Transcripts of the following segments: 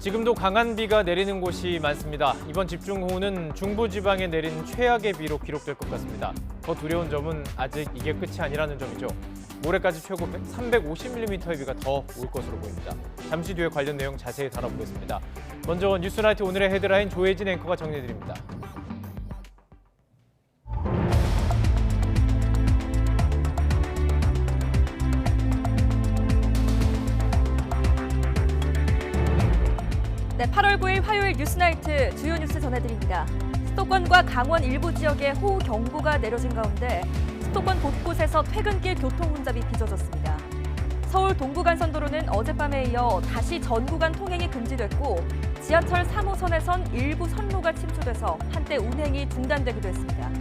지금도 강한 비가 내리는 곳이 많습니다. 이번 집중호우는 중부지방에 내린 최악의 비로 기록될 것 같습니다. 더 두려운 점은 아직 이게 끝이 아니라는 점이죠. 모레까지 최고 350mm의 비가 더 올 것으로 보입니다. 잠시 뒤에 관련 내용 자세히 다뤄보겠습니다. 먼저 뉴스나이트 오늘의 헤드라인 조혜진 앵커가 정리해드립니다. 네, 8월 9일 화요일 뉴스나이트 주요 뉴스 전해드립니다. 수도권과 강원 일부 지역에 호우 경보가 내려진 가운데 수도권 곳곳에서 퇴근길 교통 혼잡이 빚어졌습니다. 서울 동부간선도로는 어젯밤에 이어 다시 전 구간 통행이 금지됐고 지하철 3호선에선 일부 선로가 침수돼서 한때 운행이 중단되기도 했습니다.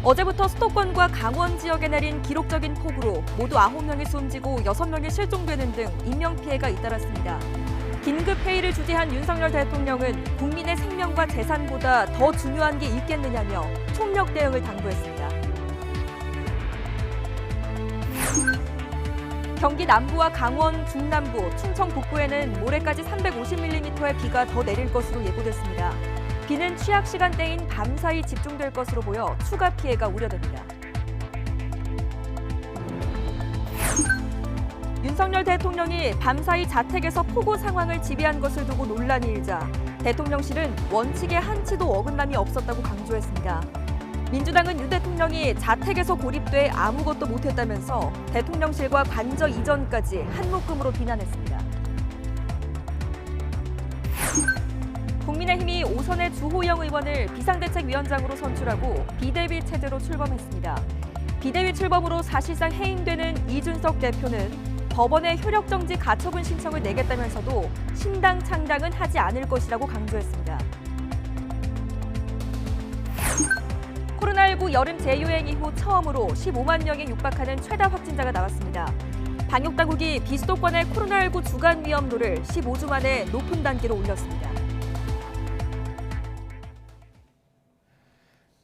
어제부터 수도권과 강원 지역에 내린 기록적인 폭우로 모두 9명이 숨지고 6명이 실종되는 등 인명피해가 잇따랐습니다. 긴급회의를 주재한 윤석열 대통령은 국민의 생명과 재산보다 더 중요한 게 있겠느냐며 총력 대응을 당부했습니다. 경기 남부와 강원, 중남부, 충청 북부에는 모레까지 350mm의 비가 더 내릴 것으로 예보됐습니다. 비는 취약 시간대인 밤사이 집중될 것으로 보여 추가 피해가 우려됩니다. 윤석열 대통령이 밤사이 자택에서 폭우 상황을 지배한 것을 두고 논란이 일자 대통령실은 원칙의 한치도 어긋남이 없었다고 강조했습니다. 민주당은 윤 대통령이 자택에서 고립돼 아무것도 못했다면서 대통령실과 관저 이전까지 한묶음으로 비난했습니다. 국민의힘이 오선의 주호영 의원을 비상대책위원장으로 선출하고 비대위 체제로 출범했습니다. 비대위 출범으로 사실상 해임되는 이준석 대표는 법원에 효력정지 가처분 신청을 내겠다면서도 신당 창당은 하지 않을 것이라고 강조했습니다. 코로나19 여름 재유행 이후 처음으로 15만 명에 육박하는 최다 확진자가 나왔습니다. 방역당국이 비수도권의 코로나19 주간 위험도를 15주 만에 높은 단계로 올렸습니다.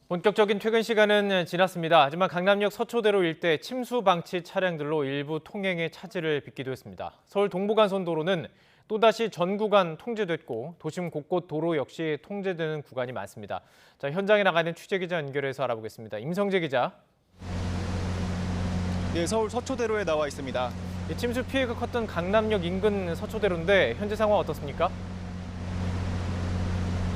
본격적인 퇴근 시간은 지났습니다. 하지만 강남역 서초대로 일대 침수 방치 차량들로 일부 통행의 차질을 빚기도 했습니다. 서울 동부간선도로는 또다시 전 구간 통제됐고 도심 곳곳 도로 역시 통제되는 구간이 많습니다. 자, 현장에 나가는 취재기자 연결해서 알아보겠습니다. 임성재 기자. 네, 서울 서초대로에 나와 있습니다. 침수 피해가 컸던 강남역 인근 서초대로인데 현재 상황 어떻습니까?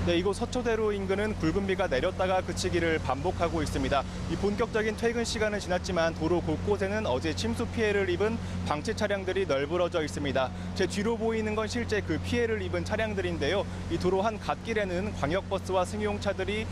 네, 이곳 서초대로 인근은 굵은 비가 내렸다가 그치기를 반복하고 있습니다. 이 본격적인 퇴근 시간은 지났지만 도로 곳곳에는 어제 침수 피해를 입은 방치 차량들이 널브러져 있습니다. 제 뒤로 보이는 건 실제 그 피해를 입은 차량들인데요. 이 도로 한 갓길에는 광역버스와 승용차들이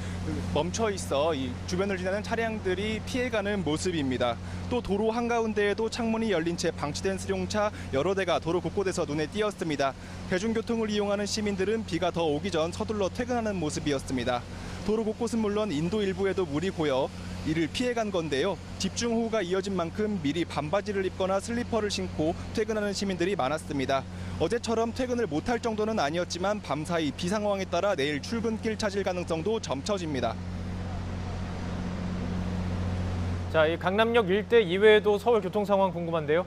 멈춰 있어 이 주변을 지나는 차량들이 피해가는 모습입니다. 또 도로 한가운데에도 창문이 열린 채 방치된 수용차 여러 대가 도로 곳곳에서 눈에 띄었습니다. 대중교통을 이용하는 시민들은 비가 더 오기 전 서둘러 퇴근하는 모습이었습니다. 도로 곳곳은 물론 인도 일부에도 물이 고여 이를 피해간 건데요. 집중호우가 이어진 만큼 미리 반바지를 입거나 슬리퍼를 신고 퇴근하는 시민들이 많았습니다. 어제처럼 퇴근을 못할 정도는 아니었지만 밤사이 비 상황에 따라 내일 출근길 찾을 가능성도 점쳐집니다. 자, 이 강남역 일대 이외에도 서울 교통 상황 궁금한데요.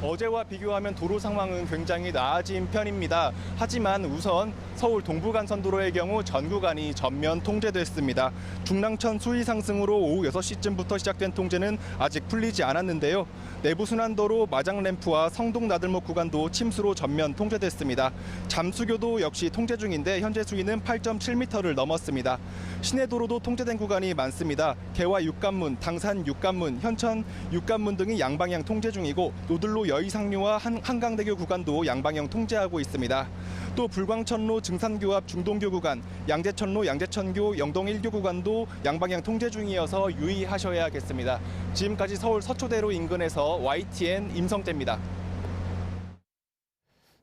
어제와 비교하면 도로 상황은 굉장히 나아진 편입니다. 하지만 우선 서울 동부간선도로의 경우 전 구간이 전면 통제됐습니다. 중랑천 수위 상승으로 오후 6시쯤부터 시작된 통제는 아직 풀리지 않았는데요. 내부순환도로 마장램프와 성동 나들목 구간도 침수로 전면 통제됐습니다. 잠수교도 역시 통제 중인데 현재 수위는 8.7m를 넘었습니다. 시내도로도 통제된 구간이 많습니다. 개화 육관문, 당산 육관문, 현천 육관문 등이 양방향 통제 중이고 노들로 여의상류와 한강대교 구간도 양방향 통제하고 있습니다. 또 불광천로 증산교 앞 중동교 구간, 양재천로 양재천교 영동 1교 구간도 양방향 통제 중이어서 유의하셔야겠습니다. 지금까지 서울 서초대로 인근에서 YTN 임성재입니다.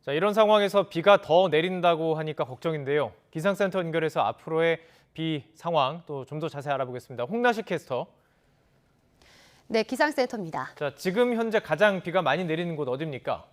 자, 이런 상황에서 비가 더 내린다고 하니까 걱정인데요. 기상센터 연결해서 앞으로의 비 상황 또 좀 더 자세히 알아보겠습니다. 홍나식 캐스터. 네, 기상센터입니다. 자, 지금 현재 가장 비가 많이 내리는 곳 어디입니까?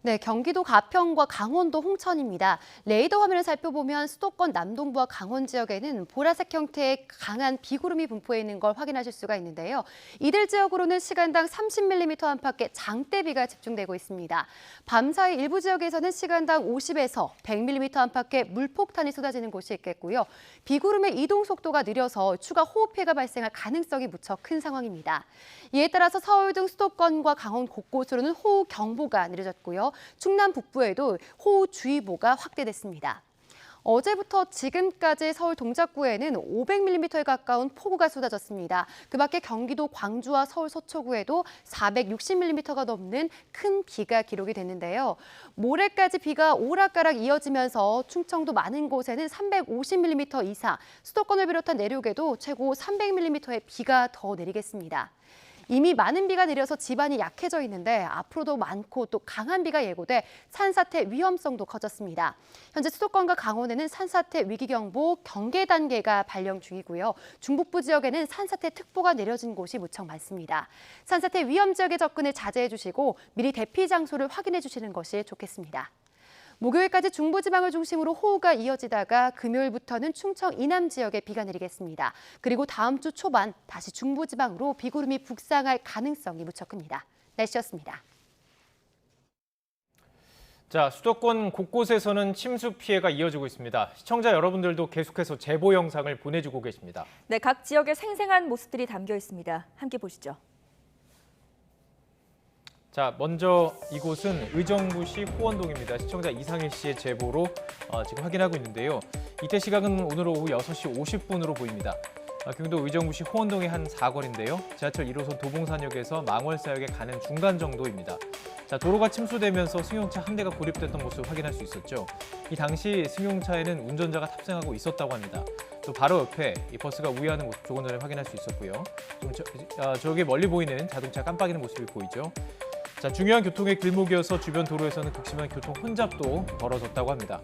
네, 경기도 가평과 강원도 홍천입니다. 레이더 화면을 살펴보면 수도권 남동부와 강원 지역에는 보라색 형태의 강한 비구름이 분포해 있는 걸 확인하실 수가 있는데요. 이들 지역으로는 시간당 30mm 안팎의 장대비가 집중되고 있습니다. 밤사이 일부 지역에서는 시간당 50에서 100mm 안팎의 물폭탄이 쏟아지는 곳이 있겠고요. 비구름의 이동 속도가 느려서 추가 호우 피해가 발생할 가능성이 무척 큰 상황입니다. 이에 따라서 서울 등 수도권과 강원 곳곳으로는 호우 경보가 내려졌고요. 충남 북부에도 호우주의보가 확대됐습니다. 어제부터 지금까지 서울 동작구에는 500mm에 가까운 폭우가 쏟아졌습니다. 그 밖에 경기도 광주와 서울 서초구에도 460mm가 넘는 큰 비가 기록이 됐는데요. 모레까지 비가 오락가락 이어지면서 충청도 많은 곳에는 350mm 이상, 수도권을 비롯한 내륙에도 최고 300mm의 비가 더 내리겠습니다. 이미 많은 비가 내려서 지반이 약해져 있는데 앞으로도 많고 또 강한 비가 예고돼 산사태 위험성도 커졌습니다. 현재 수도권과 강원에는 산사태 위기경보 경계 단계가 발령 중이고요. 중북부 지역에는 산사태 특보가 내려진 곳이 무척 많습니다. 산사태 위험 지역에 접근을 자제해 주시고 미리 대피 장소를 확인해 주시는 것이 좋겠습니다. 목요일까지 중부지방을 중심으로 호우가 이어지다가 금요일부터는 충청 이남 지역에 비가 내리겠습니다. 그리고 다음 주 초반 다시 중부지방으로 비구름이 북상할 가능성이 무척 큽니다. 날씨였습니다. 자, 수도권 곳곳에서는 침수 피해가 이어지고 있습니다. 시청자 여러분들도 계속해서 제보 영상을 보내주고 계십니다. 네, 각 지역의 생생한 모습들이 담겨 있습니다. 함께 보시죠. 자, 먼저 이곳은 의정부시 호원동입니다. 시청자 이상일 씨의 제보로 지금 확인하고 있는데요. 이때 시각은 오늘 오후 6시 50분으로 보입니다. 경기도 의정부시 호원동의 한 사거리인데요. 지하철 1호선 도봉산역에서 망월사역에 가는 중간 정도입니다. 자, 도로가 침수되면서 승용차 한 대가 고립됐던 모습을 확인할 수 있었죠. 이 당시 승용차에는 운전자가 탑승하고 있었다고 합니다. 또 바로 옆에 이 버스가 우회하는 모습 조금 전에 확인할 수 있었고요. 저기 멀리 보이는 자동차 깜빡이는 모습이 보이죠. 자, 중요한 교통의 길목이어서 주변 도로에서는 극심한 교통 혼잡도 벌어졌다고 합니다.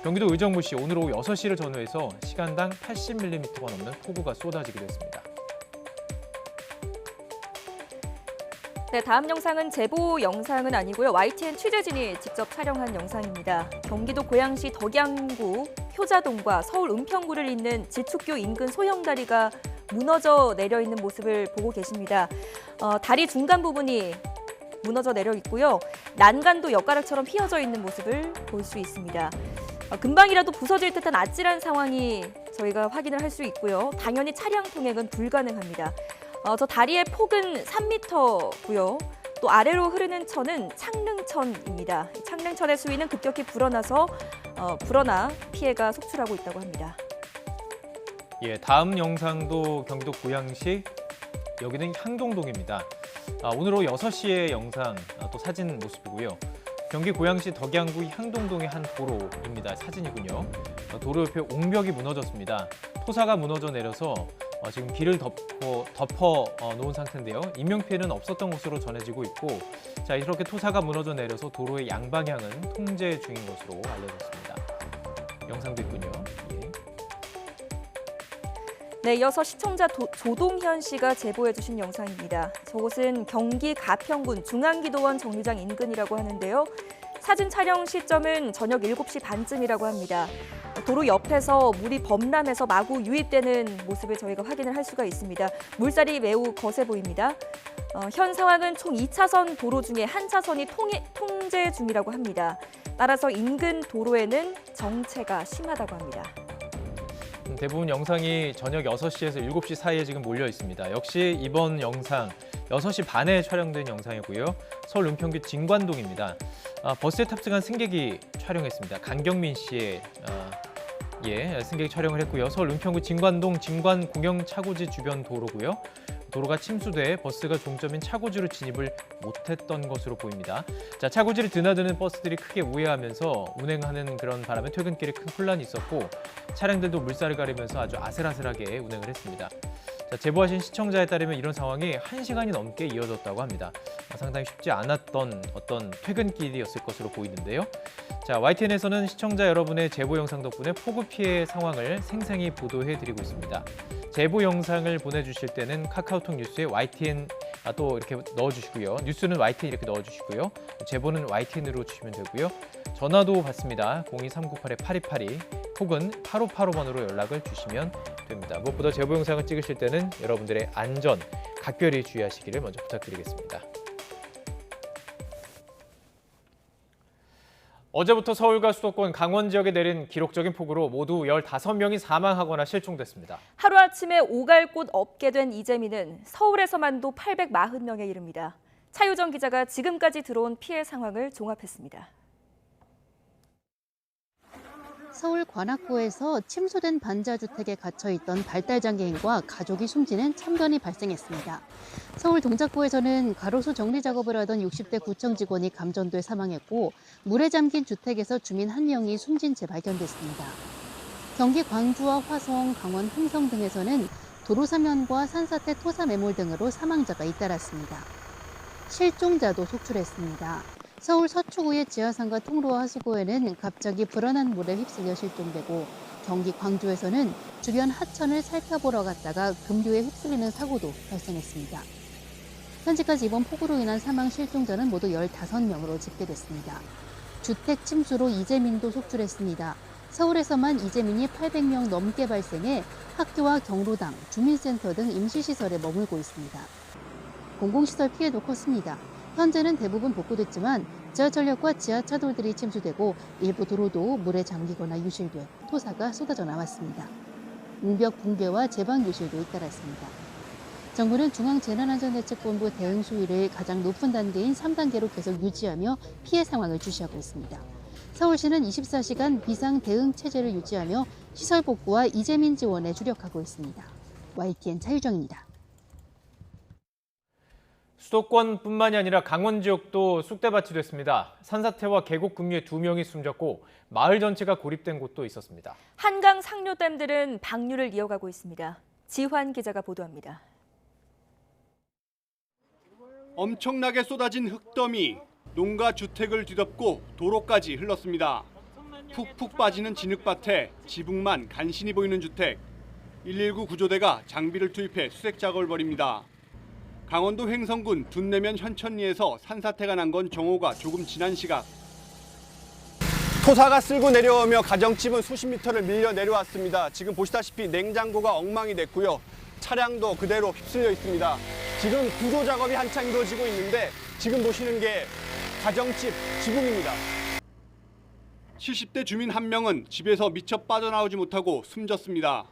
경기도 의정부시 오늘 오후 6시를 전후해서 시간당 80mm가 넘는 폭우가 쏟아지기도 했습니다. 네, 다음 영상은 제보 영상은 아니고요. YTN 취재진이 직접 촬영한 영상입니다. 경기도 고양시 덕양구 효자동과 서울 은평구를 잇는 지축교 인근 소형다리가 무너져 내려 있는 모습을 보고 계십니다. 다리 중간 부분이 무너져 내려 있고요. 난간도 엿가락처럼 휘어져 있는 모습을 볼 수 있습니다. 금방이라도 부서질 듯한 아찔한 상황이 저희가 확인을 할 수 있고요. 당연히 차량 통행은 불가능합니다. 저 다리의 폭은 3m고요. 또 아래로 흐르는 천은 창릉천입니다. 창릉천의 수위는 급격히 불어나 피해가 속출하고 있다고 합니다. 예, 다음 영상도 경기도 고양시, 여기는 향동동입니다. 오늘 오후 6시의 영상, 또 사진 모습이고요. 경기 고양시 덕양구 향동동의 한 도로입니다. 사진이군요. 도로 옆에 옹벽이 무너졌습니다. 토사가 무너져 내려서 지금 길을 덮어 놓은 상태인데요. 인명피해는 없었던 것으로 전해지고 있고, 자, 이렇게 토사가 무너져 내려서 도로의 양방향은 통제 중인 것으로 알려졌습니다. 영상도 있군요. 예. 네, 이어서 시청자 조동현 씨가 제보해 주신 영상입니다. 저곳은 경기 가평군 중앙기도원 정류장 인근이라고 하는데요. 사진 촬영 시점은 저녁 7시 반쯤이라고 합니다. 도로 옆에서 물이 범람해서 마구 유입되는 모습을 저희가 확인을 할 수가 있습니다. 물살이 매우 거세 보입니다. 현 상황은 총 2차선 도로 중에 한 차선이 통제 중이라고 합니다. 따라서 인근 도로에는 정체가 심하다고 합니다. 대부분 영상이 저녁 6시에서 7시 사이에 지금 몰려 있습니다. 역시 이번 영상 6시 반에 촬영된 영상이고요. 서울 은평구 진관동입니다. 버스에 탑승한 승객이 촬영했습니다. 강경민 씨의 승객이 촬영을 했고요. 서울 은평구 진관동 진관공영차고지 주변 도로고요. 도로가 침수돼 버스가 종점인 차고지로 진입을 못했던 것으로 보입니다. 자, 차고지를 드나드는 버스들이 크게 우회하면서 운행하는 그런 바람에 퇴근길에 큰 혼란이 있었고, 차량들도 물살을 가리면서 아주 아슬아슬하게 운행을 했습니다. 자, 제보하신 시청자에 따르면 이런 상황이 1시간이 넘게 이어졌다고 합니다. 상당히 쉽지 않았던 어떤 퇴근길이었을 것으로 보이는데요. 자, YTN에서는 시청자 여러분의 제보 영상 덕분에 폭우 피해 상황을 생생히 보도해드리고 있습니다. 제보 영상을 보내주실 때는 카카오톡 뉴스에 YTN 또 이렇게 넣어주시고요. 뉴스는 YTN 이렇게 넣어주시고요. 제보는 YTN으로 주시면 되고요. 전화도 받습니다. 02398-8282 혹은 8585번으로 연락을 주시면 됩니다. 무엇보다 제보 영상을 찍으실 때는 여러분들의 안전, 각별히 주의하시기를 먼저 부탁드리겠습니다. 어제부터 서울과 수도권, 강원 지역에 내린 기록적인 폭우로 모두 15명이 사망하거나 실종됐습니다. 하루아침에 오갈 곳 없게 된 이재민은 서울에서만도 840명에 이릅니다. 차유정 기자가 지금까지 들어온 피해 상황을 종합했습니다. 서울 관악구에서 침수된 반자주택에 갇혀있던 발달장애인과 가족이 숨지는 참변이 발생했습니다. 서울 동작구에서는 가로수 정리 작업을 하던 60대 구청 직원이 감전돼 사망했고 물에 잠긴 주택에서 주민 1명이 숨진 채 발견됐습니다. 경기 광주와 화성, 강원 흥성 등에서는 도로 사면과 산사태 토사 매몰 등으로 사망자가 잇따랐습니다. 실종자도 속출했습니다. 서울 서초구의 지하상가 통로와 하수구에는 갑자기 불어난 물에 휩쓸려 실종되고 경기 광주에서는 주변 하천을 살펴보러 갔다가 급류에 휩쓸리는 사고도 발생했습니다. 현재까지 이번 폭우로 인한 사망 실종자는 모두 15명으로 집계됐습니다. 주택 침수로 이재민도 속출했습니다. 서울에서만 이재민이 800명 넘게 발생해 학교와 경로당, 주민센터 등 임시시설에 머물고 있습니다. 공공시설 피해도 컸습니다. 현재는 대부분 복구됐지만 지하철역과 지하차돌들이 침수되고 일부 도로도 물에 잠기거나 유실돼 토사가 쏟아져 나왔습니다. 웅벽 붕괴와 제방 유실도 잇따랐습니다. 정부는 중앙재난안전대책본부 대응 수위를 가장 높은 단계인 3단계로 계속 유지하며 피해 상황을 주시하고 있습니다. 서울시는 24시간 비상 대응 체제를 유지하며 시설 복구와 이재민 지원에 주력하고 있습니다. YTN 차유정입니다. 수도권뿐만이 아니라 강원 지역도 쑥대밭이 됐습니다. 산사태와 계곡 급류에 2명이 숨졌고 마을 전체가 고립된 곳도 있었습니다. 한강 상류댐들은 방류를 이어가고 있습니다. 지환 기자가 보도합니다. 엄청나게 쏟아진 흙더미, 농가 주택을 뒤덮고 도로까지 흘렀습니다. 푹푹 빠지는 진흙밭에 지붕만 간신히 보이는 주택. 119 구조대가 장비를 투입해 수색 작업을 벌입니다. 강원도 횡성군 둔내면 현천리에서 산사태가 난 건 정오가 조금 지난 시각. 토사가 쓸고 내려오며 가정집은 수십 미터를 밀려 내려왔습니다. 지금 보시다시피 냉장고가 엉망이 됐고요. 차량도 그대로 휩쓸려 있습니다. 지금 구조 작업이 한창 이루어지고 있는데 지금 보시는 게 가정집 지붕입니다. 70대 주민 1명은 집에서 미처 빠져나오지 못하고 숨졌습니다.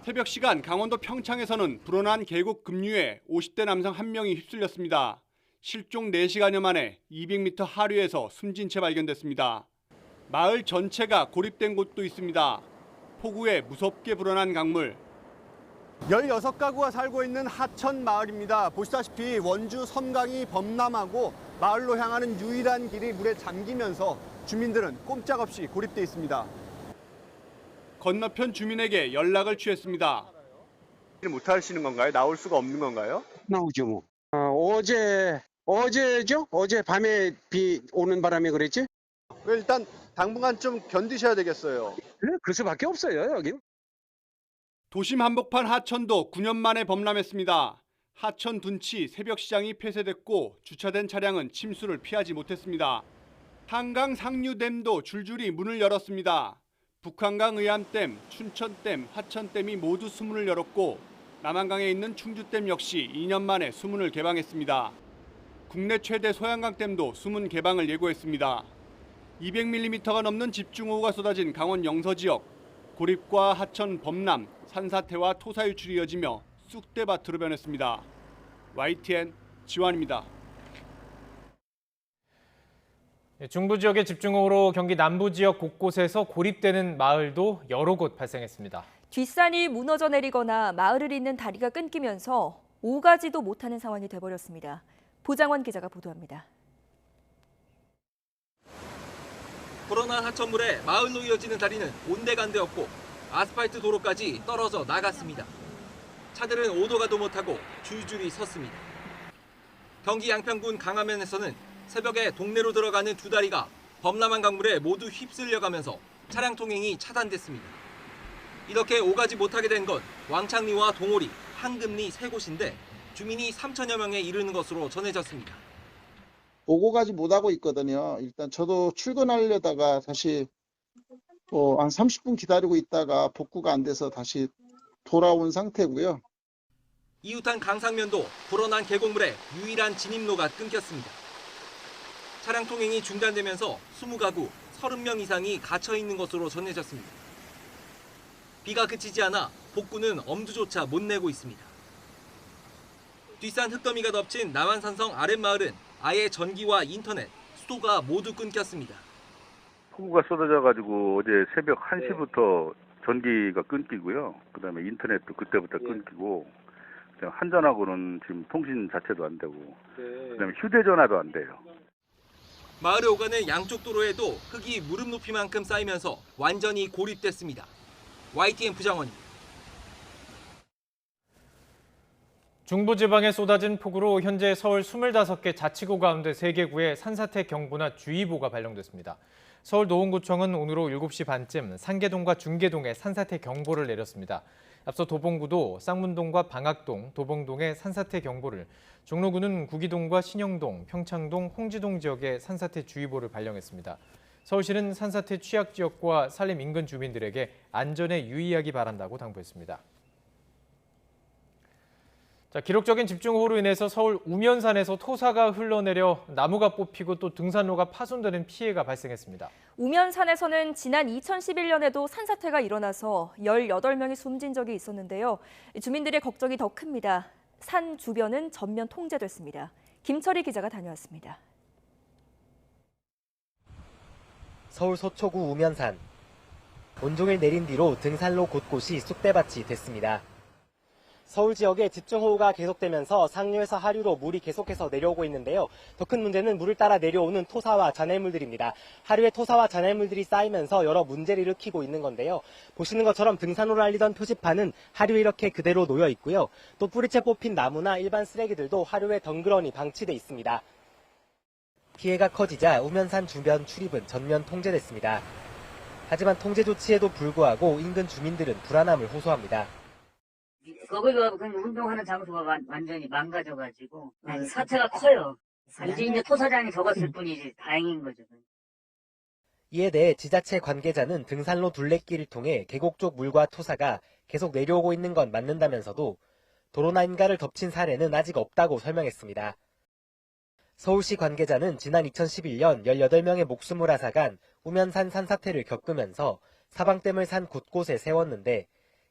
새벽 시간 강원도 평창에서는 불어난 계곡 급류에 50대 남성 1명이 휩쓸렸습니다. 실종 4시간여 만에 200m 하류에서 숨진 채 발견됐습니다. 마을 전체가 고립된 곳도 있습니다. 폭우에 무섭게 불어난 강물. 16가구가 살고 있는 하천 마을입니다. 보시다시피 원주 섬강이 범람하고 마을로 향하는 유일한 길이 물에 잠기면서 주민들은 꼼짝없이 고립돼 있습니다. 건너편 주민에게 연락을 취했습니다. 못 하시는 건가요? 나올 수가 없는 건가요? 나오죠 뭐. 어제죠? 어제 밤에 비 오는 바람에 그랬지? 일단 당분간 좀 견디셔야 되겠어요. 그래, 그럴 수밖에 없어요 여기. 도심 한복판 하천도 9년 만에 범람했습니다. 하천 둔치 새벽 시장이 폐쇄됐고 주차된 차량은 침수를 피하지 못했습니다. 한강 상류댐도 줄줄이 문을 열었습니다. 북한강 의암댐, 춘천댐, 하천댐이 모두 수문을 열었고 남한강에 있는 충주댐 역시 2년 만에 수문을 개방했습니다. 국내 최대 소양강댐도 수문 개방을 예고했습니다. 200mm가 넘는 집중호우가 쏟아진 강원 영서 지역, 고립과 하천 범람, 산사태와 토사 유출이 이어지며 쑥대밭으로 변했습니다. YTN 지환입니다. 중부 지역의 집중호우로 경기 남부 지역 곳곳에서 고립되는 마을도 여러 곳 발생했습니다. 뒷산이 무너져 내리거나 마을을 잇는 다리가 끊기면서 오가지도 못하는 상황이 돼버렸습니다. 보장원 기자가 보도합니다. 불어난 하천물에 마을로 이어지는 다리는 온데간데 없고 아스팔트 도로까지 떨어져 나갔습니다. 차들은 오도 가도 못하고 줄줄이 섰습니다. 경기 양평군 강화면에서는 새벽에 동네로 들어가는 두 다리가 범람한 강물에 모두 휩쓸려가면서 차량 통행이 차단됐습니다. 이렇게 오가지 못하게 된 건 왕창리와 동호리, 한금리 세 곳인데 주민이 3천여 명에 이르는 것으로 전해졌습니다. 오고 가지 못하고 있거든요. 일단 저도 출근하려다가 다시 한 30분 기다리고 있다가 복구가 안 돼서 다시 돌아온 상태고요. 이웃한 강상면도 불어난 계곡물에 유일한 진입로가 끊겼습니다. 차량 통행이 중단되면서 20가구 30명 이상이 갇혀 있는 것으로 전해졌습니다. 비가 그치지 않아 복구는 엄두조차 못 내고 있습니다. 뒷산 흙더미가 덮친 남한산성 아랫마을은 아예 전기와 인터넷, 수도가 모두 끊겼습니다. 폭우가 쏟아져가지고 어제 새벽 1시부터 전기가 끊기고요. 그다음에 인터넷도 그때부터 끊기고, 한전하고는 지금 통신 자체도 안 되고, 그다음에 휴대전화도 안 돼요. 마을을 오가는 양쪽 도로에도 흙이 무릎 높이만큼 쌓이면서 완전히 고립됐습니다. YTN 부장원입니다. 중부지방에 쏟아진 폭우로 현재 서울 25개 자치구 가운데 3개구에 산사태 경보나 주의보가 발령됐습니다. 서울노원구청은 오늘 오후 7시 반쯤 상계동과 중계동에 산사태 경보를 내렸습니다. 앞서 도봉구도 쌍문동과 방학동, 도봉동에 산사태 경보를, 종로구는 구기동과 신영동, 평창동, 홍지동 지역에 산사태 주의보를 발령했습니다. 서울시는 산사태 취약 지역과 산림 인근 주민들에게 안전에 유의하기 바란다고 당부했습니다. 기록적인 집중호우로 인해서 서울 우면산에서 토사가 흘러내려 나무가 뽑히고 또 등산로가 파손되는 피해가 발생했습니다. 우면산에서는 지난 2011년에도 산사태가 일어나서 18명이 숨진 적이 있었는데요. 주민들의 걱정이 더 큽니다. 산 주변은 전면 통제됐습니다. 김철희 기자가 다녀왔습니다. 서울 서초구 우면산. 온종일 내린 뒤로 등산로 곳곳이 쑥대밭이 됐습니다. 서울 지역에 집중호우가 계속되면서 상류에서 하류로 물이 계속해서 내려오고 있는데요. 더 큰 문제는 물을 따라 내려오는 토사와 잔해물들입니다. 하류에 토사와 잔해물들이 쌓이면서 여러 문제를 일으키고 있는 건데요. 보시는 것처럼 등산로를 알리던 표지판은 하류에 이렇게 그대로 놓여 있고요. 또 뿌리채 뽑힌 나무나 일반 쓰레기들도 하류에 덩그러니 방치돼 있습니다. 피해가 커지자 우면산 주변 출입은 전면 통제됐습니다. 하지만 통제 조치에도 불구하고 인근 주민들은 불안함을 호소합니다. 거기가 운동하는 장소가 완전히 망가져가지고 사태가 커요. 이제 토사장이 적었을 뿐이지 다행인 거죠. 이에 대해 지자체 관계자는 등산로 둘레길을 통해 계곡 쪽 물과 토사가 계속 내려오고 있는 건 맞는다면서도 도로나 인가를 덮친 사례는 아직 없다고 설명했습니다. 서울시 관계자는 지난 2011년 18명의 목숨을 앗아간 우면산 산사태를 겪으면서 사방댐을 산 곳곳에 세웠는데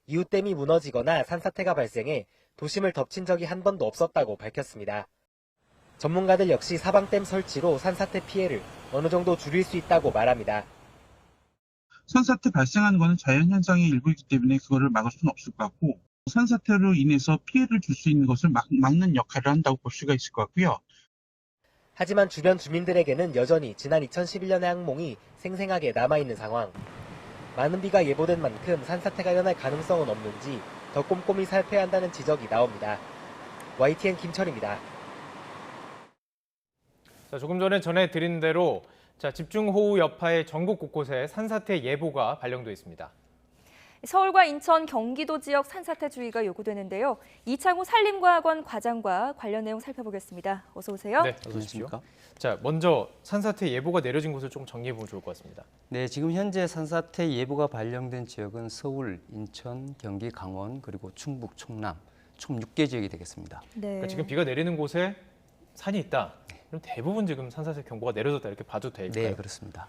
이웃댐이 무너지거나 산사태가 발생해 도심을 덮친 적이 한 번도 없었다고 밝혔습니다. 전문가들 역시 사방댐 설치로 산사태 피해를 어느 정도 줄일 수 있다고 말합니다. 산사태 발생하는 것은 자연현상의 일부이기 때문에 그거를 막을 수는 없을 것 같고, 산사태로 인해서 피해를 줄 수 있는 것을 막는 역할을 한다고 볼 수가 있을 것 같고요. 하지만 주변 주민들에게는 여전히 지난 2011년의 악몽이 생생하게 남아있는 상황. 많은 비가 예보된 만큼 산사태가 일어날 가능성은 없는지 더 꼼꼼히 살펴야 한다는 지적이 나옵니다. YTN 김철입니다. 조금 전에 전해드린 대로 집중호우 여파에 전국 곳곳에 산사태 예보가 발령돼 있습니다. 서울과 인천, 경기도 지역 산사태 주의가 요구되는데요. 이창우 산림과학원 과장과 관련 내용 살펴보겠습니다. 어서 오세요. 네, 어서 오십시오. 먼저 산사태 예보가 내려진 곳을 좀 정리해보면 좋을 것 같습니다. 네, 지금 현재 산사태 예보가 발령된 지역은 서울, 인천, 경기, 강원, 그리고 충북, 충남, 총 6개 지역이 되겠습니다. 네. 그러니까 지금 비가 내리는 곳에 산이 있다. 그럼 대부분 지금 산사태 경보가 내려졌다 이렇게 봐도 될까요? 네, 그렇습니다.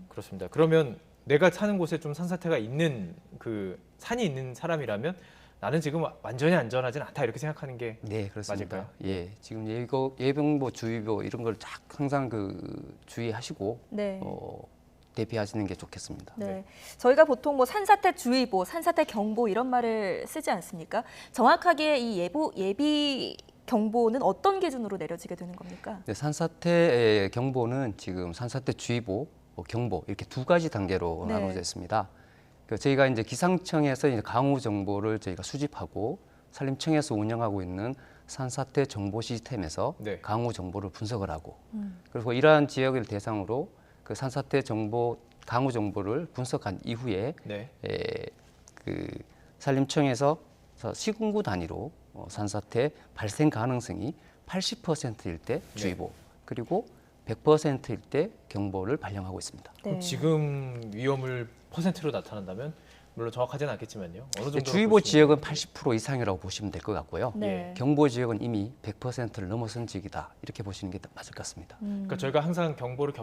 그렇습니다. 그러면 내가 사는 곳에 좀 산사태가 있는 그 산이 있는 사람이라면 나는 지금 완전히 안전하진 않다 이렇게 생각하는 게 네, 그렇습니다. 맞을까요? 예, 지금 예병보, 주의보 이런 걸 쫙 항상 주의하시고 네. 대피하시는 게 좋겠습니다. 네. 저희가 보통 산사태 주의보, 산사태 경보 이런 말을 쓰지 않습니까? 정확하게 이 예비 경보는 어떤 기준으로 내려지게 되는 겁니까? 네, 산사태 경보는 지금 산사태 주의보, 경보 이렇게 두 가지 단계로 나눠져 있습니다. 저희가 이제 기상청에서 이제 강우 정보를 저희가 수집하고 산림청에서 운영하고 있는 산사태 정보 시스템에서 강우 정보를 분석을 하고 그리고 이러한 지역을 대상으로 그 산사태 정보, 강우 정보를 분석한 이후에 그 산림청에서 시군구 단위로 산사태 발생 가능성이 80%일 때 주의보, 그리고 100%일 때 경보를 발령하고 있습니다. 그럼 지금 위험을 퍼센트로 나타난다면 물론 정확하지는 않겠지만요. 어느 정도 주의보 지역은 80% 이상이라고 보시면 될 것 같고요. 네. 경보 지역은 이미 100%를 넘어선 지역이다. 이렇게 보시는 게 맞을 것 같습니다. 그러니까 저희가 항상 경보를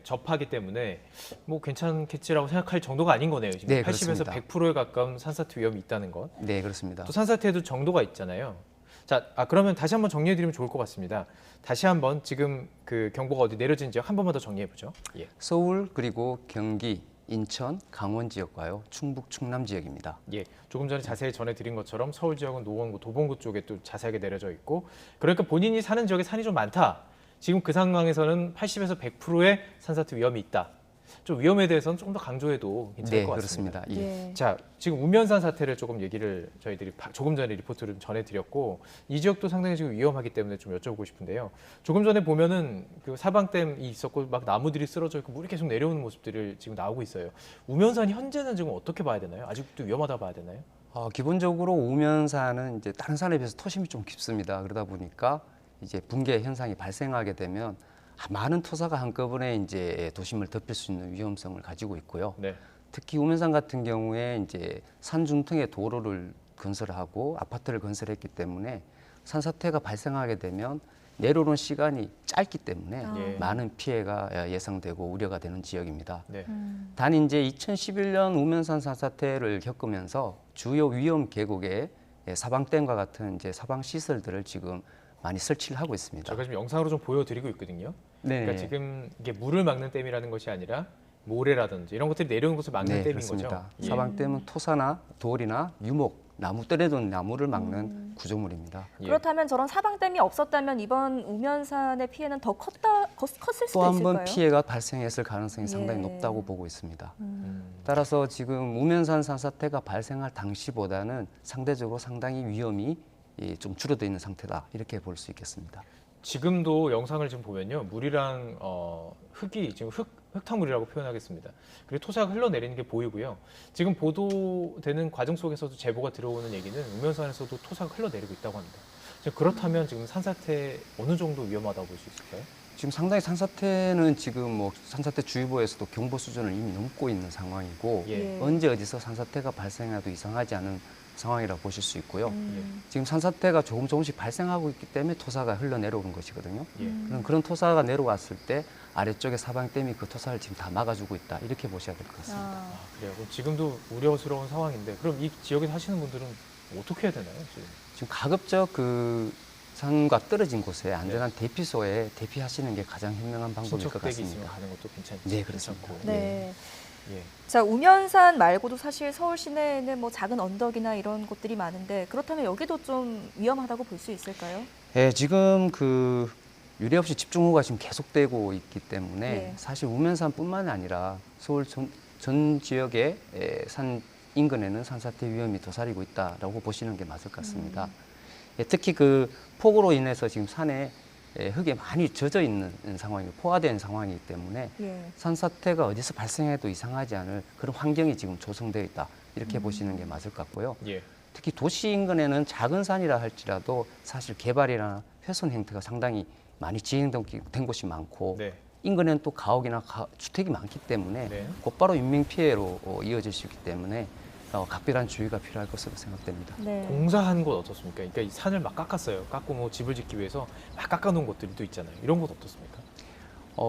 접하기 때문에 뭐 괜찮겠지라고 생각할 정도가 아닌 거네요. 지금 네, 80에서 그렇습니다. 100%에 가까운 산사태 위험이 있다는 것. 네, 그렇습니다. 또 산사태에도 정도가 있잖아요. 자, 그러면 다시 한번 정리해드리면 좋을 것 같습니다. 다시 한번 지금 그 경보가 어디 내려진 지역 한 번만 더 정리해보죠. 예. 서울 그리고 경기, 인천, 강원 지역과요. 충북, 충남 지역입니다. 예, 조금 전에 자세히 전해드린 것처럼 서울 지역은 노원구, 도봉구 쪽에 또 자세하게 내려져 있고, 그러니까 본인이 사는 지역에 산이 좀 많다. 지금 그 상황에서는 80에서 100%의 산사태 위험이 있다. 좀 위험에 대해서는 조금 더 강조해도 괜찮을 네, 것 같습니다. 그렇습니다. 예. 자, 지금 우면산 사태를 조금 얘기를 저희들이 조금 전에 리포트를 전해드렸고, 이 지역도 상당히 지금 위험하기 때문에 좀 여쭤보고 싶은데요. 조금 전에 보면은 그 사방댐이 있었고 막 나무들이 쓰러져 있고 물이 계속 내려오는 모습들이 지금 나오고 있어요. 우면산 현재는 지금 어떻게 봐야 되나요? 아직도 위험하다 봐야 되나요? 기본적으로 우면산은 이제 다른 산에 비해서 토심이 좀 깊습니다. 그러다 보니까 이제 붕괴 현상이 발생하게 되면 많은 토사가 한꺼번에 이제 도심을 덮일 수 있는 위험성을 가지고 있고요. 네. 특히 우면산 같은 경우에 이제 산 중턱에 도로를 건설하고 아파트를 건설했기 때문에 산사태가 발생하게 되면 내려오는 시간이 짧기 때문에 예. 많은 피해가 예상되고 우려가 되는 지역입니다. 네. 단 이제 2011년 우면산 산사태를 겪으면서 주요 위험 계곡에 사방댐과 같은 이제 사방 시설들을 지금 많이 설치를 하고 있습니다. 제가 지금 영상으로 좀 보여드리고 있거든요. 네. 그러니까 지금 이게 물을 막는 댐이라는 것이 아니라 모래라든지 이런 것들이 내려오는 것을 막는 댐인 그렇습니다. 거죠. 예. 사방댐은 토사나 돌이나 유목, 나무 떨어진 나무를 막는 구조물입니다. 예. 그렇다면 저런 사방댐이 없었다면 이번 우면산의 피해는 더 컸을 수도 또 한 있을까요? 번 피해가 발생했을 가능성이 상당히 예. 높다고 보고 있습니다. 음. 따라서 지금 우면산 산사태가 발생할 당시보다는 상대적으로 상당히 위험이 좀 줄어들어 있는 상태다 이렇게 볼 수 있겠습니다. 지금도 영상을 지금 보면요, 물이랑 흙이 지금 흙탕물이라고 표현하겠습니다. 그리고 토사가 흘러내리는 게 보이고요. 지금 보도되는 과정 속에서도 제보가 들어오는 얘기는 우면산에서도 토사가 흘러내리고 있다고 합니다. 그렇다면 지금 산사태 어느 정도 위험하다고 볼 수 있을까요? 지금 상당히 산사태는 지금 뭐 산사태 주의보에서도 경보 수준을 이미 넘고 있는 상황이고 예. 언제 어디서 산사태가 발생해도 이상하지 않은 상황이라고 보실 수 있고요. 지금 산사태가 조금씩 발생하고 있기 때문에 토사가 흘러내려오는 것이거든요. 예. 그런 토사가 내려왔을 때 아래쪽에 사방댐이 그 토사를 지금 다 막아주고 있다 이렇게 보셔야 될 것 같습니다. 그래요. 그럼 지금도 우려스러운 상황인데 그럼 이 지역에 사시는 분들은 어떻게 해야 되나요? 지금 가급적 그 산과 떨어진 곳에 안전한 대피소에 대피하시는 게 가장 현명한 방법일 것 친척댁이 있으면 같습니다. 가는 것도 괜찮고. 네, 그렇습니다. 네. 예. 자, 우면산 말고도 사실 서울 시내에는 뭐 작은 언덕이나 이런 곳들이 많은데 그렇다면 여기도 좀 위험하다고 볼 수 있을까요? 네, 지금 그 유례 없이 집중호우가 지금 계속되고 있기 때문에 네. 사실 우면산뿐만 아니라 서울 전 지역의 산 인근에는 산사태 위험이 도사리고 있다라고 보시는 게 맞을 것 같습니다. 특히 그 폭우로 인해서 지금 산에 흙에 많이 젖어 있는 상황이고 포화된 상황이기 때문에 예. 산사태가 어디서 발생해도 이상하지 않을 그런 환경이 지금 조성되어 있다 이렇게 보시는 게 맞을 것 같고요. 예. 특히 도시 인근에는 작은 산이라 할지라도 사실 개발이나 훼손 행태가 상당히 많이 진행된 곳이 많고 네. 인근에는 또 가옥이나 주택이 많기 때문에 네. 곧바로 인명 피해로 이어질 수 있기 때문에 각별한 주의가 필요할 것으로 생각됩니다. 네. 공사한 곳 어떻습니까? 그러니까 이 산을 막 깎았어요. 깎고 뭐 집을 짓기 위해서 막 깎아놓은 곳들이 또 있잖아요. 이런 곳 어떻습니까?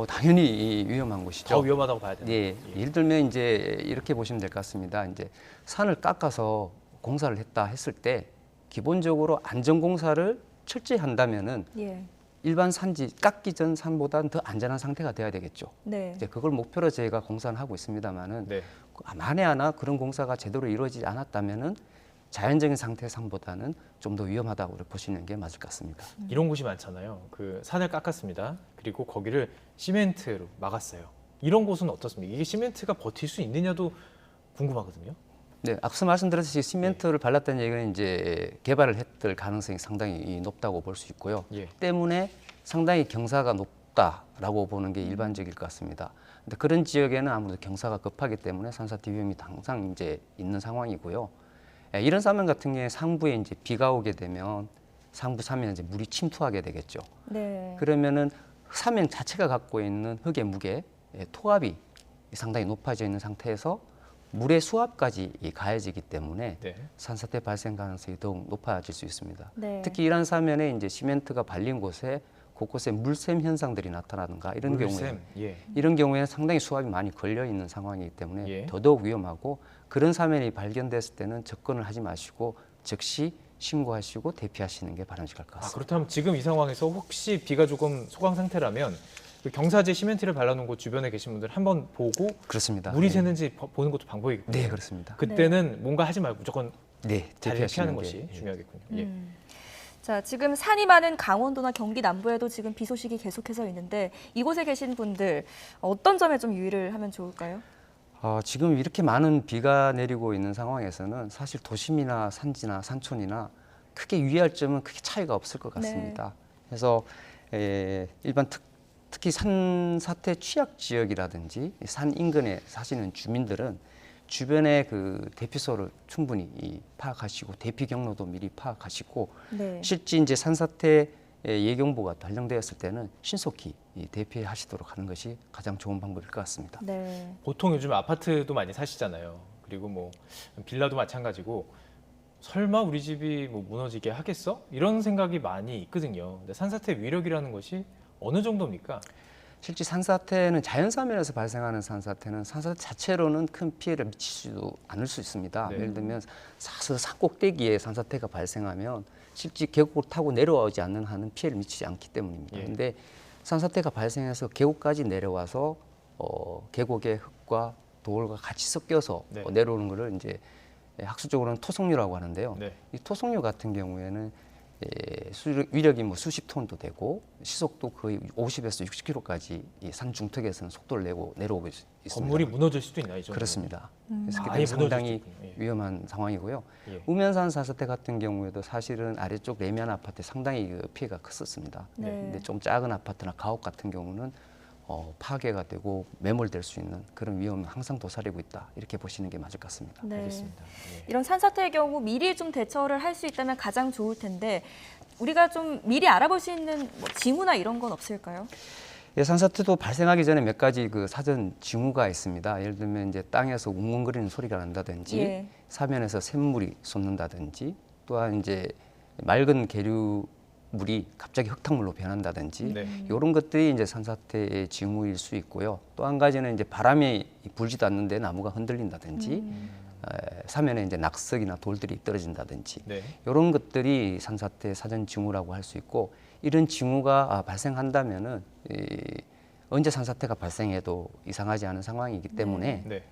당연히 위험한 곳이죠. 더 위험하다고 봐야 되나요? 예, 예를 들면 이제 이렇게 보시면 될 것 같습니다. 이제 산을 깎아서 공사를 했을 때 기본적으로 안전 공사를 철저히 한다면은 예. 일반 산지 깎기 전 산보다는 더 안전한 상태가 돼야 되겠죠. 네. 이제 그걸 목표로 저희가 공사를 하고 있습니다만은 네. 만에 하나 그런 공사가 제대로 이루어지지 않았다면은 자연적인 상태의 산보다는 좀 더 위험하다고 보시는 게 맞을 것 같습니다. 이런 곳이 많잖아요. 그 산을 깎았습니다. 그리고 거기를 시멘트로 막았어요. 이런 곳은 어떻습니까? 이게 시멘트가 버틸 수 있느냐도 궁금하거든요. 네, 앞서 말씀드렸듯이 시멘트를 발랐다는 얘기는 이제 개발을 했을 가능성이 상당히 높다고 볼 수 있고요. 예. 때문에 상당히 경사가 높다라고 보는 게 일반적일 것 같습니다. 근데 그런 지역에는 아무래도 경사가 급하기 때문에 산사태 위험이 항상 이제 있는 상황이고요. 이런 사면 같은 경우에 상부에 이제 비가 오게 되면 상부 사면에 이제 물이 침투하게 되겠죠. 네. 그러면은 사면 자체가 갖고 있는 흙의 무게, 토압이 상당히 높아져 있는 상태에서 물의 수압까지 가해지기 때문에 네. 산사태 발생 가능성이 더욱 높아질 수 있습니다. 네. 특히 이런 사면에 이제 시멘트가 발린 곳에 곳곳에 물샘 현상들이 나타나는가 이런 경우에 예. 이런 경우에는 상당히 수압이 많이 걸려 있는 상황이기 때문에 예. 더더욱 위험하고 그런 사면이 발견됐을 때는 접근을 하지 마시고 즉시 신고하시고 대피하시는 게 바람직할 것 아, 같습니다. 그렇다면 지금 이 상황에서 혹시 비가 조금 소강 상태라면 그 경사지 시멘트를 발라놓은 곳 주변에 계신 분들 한번 보고 그렇습니다. 물이 네. 새는지 보는 것도 방법이겠군요. 네, 그렇습니다. 그때는 뭔가 하지 말고 무조건 네, 자리를 대피하시는 피하는 게, 것이 예. 중요하겠군요. 예. 자, 지금 산이 많은 강원도나 경기 남부에도 지금 비 소식이 계속해서 있는데 이곳에 계신 분들 어떤 점에 좀 유의를 하면 좋을까요? 지금 이렇게 많은 비가 내리고 있는 상황에서는 사실 도심이나 산지나 산촌이나 크게 유의할 점은 크게 차이가 없을 것 같습니다. 그래서 일반 특히 산사태 취약 지역이라든지 산 인근에 사시는 주민들은 주변의 그 대피소를 충분히 파악하시고 대피 경로도 미리 파악하시고 네. 실제 이제 산사태 예경보가 발령되었을 때는 신속히 대피하시도록 하는 것이 가장 좋은 방법일 것 같습니다. 네. 보통 요즘 아파트도 많이 사시잖아요. 그리고 뭐 빌라도 마찬가지고 설마 우리 집이 뭐 무너지게 하겠어? 이런 생각이 많이 있거든요. 근데 산사태 위력이라는 것이 어느 정도입니까? 실제 산사태는 자연사면에서 발생하는 산사태는 산사태 자체로는 큰 피해를 미치지도 않을 수 있습니다. 네. 예를 들면 산 꼭대기에 산사태가 발생하면 실제 계곡을 타고 내려오지 않는 한은 피해를 미치지 않기 때문입니다. 그런데 예. 산사태가 발생해서 계곡까지 내려와서 계곡의 흙과 돌과 같이 섞여서 네. 내려오는 것을 이제 학술적으로는 토속류라고 하는데요. 네. 이 토속류 같은 경우에는 위력이 뭐 수십 톤도 되고 시속도 거의 50에서 60km까지 이 산 중턱에서는 속도를 내고 내려오고 있습니다. 건물이 무너질 수도 있나요? 이 정도면? 그렇습니다. 그래서 아예 그게 상당히 무너질 수도 있군요. 예. 위험한 상황이고요. 예. 우면산 산사태 같은 경우에도 사실은 아래쪽 레미안 아파트에 상당히 그 피해가 컸었습니다. 네. 근데 좀 작은 아파트나 가옥 같은 경우는 파괴가 되고 매몰될 수 있는 그런 위험은 항상 도사리고 있다. 이렇게 보시는 게 맞을 것 같습니다. 네. 알겠습니다. 예. 이런 산사태의 경우 미리 좀 대처를 할 수 있다면 가장 좋을 텐데 우리가 좀 미리 알아볼 수 있는 뭐 징후나 이런 건 없을까요? 예, 산사태도 발생하기 전에 몇 가지 그 사전 징후가 있습니다. 예를 들면 이제 땅에서 웅웅거리는 소리가 난다든지 예. 사면에서 샘물이 솟는다든지 또한 이제 맑은 계류물이 갑자기 흙탕물로 변한다든지 네. 이런 것들이 이제 산사태의 징후일 수 있고요. 또 한 가지는 이제 바람이 불지도 않는데 나무가 흔들린다든지 사면에 이제 낙석이나 돌들이 떨어진다든지 네. 이런 것들이 산사태 사전 징후라고 할 수 있고 이런 징후가 발생한다면은 언제 산사태가 발생해도 이상하지 않은 상황이기 때문에 네.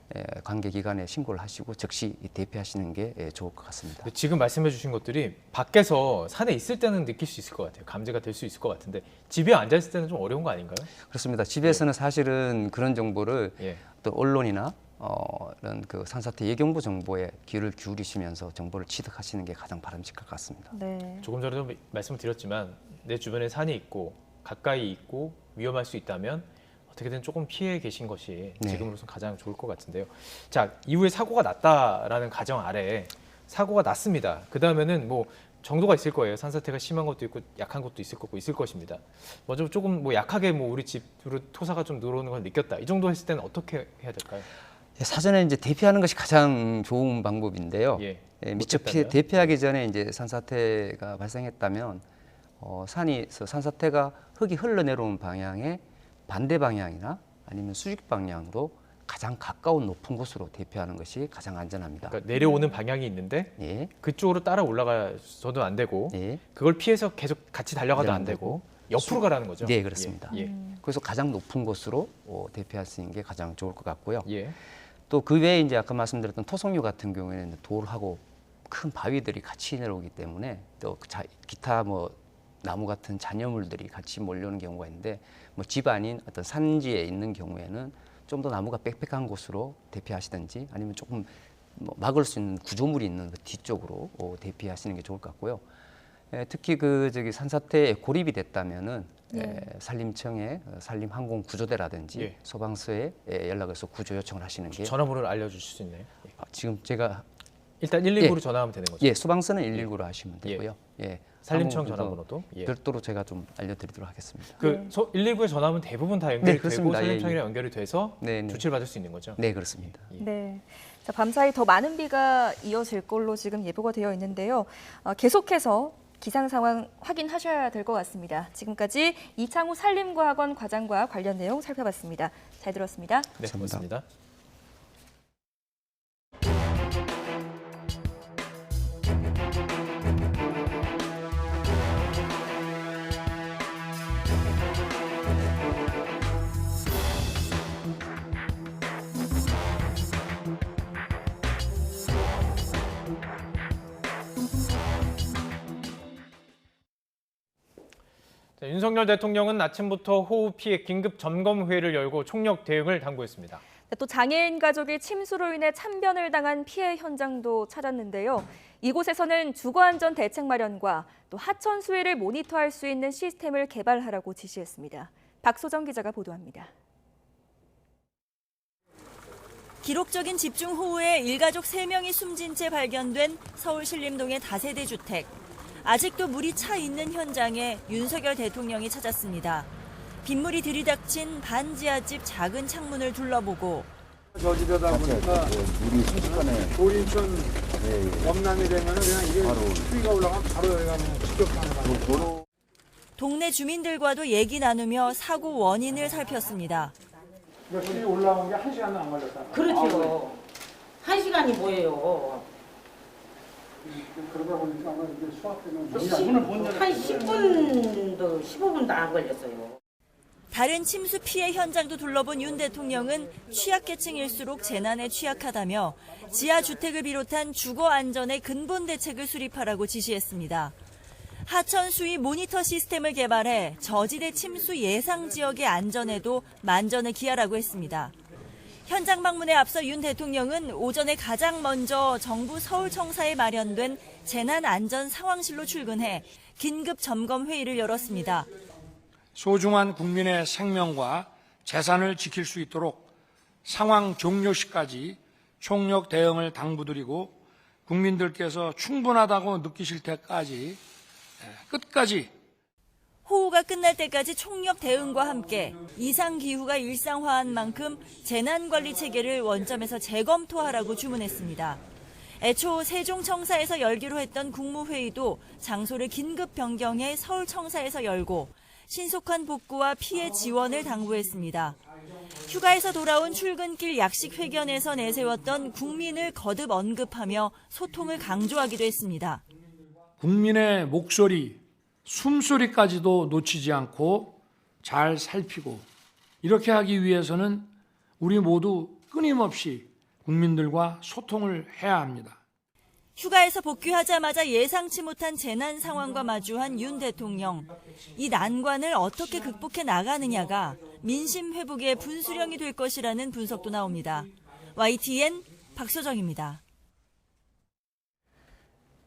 관계기관에 신고를 하시고 즉시 대피하시는 게 좋을 것 같습니다. 근데 지금 말씀해 주신 것들이 밖에서 산에 있을 때는 느낄 수 있을 것 같아요. 감지가 될 수 있을 것 같은데 집에 앉아 있을 때는 좀 어려운 거 아닌가요? 그렇습니다. 집에서는 사실은 그런 정보를 예. 또 언론이나 이런 그 산사태 예경보 정보에 귀를 기울이시면서 정보를 취득하시는 게 가장 바람직할 것 같습니다. 네. 조금 전에도 말씀을 드렸지만 내 주변에 산이 있고 가까이 있고 위험할 수 있다면 어떻게든 조금 피해 계신 것이 네. 지금으로선 가장 좋을 것 같은데요. 자, 이후에 사고가 났다라는 가정 아래 사고가 났습니다. 그 다음에는 뭐 정도가 있을 거예요. 산사태가 심한 것도 있고 약한 것도 있을 거고 있을 것입니다. 먼저 조금 뭐 약하게 뭐 우리 집으로 토사가 좀 들어오는 걸 느꼈다. 이 정도 했을 때는 어떻게 해야 될까요? 사전에 이제 대피하는 것이 가장 좋은 방법인데요. 예. 미처 못했다면? 대피하기 전에 이제 산사태가 발생했다면 산사태가 흙이 흘러내려오는 방향의 반대 방향이나 아니면 수직 방향으로 가장 가까운 높은 곳으로 대피하는 것이 가장 안전합니다. 그러니까 내려오는 방향이 있는데 예. 그쪽으로 따라 올라가서도 안 되고 예. 그걸 피해서 계속 같이 달려가도 안 되고 옆으로 가라는 거죠. 네, 그렇습니다. 예. 예. 그래서 가장 높은 곳으로 대피할 수 있는 게 가장 좋을 것 같고요. 예. 또 그 외에 이제 아까 말씀드렸던 토속류 같은 경우에는 돌하고 큰 바위들이 같이 내려오기 때문에 또 기타 뭐 나무 같은 잔여물들이 같이 몰려오는 경우가 있는데 뭐 집 아닌 어떤 산지에 있는 경우에는 좀 더 나무가 빽빽한 곳으로 대피하시든지 아니면 조금 뭐 막을 수 있는 구조물이 있는 그 뒤쪽으로 대피하시는 게 좋을 것 같고요. 특히 그 산사태에 고립이 됐다면은 산림청에 산림항공구조대라든지 소방서에 연락해서 구조 요청을 하시는 게 전화번호를 알려주실 수 있나요? 지금 제가 일단 119로 전화하면 되는 거죠? 예, 소방서는 119로 하시면 되고요. 산림청 전화번호도 별도로 제가 좀 알려드리도록 하겠습니다. 119에 전화하면 대부분 다 연결이 되고 그렇습니다. 산림청이랑 연결이 돼서 조치를 받을 수 있는 거죠? 네, 그렇습니다. 네. 자, 밤사이 더 많은 비가 이어질 걸로 지금 예보가 되어 있는데요. 계속해서 기상 상황 확인하셔야 될 것 같습니다. 지금까지 이창우 산림과학원 과장과 관련 내용 살펴봤습니다. 잘 들었습니다. 네, 고맙습니다. 윤석열 대통령은 아침부터 호우 피해 긴급 점검 회의를 열고 총력 대응을 당부했습니다. 또 장애인 가족이 침수로 인해 참변을 당한 피해 현장도 찾았는데요. 이곳에서는 주거안전 대책 마련과 또 하천 수위를 모니터할 수 있는 시스템을 개발하라고 지시했습니다. 박소정 기자가 보도합니다. 기록적인 집중호우에 일가족 3명이 숨진 채 발견된 서울 신림동의 다세대 주택. 아직도 물이 차 있는 현장에 윤석열 대통령이 찾았습니다. 빗물이 들이닥친 반지하집 작은 창문을 둘러보고 저지대다 보니까 물이 순식간에 조림천 범람이 되면 그냥 이게 수위가 올라가면 바로 여기 가면 직격탄을 동네 주민들과도 얘기 나누며 사고 원인을 살폈습니다. 수위 올라온 게 1시간도 안 걸렸다. 그렇죠. 1시간이 뭐예요? 그러다 보니까 아마 이게 수압되면 한 10분도 15분도 안 걸렸어요. 다른 침수 피해 현장도 둘러본 윤 대통령은 취약계층일수록 재난에 취약하다며 지하 주택을 비롯한 주거 안전의 근본 대책을 수립하라고 지시했습니다. 하천 수위 모니터 시스템을 개발해 저지대 침수 예상 지역의 안전에도 만전을 기하라고 했습니다. 현장 방문에 앞서 윤 대통령은 오전에 가장 먼저 정부 서울청사에 마련된 재난안전상황실로 출근해 긴급 점검 회의를 열었습니다. 소중한 국민의 생명과 재산을 지킬 수 있도록 상황 종료 시까지 총력 대응을 당부드리고 국민들께서 충분하다고 느끼실 때까지 끝까지 호우가 끝날 때까지 총력 대응과 함께 이상기후가 일상화한 만큼 재난관리 체계를 원점에서 재검토하라고 주문했습니다. 애초 세종청사에서 열기로 했던 국무회의도 장소를 긴급 변경해 서울청사에서 열고 신속한 복구와 피해 지원을 당부했습니다. 휴가에서 돌아온 출근길 약식 회견에서 내세웠던 국민을 거듭 언급하며 소통을 강조하기도 했습니다. 국민의 목소리, 숨소리까지도 놓치지 않고 잘 살피고 이렇게 하기 위해서는 우리 모두 끊임없이 국민들과 소통을 해야 합니다. 휴가에서 복귀하자마자 예상치 못한 재난 상황과 마주한 윤 대통령. 이 난관을 어떻게 극복해 나가느냐가 민심 회복의 분수령이 될 것이라는 분석도 나옵니다. YTN 박소정입니다.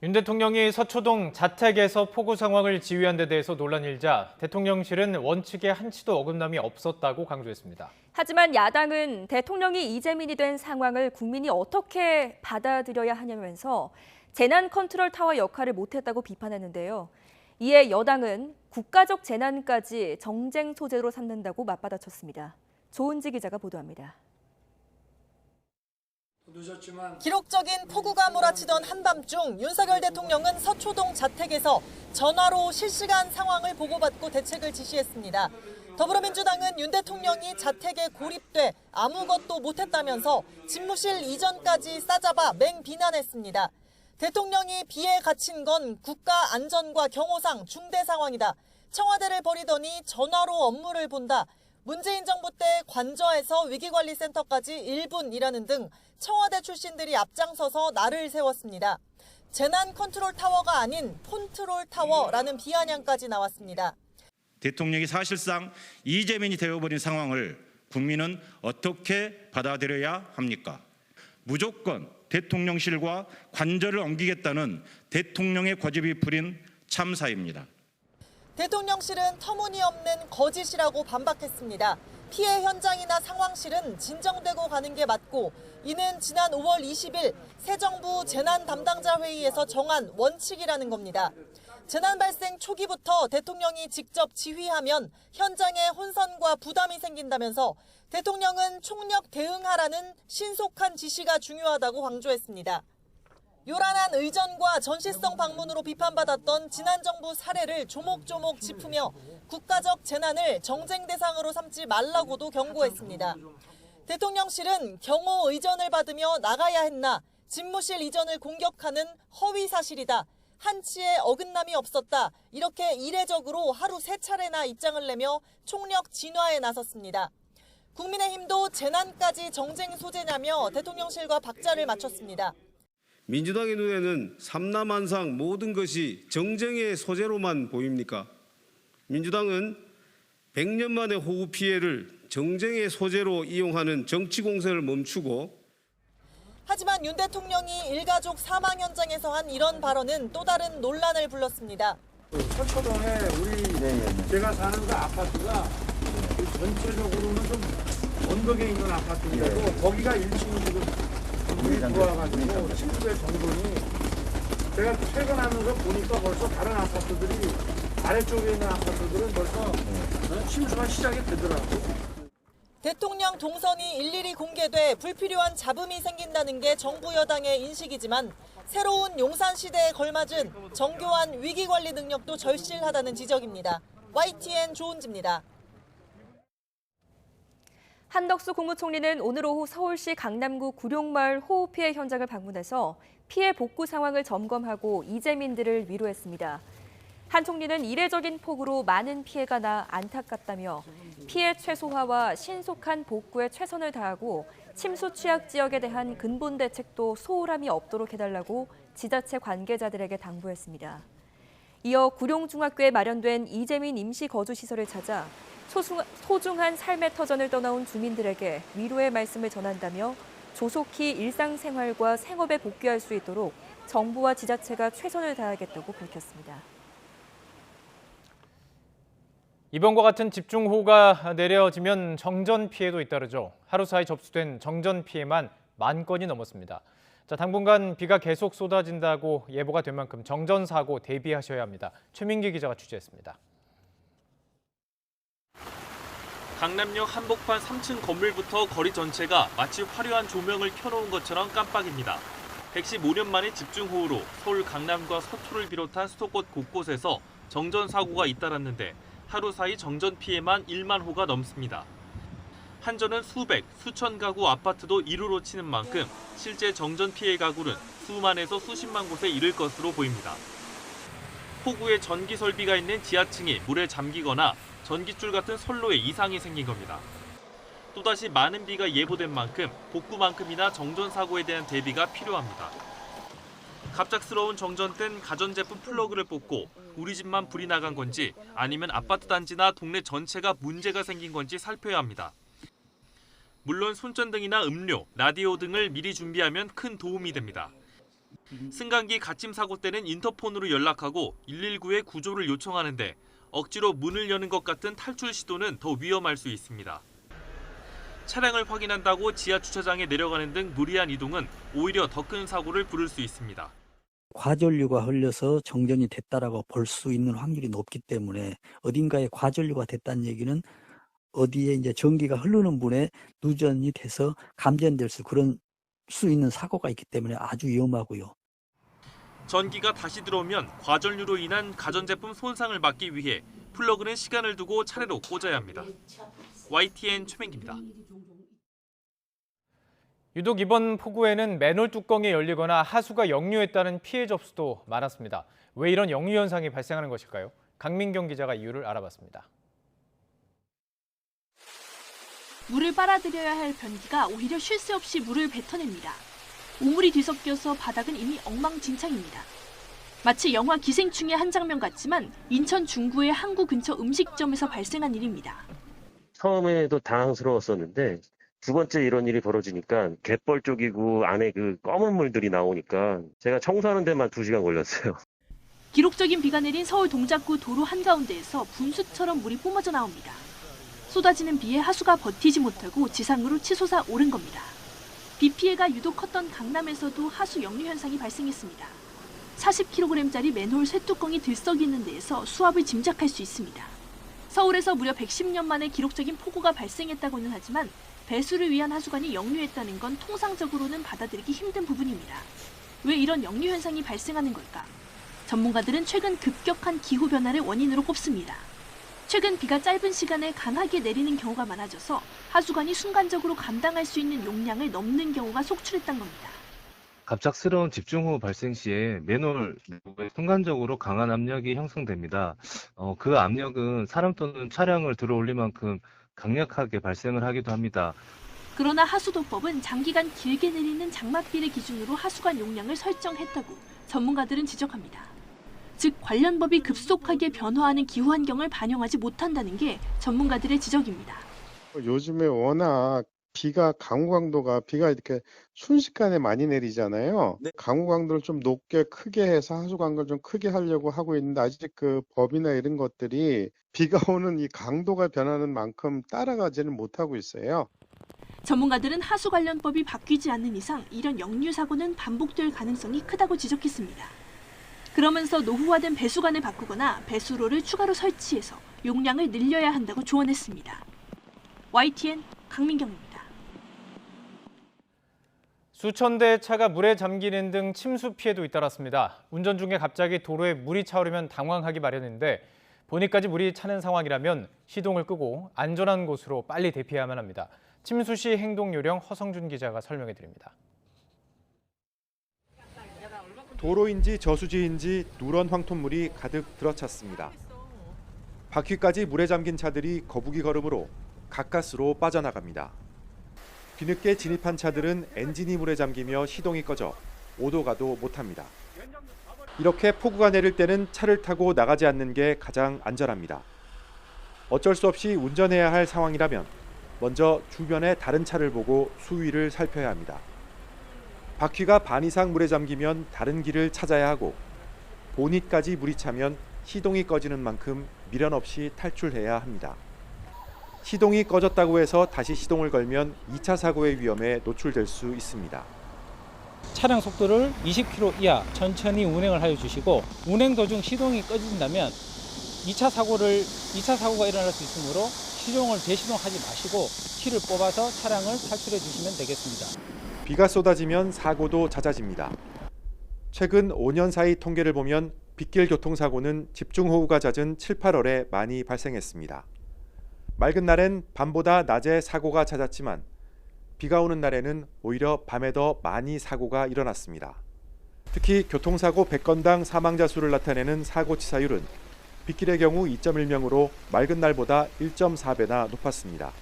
윤 대통령이 서초동 자택에서 폭우 상황을 지휘한 데 대해서 논란이 일자 대통령실은 원칙에 한치도 어긋남이 없었다고 강조했습니다. 하지만 야당은 대통령이 이재민이 된 상황을 국민이 어떻게 받아들여야 하냐면서 재난 컨트롤 타워 역할을 못했다고 비판했는데요. 이에 여당은 국가적 재난까지 정쟁 소재로 삼는다고 맞받아쳤습니다. 조은지 기자가 보도합니다. 기록적인 폭우가 몰아치던 한밤중 윤석열 대통령은 서초동 자택에서 전화로 실시간 상황을 보고받고 대책을 지시했습니다. 더불어민주당은 윤 대통령이 자택에 고립돼 아무것도 못했다면서 집무실 이전까지 싸잡아 맹비난했습니다. 대통령이 비에 갇힌 건 국가 안전과 경호상 중대 상황이다. 청와대를 버리더니 전화로 업무를 본다. 문재인 정부 때 관저에서 위기관리센터까지 1분 일하는 등 청와대 출신들이 앞장서서 날을 세웠습니다. 재난 컨트롤 타워가 아닌 폰트롤 타워라는 비아냥까지 나왔습니다. 대통령이 사실상 이재민이 되어버린 상황을 국민은 어떻게 받아들여야 합니까? 무조건 대통령실과 관저를 옮기겠다는 대통령의 고집이 부린 참사입니다. 대통령실은 터무니없는 거짓이라고 반박했습니다. 피해 현장이나 상황실은 진정되고 가는 게 맞고 이는 지난 5월 20일 새 정부 재난 담당자 회의에서 정한 원칙이라는 겁니다. 재난 발생 초기부터 대통령이 직접 지휘하면 현장에 혼선과 부담이 생긴다면서 대통령은 총력 대응하라는 신속한 지시가 중요하다고 강조했습니다. 요란한 의전과 전시성 방문으로 비판받았던 지난 정부 사례를 조목조목 짚으며 국가적 재난을 정쟁 대상으로 삼지 말라고도 경고했습니다. 대통령실은 경호 의전을 받으며 나가야 했나, 집무실 이전을 공격하는 허위 사실이다, 한치의 어긋남이 없었다, 이렇게 이례적으로 하루 3차례나 입장을 내며 총력 진화에 나섰습니다. 국민의힘도 재난까지 정쟁 소재냐며 대통령실과 박자를 맞췄습니다. 민주당의 눈에는 삼남한상 모든 것이 정쟁의 소재로만 보입니까? 민주당은 100년 만의 호우 피해를 정쟁의 소재로 이용하는 정치 공세를 멈추고 하지만 윤 대통령이 일가족 사망 현장에서 한 이런 발언은 또 다른 논란을 불렀습니다. 서초동에 제가 사는 그 아파트가 전체적으로는 좀 언덕에 있는 아파트인데도 거기가 1층이 지금 물이 들어와가지고 침수의 정도니 제가 퇴근하면서 보니까 벌써 다른 아파트들이 아래쪽에 있는 아파트들은 벌써 침수가 시작이 되더라고요. 대통령 동선이 일일이 공개돼 불필요한 잡음이 생긴다는 게 정부 여당의 인식이지만 새로운 용산 시대에 걸맞은 정교한 위기관리 능력도 절실하다는 지적입니다. YTN 조은지입니다. 한덕수 국무총리는 오늘 오후 서울시 강남구 구룡마을 호우 피해 현장을 방문해서 피해 복구 상황을 점검하고 이재민들을 위로했습니다. 한 총리는 이례적인 폭우로 많은 피해가 나 안타깝다며 피해 최소화와 신속한 복구에 최선을 다하고 침수 취약 지역에 대한 근본 대책도 소홀함이 없도록 해달라고 지자체 관계자들에게 당부했습니다. 이어 구룡중학교에 마련된 이재민 임시거주시설을 찾아 소중한 삶의 터전을 떠나온 주민들에게 위로의 말씀을 전한다며 조속히 일상생활과 생업에 복귀할 수 있도록 정부와 지자체가 최선을 다하겠다고 밝혔습니다. 이번과 같은 집중호우가 내려지면 정전 피해도 잇따르죠. 하루 사이 접수된 정전 피해만 10,000건이 넘었습니다. 당분간 비가 계속 쏟아진다고 예보가 된 만큼 정전 사고 대비하셔야 합니다. 최민기 기자가 취재했습니다. 강남역 한복판 3층 건물부터 거리 전체가 마치 화려한 조명을 켜놓은 것처럼 깜빡입니다. 115년 만의 집중호우로 서울 강남과 서초를 비롯한 수도권 곳곳에서 정전 사고가 잇따랐는데 하루 사이 정전 피해만 1만 호가 넘습니다. 한전은 수백, 수천 가구 아파트도 1호로 치는 만큼 실제 정전 피해 가구는 수만에서 수십만 곳에 이를 것으로 보입니다. 폭우에 전기 설비가 있는 지하층이 물에 잠기거나 전기줄 같은 선로에 이상이 생긴 겁니다. 또다시 많은 비가 예보된 만큼 복구만큼이나 정전 사고에 대한 대비가 필요합니다. 갑작스러운 정전 땐 가전제품 플러그를 뽑고 우리 집만 불이 나간 건지 아니면 아파트 단지나 동네 전체가 문제가 생긴 건지 살펴야 합니다. 물론 손전등이나 음료, 라디오 등을 미리 준비하면 큰 도움이 됩니다. 승강기 갓짐 사고 때는 인터폰으로 연락하고 119에 구조를 요청하는데 억지로 문을 여는 것 같은 탈출 시도는 더 위험할 수 있습니다. 차량을 확인한다고 지하 주차장에 내려가는 등 무리한 이동은 오히려 더 큰 사고를 부를 수 있습니다. 과전류가 흘려서 정전이 됐다라고 볼 수 있는 확률이 높기 때문에 어딘가에 과전류가 됐다는 얘기는 어디에 이제 전기가 흐르는 분에 누전이 돼서 감전될 수 있는 사고가 있기 때문에 아주 위험하고요. 전기가 다시 들어오면 과전류로 인한 가전제품 손상을 막기 위해 플러그는 시간을 두고 차례로 꽂아야 합니다. YTN 최민기입니다. 유독 이번 폭우에는 맨홀 뚜껑이 열리거나 하수가 역류했다는 피해 접수도 많았습니다. 왜 이런 역류 현상이 발생하는 것일까요? 강민경 기자가 이유를 알아봤습니다. 물을 빨아들여야 할 변기가 오히려 쉴 새 없이 물을 뱉어냅니다. 우물이 뒤섞여서 바닥은 이미 엉망진창입니다. 마치 영화 기생충의 한 장면 같지만 인천 중구의 항구 근처 음식점에서 발생한 일입니다. 처음에도 당황스러웠었는데 두 번째 이런 일이 벌어지니까 갯벌 쪽이고 안에 그 검은 물들이 나오니까 제가 청소하는 데만 2시간 걸렸어요. 기록적인 비가 내린 서울 동작구 도로 한가운데에서 분수처럼 물이 뿜어져 나옵니다. 쏟아지는 비에 하수가 버티지 못하고 지상으로 치솟아 오른 겁니다. 비 피해가 유독 컸던 강남에서도 하수 역류 현상이 발생했습니다. 40kg짜리 맨홀 쇠뚜껑이 들썩이 있는 데에서 수압을 짐작할 수 있습니다. 서울에서 무려 110년 만에 기록적인 폭우가 발생했다고는 하지만 배수를 위한 하수관이 역류했다는 건 통상적으로는 받아들이기 힘든 부분입니다. 왜 이런 역류 현상이 발생하는 걸까? 전문가들은 최근 급격한 기후 변화를 원인으로 꼽습니다. 최근 비가 짧은 시간에 강하게 내리는 경우가 많아져서 하수관이 순간적으로 감당할 수 있는 용량을 넘는 경우가 속출했던 겁니다. 갑작스러운 집중호우 발생 시에 맨홀 내부에 순간적으로 강한 압력이 형성됩니다. 그 압력은 사람 또는 차량을 들어올릴 만큼 강력하게 발생을 하기도 합니다. 그러나 하수도법은 장기간 길게 내리는 장맛비를 기준으로 하수관 용량을 설정했다고 전문가들은 지적합니다. 즉 관련 법이 급속하게 변화하는 기후 환경을 반영하지 못한다는 게 전문가들의 지적입니다. 요즘에 워낙 강우 강도가 비가 이렇게 순식간에 많이 내리잖아요. 강우 강도를 좀 높게 크게 해서 하수 강도를 좀 크게 하려고 하고 있는데 아직 그 법이나 이런 것들이 비가 오는 이 강도가 변하는 만큼 따라가지는 못하고 있어요. 전문가들은 하수 관련법이 바뀌지 않는 이상 이런 역류 사고는 반복될 가능성이 크다고 지적했습니다. 그러면서 노후화된 배수관을 바꾸거나 배수로를 추가로 설치해서 용량을 늘려야 한다고 조언했습니다. YTN 강민경입니다. 수천 대의 차가 물에 잠기는 등 침수 피해도 잇따랐습니다. 운전 중에 갑자기 도로에 물이 차오르면 당황하기 마련인데 본인까지 물이 차는 상황이라면 시동을 끄고 안전한 곳으로 빨리 대피해야만 합니다. 침수 시 행동 요령 허성준 기자가 설명해 드립니다. 도로인지 저수지인지 누런 황토물이 가득 들어찼습니다. 바퀴까지 물에 잠긴 차들이 거북이 걸음으로 가까스로 빠져나갑니다. 뒤늦게 진입한 차들은 엔진이 물에 잠기며 시동이 꺼져 오도 가도 못합니다. 이렇게 폭우가 내릴 때는 차를 타고 나가지 않는 게 가장 안전합니다. 어쩔 수 없이 운전해야 할 상황이라면 먼저 주변의 다른 차를 보고 수위를 살펴야 합니다. 바퀴가 반 이상 물에 잠기면 다른 길을 찾아야 하고 보닛까지 물이 차면 시동이 꺼지는 만큼 미련 없이 탈출해야 합니다. 시동이 꺼졌다고 해서 다시 시동을 걸면 2차 사고의 위험에 노출될 수 있습니다. 차량 속도를 20km 이하 천천히 운행을 하여 주시고 운행 도중 시동이 꺼진다면 2차 사고가 일어날 수 있으므로 시동을 대시동하지 마시고 키를 뽑아서 차량을 탈출해 주시면 되겠습니다. 비가 쏟아지면 사고도 잦아집니다. 최근 5년 사이 통계를 보면 빗길 교통사고는 집중호우가 잦은 7, 8월에 많이 발생했습니다. 맑은 날엔 밤보다 낮에 사고가 잦았지만 비가 오는 날에는 오히려 밤에 더 많이 사고가 일어났습니다. 특히 교통사고 100건당 사망자 수를 나타내는 사고치사율은 빗길의 경우 2.1명으로 맑은 날보다 1.4배나 높았습니다.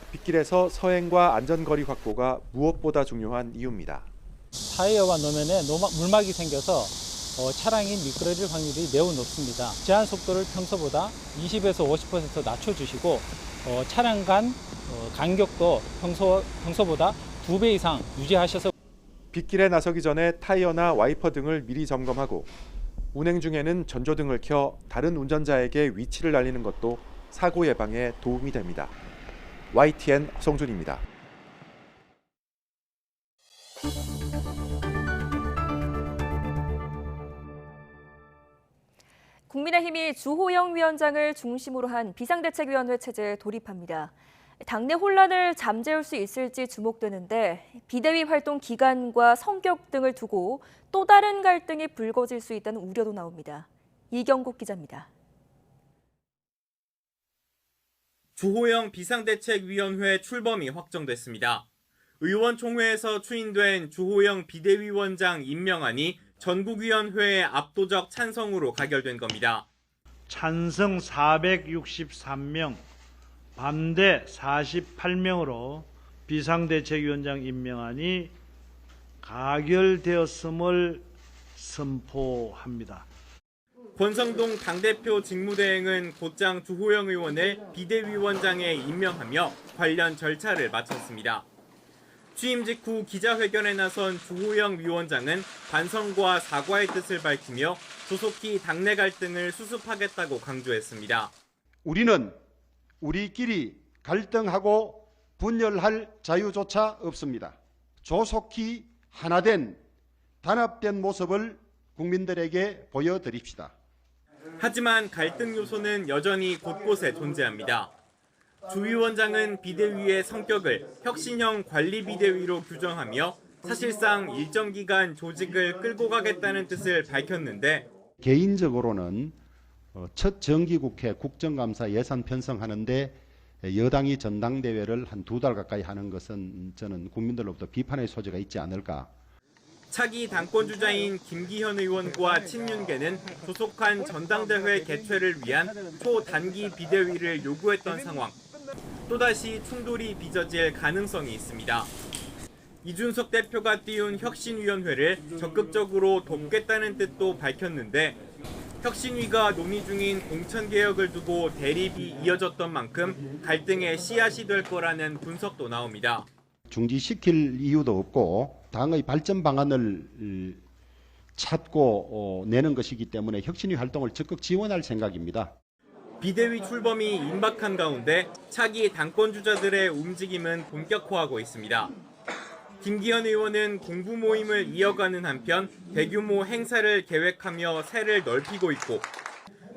빗길에서 서행과 안전거리 확보가 무엇보다 중요한 이유입니다. 타이어와 노면에 물막이 생겨서 차량이 미끄러질 확률이 매우 높습니다. 제한 속도를 평소보다 20에서 50% 낮춰주시고 차량 간 간격도 평소보다 2배 이상 유지하셔서 빗길에 나서기 전에 타이어나 와이퍼 등을 미리 점검하고 운행 중에는 전조등을 켜 다른 운전자에게 위치를 알리는 것도 사고 예방에 도움이 됩니다. YTN 허성준입니다. 국민의힘이 주호영 위원장을 중심으로 한 비상대책위원회 체제에 돌입합니다. 당내 혼란을 잠재울 수 있을지 주목되는데 비대위 활동 기간과 성격 등을 두고 또 다른 갈등이 불거질 수 있다는 우려도 나옵니다. 이경국 기자입니다. 주호영 비상대책위원회 출범이 확정됐습니다. 의원총회에서 추인된 주호영 비대위원장 임명안이 전국위원회의 압도적 찬성으로 가결된 겁니다. 찬성 463명, 반대 48명으로 비상대책위원장 임명안이 가결되었음을 선포합니다. 권성동 당대표 직무대행은 곧장 주호영 의원을 비대위원장에 임명하며 관련 절차를 마쳤습니다. 취임 직후 기자회견에 나선 주호영 위원장은 반성과 사과의 뜻을 밝히며 조속히 당내 갈등을 수습하겠다고 강조했습니다. 우리는 우리끼리 갈등하고 분열할 자유조차 없습니다. 조속히 하나된 단합된 모습을 국민들에게 보여드립시다. 하지만 갈등 요소는 여전히 곳곳에 존재합니다. 주 위원장은 비대위의 성격을 혁신형 관리비대위로 규정하며 사실상 일정 기간 조직을 끌고 가겠다는 뜻을 밝혔는데 개인적으로는 첫 정기국회 국정감사 예산 편성하는데 여당이 전당대회를 한 2달 가까이 하는 것은 저는 국민들로부터 비판의 소지가 있지 않을까. 차기 당권주자인 김기현 의원과 친윤계는 조속한 전당대회 개최를 위한 초단기 비대위를 요구했던 상황. 또다시 충돌이 빚어질 가능성이 있습니다. 이준석 대표가 띄운 혁신위원회를 적극적으로 돕겠다는 뜻도 밝혔는데 혁신위가 논의 중인 공천개혁을 두고 대립이 이어졌던 만큼 갈등의 씨앗이 될 거라는 분석도 나옵니다. 중지시킬 이유도 없고 당의 발전 방안을 찾고 내는 것이기 때문에 혁신위 활동을 적극 지원할 생각입니다. 비대위 출범이 임박한 가운데 차기 당권주자들의 움직임은 본격화하고 있습니다. 김기현 의원은 공부 모임을 이어가는 한편 대규모 행사를 계획하며 세를 넓히고 있고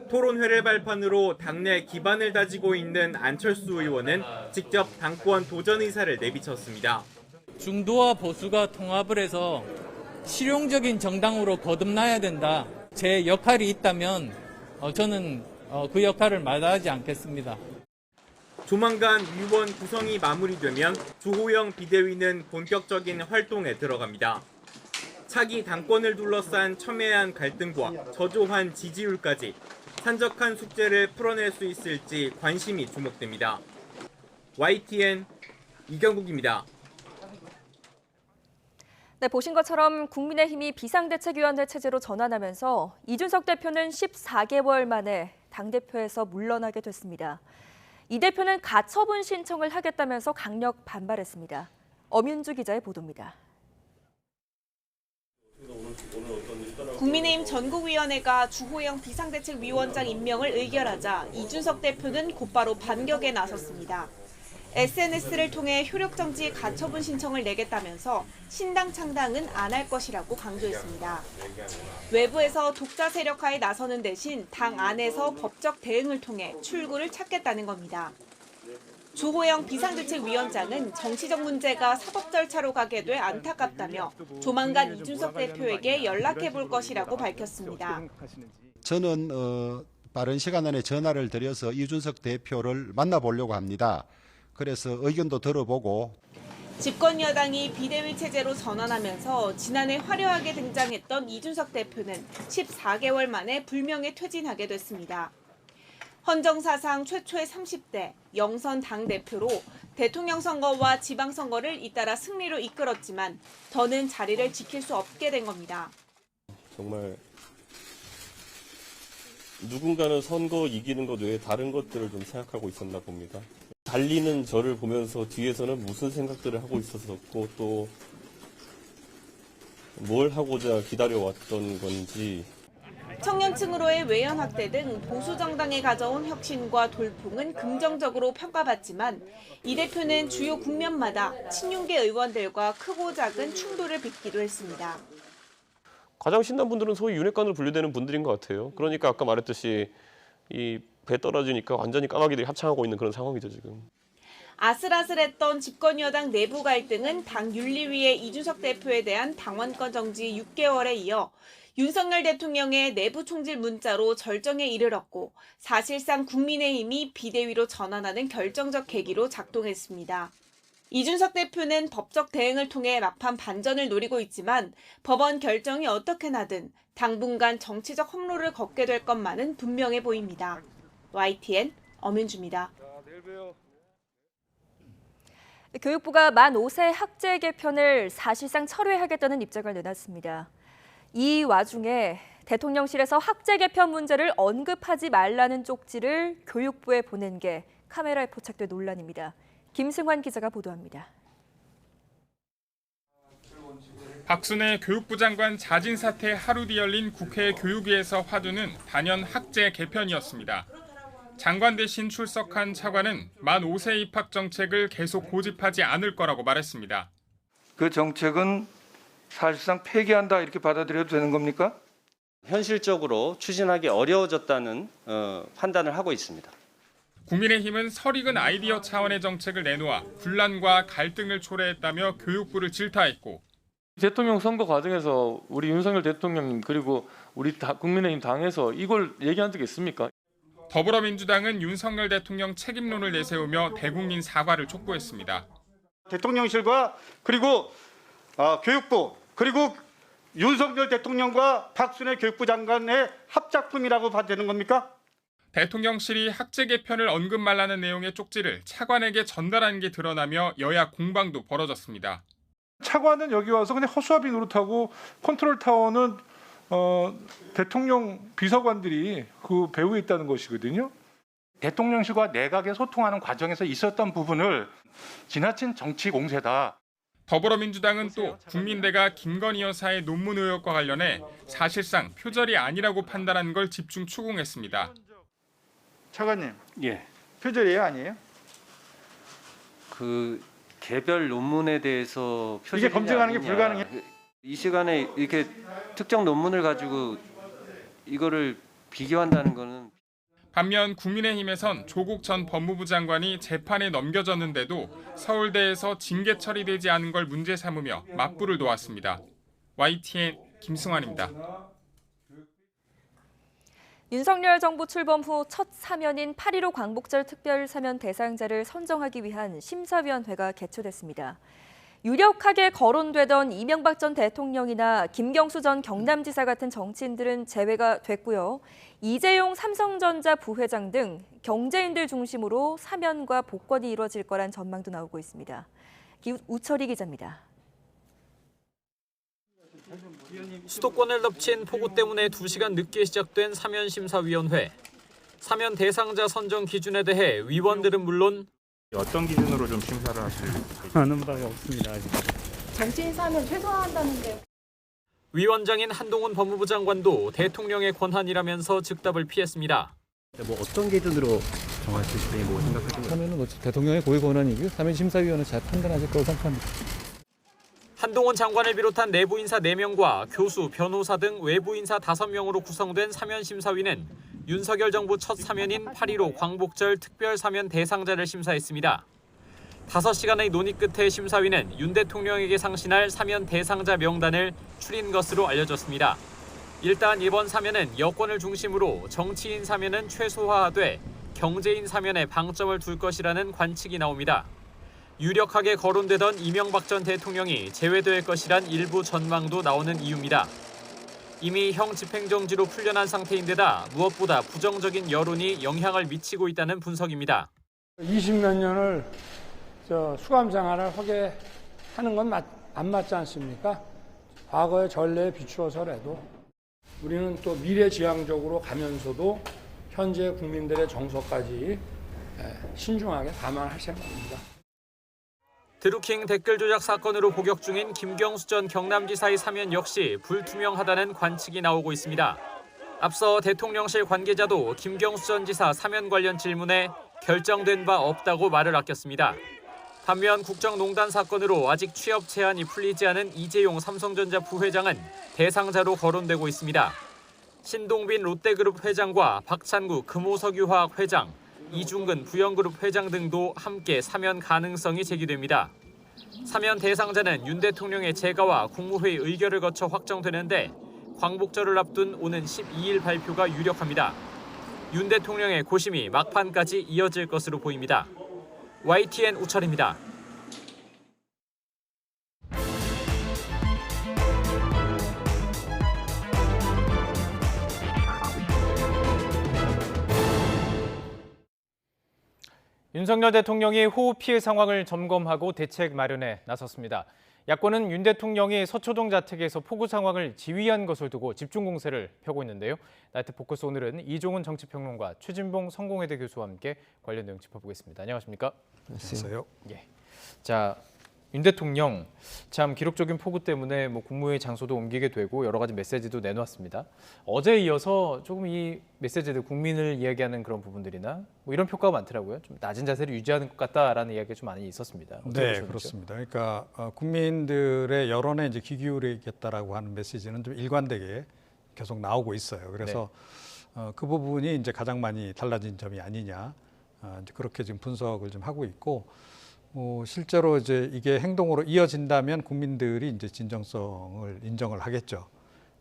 토론회를 발판으로 당내 기반을 다지고 있는 안철수 의원은 직접 당권 도전 의사를 내비쳤습니다. 중도와 보수가 통합을 해서 실용적인 정당으로 거듭나야 된다. 제 역할이 있다면 저는 그 역할을 마다하지 않겠습니다. 조만간 위원 구성이 마무리되면 주호영 비대위는 본격적인 활동에 들어갑니다. 차기 당권을 둘러싼 첨예한 갈등과 저조한 지지율까지 산적한 숙제를 풀어낼 수 있을지 관심이 주목됩니다. YTN 이경국입니다. 네, 보신 것처럼 국민의힘이 비상대책위원회 체제로 전환하면서 이준석 대표는 14개월 만에 당대표에서 물러나게 됐습니다. 이 대표는 가처분 신청을 하겠다면서 강력 반발했습니다. 엄윤주 기자의 보도입니다. 국민의힘 전국위원회가 주호영 비상대책위원장 임명을 의결하자 이준석 대표는 곧바로 반격에 나섰습니다. SNS를 통해 효력정지 가처분 신청을 내겠다면서 신당 창당은 안 할 것이라고 강조했습니다. 외부에서 독자 세력화에 나서는 대신 당 안에서 법적 대응을 통해 출구를 찾겠다는 겁니다. 주호영 비상대책위원장은 정치적 문제가 사법 절차로 가게 돼 안타깝다며 조만간 이준석 대표에게 연락해 볼 것이라고 밝혔습니다. 저는 빠른 시간 안에 전화를 드려서 이준석 대표를 만나보려고 합니다. 그래서 의견도 들어보고. 집권 여당이 비대위 체제로 전환하면서 지난해 화려하게 등장했던 이준석 대표는 14개월 만에 불명예 퇴진하게 됐습니다. 헌정사상 최초의 30대 영선 당대표로 대통령 선거와 지방선거를 잇따라 승리로 이끌었지만 더는 자리를 지킬 수 없게 된 겁니다. 정말 누군가는 선거 이기는 것 외에 다른 것들을 좀 생각하고 있었나 봅니다. 달리는 저를 보면서 뒤에서는 무슨 생각들을 하고 있었었고 또 뭘 하고자 기다려왔던 건지. 청년층으로의 외연 확대 등 보수 정당에 가져온 혁신과 돌풍은 긍정적으로 평가받지만 이 대표는 주요 국면마다 친윤계 의원들과 크고 작은 충돌을 빚기도 했습니다. 가장 신난 분들은 소위 윤핵관으로 분류되는 분들인 것 같아요. 그러니까 아까 말했듯이 이 배 떨어지니까 완전히 까마귀들이 합창하고 있는 그런 상황이죠 지금. 아슬아슬했던 집권 여당 내부 갈등은 당 윤리위의 이준석 대표에 대한 당원권 정지 6개월에 이어 윤석열 대통령의 내부 총질 문자로 절정에 이르렀고 사실상 국민의힘이 비대위로 전환하는 결정적 계기로 작동했습니다. 이준석 대표는 법적 대응을 통해 막판 반전을 노리고 있지만 법원 결정이 어떻게 나든 당분간 정치적 험로를 걷게 될 것만은 분명해 보입니다. YTN 엄윤주입니다. 교육부가 만 5세 학제 개편을 사실상 철회하겠다는 입장을 내놨습니다. 이 와중에 대통령실에서 학제 개편 문제를 언급하지 말라는 쪽지를 교육부에 보낸 게 카메라에 포착돼 논란입니다. 김승환 기자가 보도합니다. 박순애 교육부 장관 자진 사태 하루 뒤 열린 국회 교육위에서 화두는 단연 학제 개편이었습니다. 장관 대신 출석한 차관은 만 5세 입학 정책을 계속 고집하지 않을 거라고 말했습니다. 그 정책은 사실상 폐기한다 이렇게 받아들여도 되는 겁니까? 현실적으로 추진하기 어려워졌다는 판단을 하고 있습니다. 국민의힘은 설익은 아이디어 차원의 정책을 내놓아 분란과 갈등을 초래했다며 교육부를 질타했고 대통령 선거 과정에서 우리 윤석열 대통령님 그리고 우리 국민의힘 당에서 이걸 얘기한 적이 있습니까? 더불어민주당은 윤석열 대통령 책임론을 내세우며 대국민 사과를 촉구했습니다. 대통령실과 그리고 교육부 그리고 윤석열 대통령과 박순애 교육부 장관의 합작품이라고 봐도 되는 겁니까? 대통령실이 학제 개편을 언급 말라는 내용의 쪽지를 차관에게 전달한 게 드러나며 여야 공방도 벌어졌습니다. 차관은 여기 와서 그냥 허수아비 노릇하고 컨트롤 타워는 대통령 비서관들이 그 배후에 있다는 것이거든요. 대통령실과 내각의 소통하는 과정에서 있었던 부분을 지나친 정치 공세다. 더불어민주당은 또 국민대가 김건희 여사의 논문 의혹과 관련해 사실상 표절이 아니라고 판단한 걸 집중 추궁했습니다. 차관님, 예. 표절이에요, 아니에요? 그 개별 논문에 대해서 이게 검증하는 게 불가능해요? 이 시간에 이렇게 특정 논문을 가지고 이거를 비교한다는 거는 반면 국민의힘에선 조국 전 법무부 장관이 재판에 넘겨졌는데도 서울대에서 징계 처리되지 않은 걸 문제 삼으며 맞불을 놓았습니다. YTN 김승환입니다. 윤석열 정부 출범 후 첫 사면인 8.15 광복절 특별 사면 대상자를 선정하기 위한 심사위원회가 개최됐습니다. 유력하게 거론되던 이명박 전 대통령이나 김경수 전 경남지사 같은 정치인들은 제외가 됐고요. 이재용 삼성전자 부회장 등 경제인들 중심으로 사면과 복권이 이루어질 거란 전망도 나오고 있습니다. 우철희 기자입니다. 수도권을 덮친 폭우 때문에 2시간 늦게 시작된 사면심사위원회. 사면 대상자 선정 기준에 대해 위원들은 물론 어떤 기준으로 좀 심사를 하실지 아는 바가 없습니다. 아직. 정치인 사면 최소화한다는데. 위원장인 한동훈 법무부 장관도 대통령의 권한이라면서 즉답을 피했습니다. 뭐 어떤 기준으로 정하실 수 있는 뭐 생각하시는 거예요? 사면은 대통령의 고유 권한이고요. 사면심사위원은 잘 판단하실 거라고 생각합니다. 한동훈 장관을 비롯한 내부 인사 4명과 교수, 변호사 등 외부 인사 5명으로 구성된 사면심사위는 윤석열 정부 첫 사면인 8.15 광복절 특별 사면 대상자를 심사했습니다. 5시간의 논의 끝에 심사위는 윤 대통령에게 상신할 사면 대상자 명단을 추린 것으로 알려졌습니다. 일단 이번 사면은 여권을 중심으로 정치인 사면은 최소화하되 경제인 사면에 방점을 둘 것이라는 관측이 나옵니다. 유력하게 거론되던 이명박 전 대통령이 제외될 것이란 일부 전망도 나오는 이유입니다. 이미 형 집행정지로 풀려난 상태인데다 무엇보다 부정적인 여론이 영향을 미치고 있다는 분석입니다. 20몇 년을 수감 생활을 하게 하는 건 안 맞지 않습니까? 과거의 전례에 비추어서라도 우리는 또 미래지향적으로 가면서도 현재 국민들의 정서까지 신중하게 감안할 생각입니다. 드루킹 댓글 조작 사건으로 복역 중인 김경수 전 경남지사의 사면 역시 불투명하다는 관측이 나오고 있습니다. 앞서 대통령실 관계자도 김경수 전 지사 사면 관련 질문에 결정된 바 없다고 말을 아꼈습니다. 반면 국정농단 사건으로 아직 취업 제한이 풀리지 않은 이재용 삼성전자 부회장은 대상자로 거론되고 있습니다. 신동빈 롯데그룹 회장과 박찬구 금호석유화학 회장, 이중근 부영그룹 회장 등도 함께 사면 가능성이 제기됩니다. 사면 대상자는 윤 대통령의 재가와 국무회의 의결을 거쳐 확정되는데 광복절을 앞둔 오는 12일 발표가 유력합니다. 윤 대통령의 고심이 막판까지 이어질 것으로 보입니다. YTN 우철입니다. 윤석열 대통령이 호우 피해 상황을 점검하고 대책 마련에 나섰습니다. 야권은 윤 대통령이 서초동 자택에서 폭우 상황을 지휘한 것을 두고 집중 공세를 펴고 있는데요. 나이트 포커스 오늘은 이종훈 정치평론가, 최진봉 성공회대 교수와 함께 관련 내용 짚어보겠습니다. 안녕하십니까? 안녕하세요. 예. 자, 윤 대통령 참 기록적인 폭우 때문에 뭐 국무회의 장소도 옮기게 되고 여러 가지 메시지도 내놓았습니다. 어제에 이어서 조금 이 메시지들 국민을 이야기하는 그런 부분들이나 뭐 이런 평가가 많더라고요. 좀 낮은 자세를 유지하는 것 같다라는 이야기가 좀 많이 있었습니다. 어떻게 네, 보셨는지요? 그렇습니다. 그러니까 국민들의 여론에 이제 귀 기울이겠다라고 하는 메시지는 좀 일관되게 계속 나오고 있어요. 그래서 그 부분이 이제 가장 많이 달라진 점이 아니냐, 이제 그렇게 지금 분석을 좀 하고 있고. 실제로 이제 이게 행동으로 이어진다면 국민들이 이제 진정성을 인정을 하겠죠.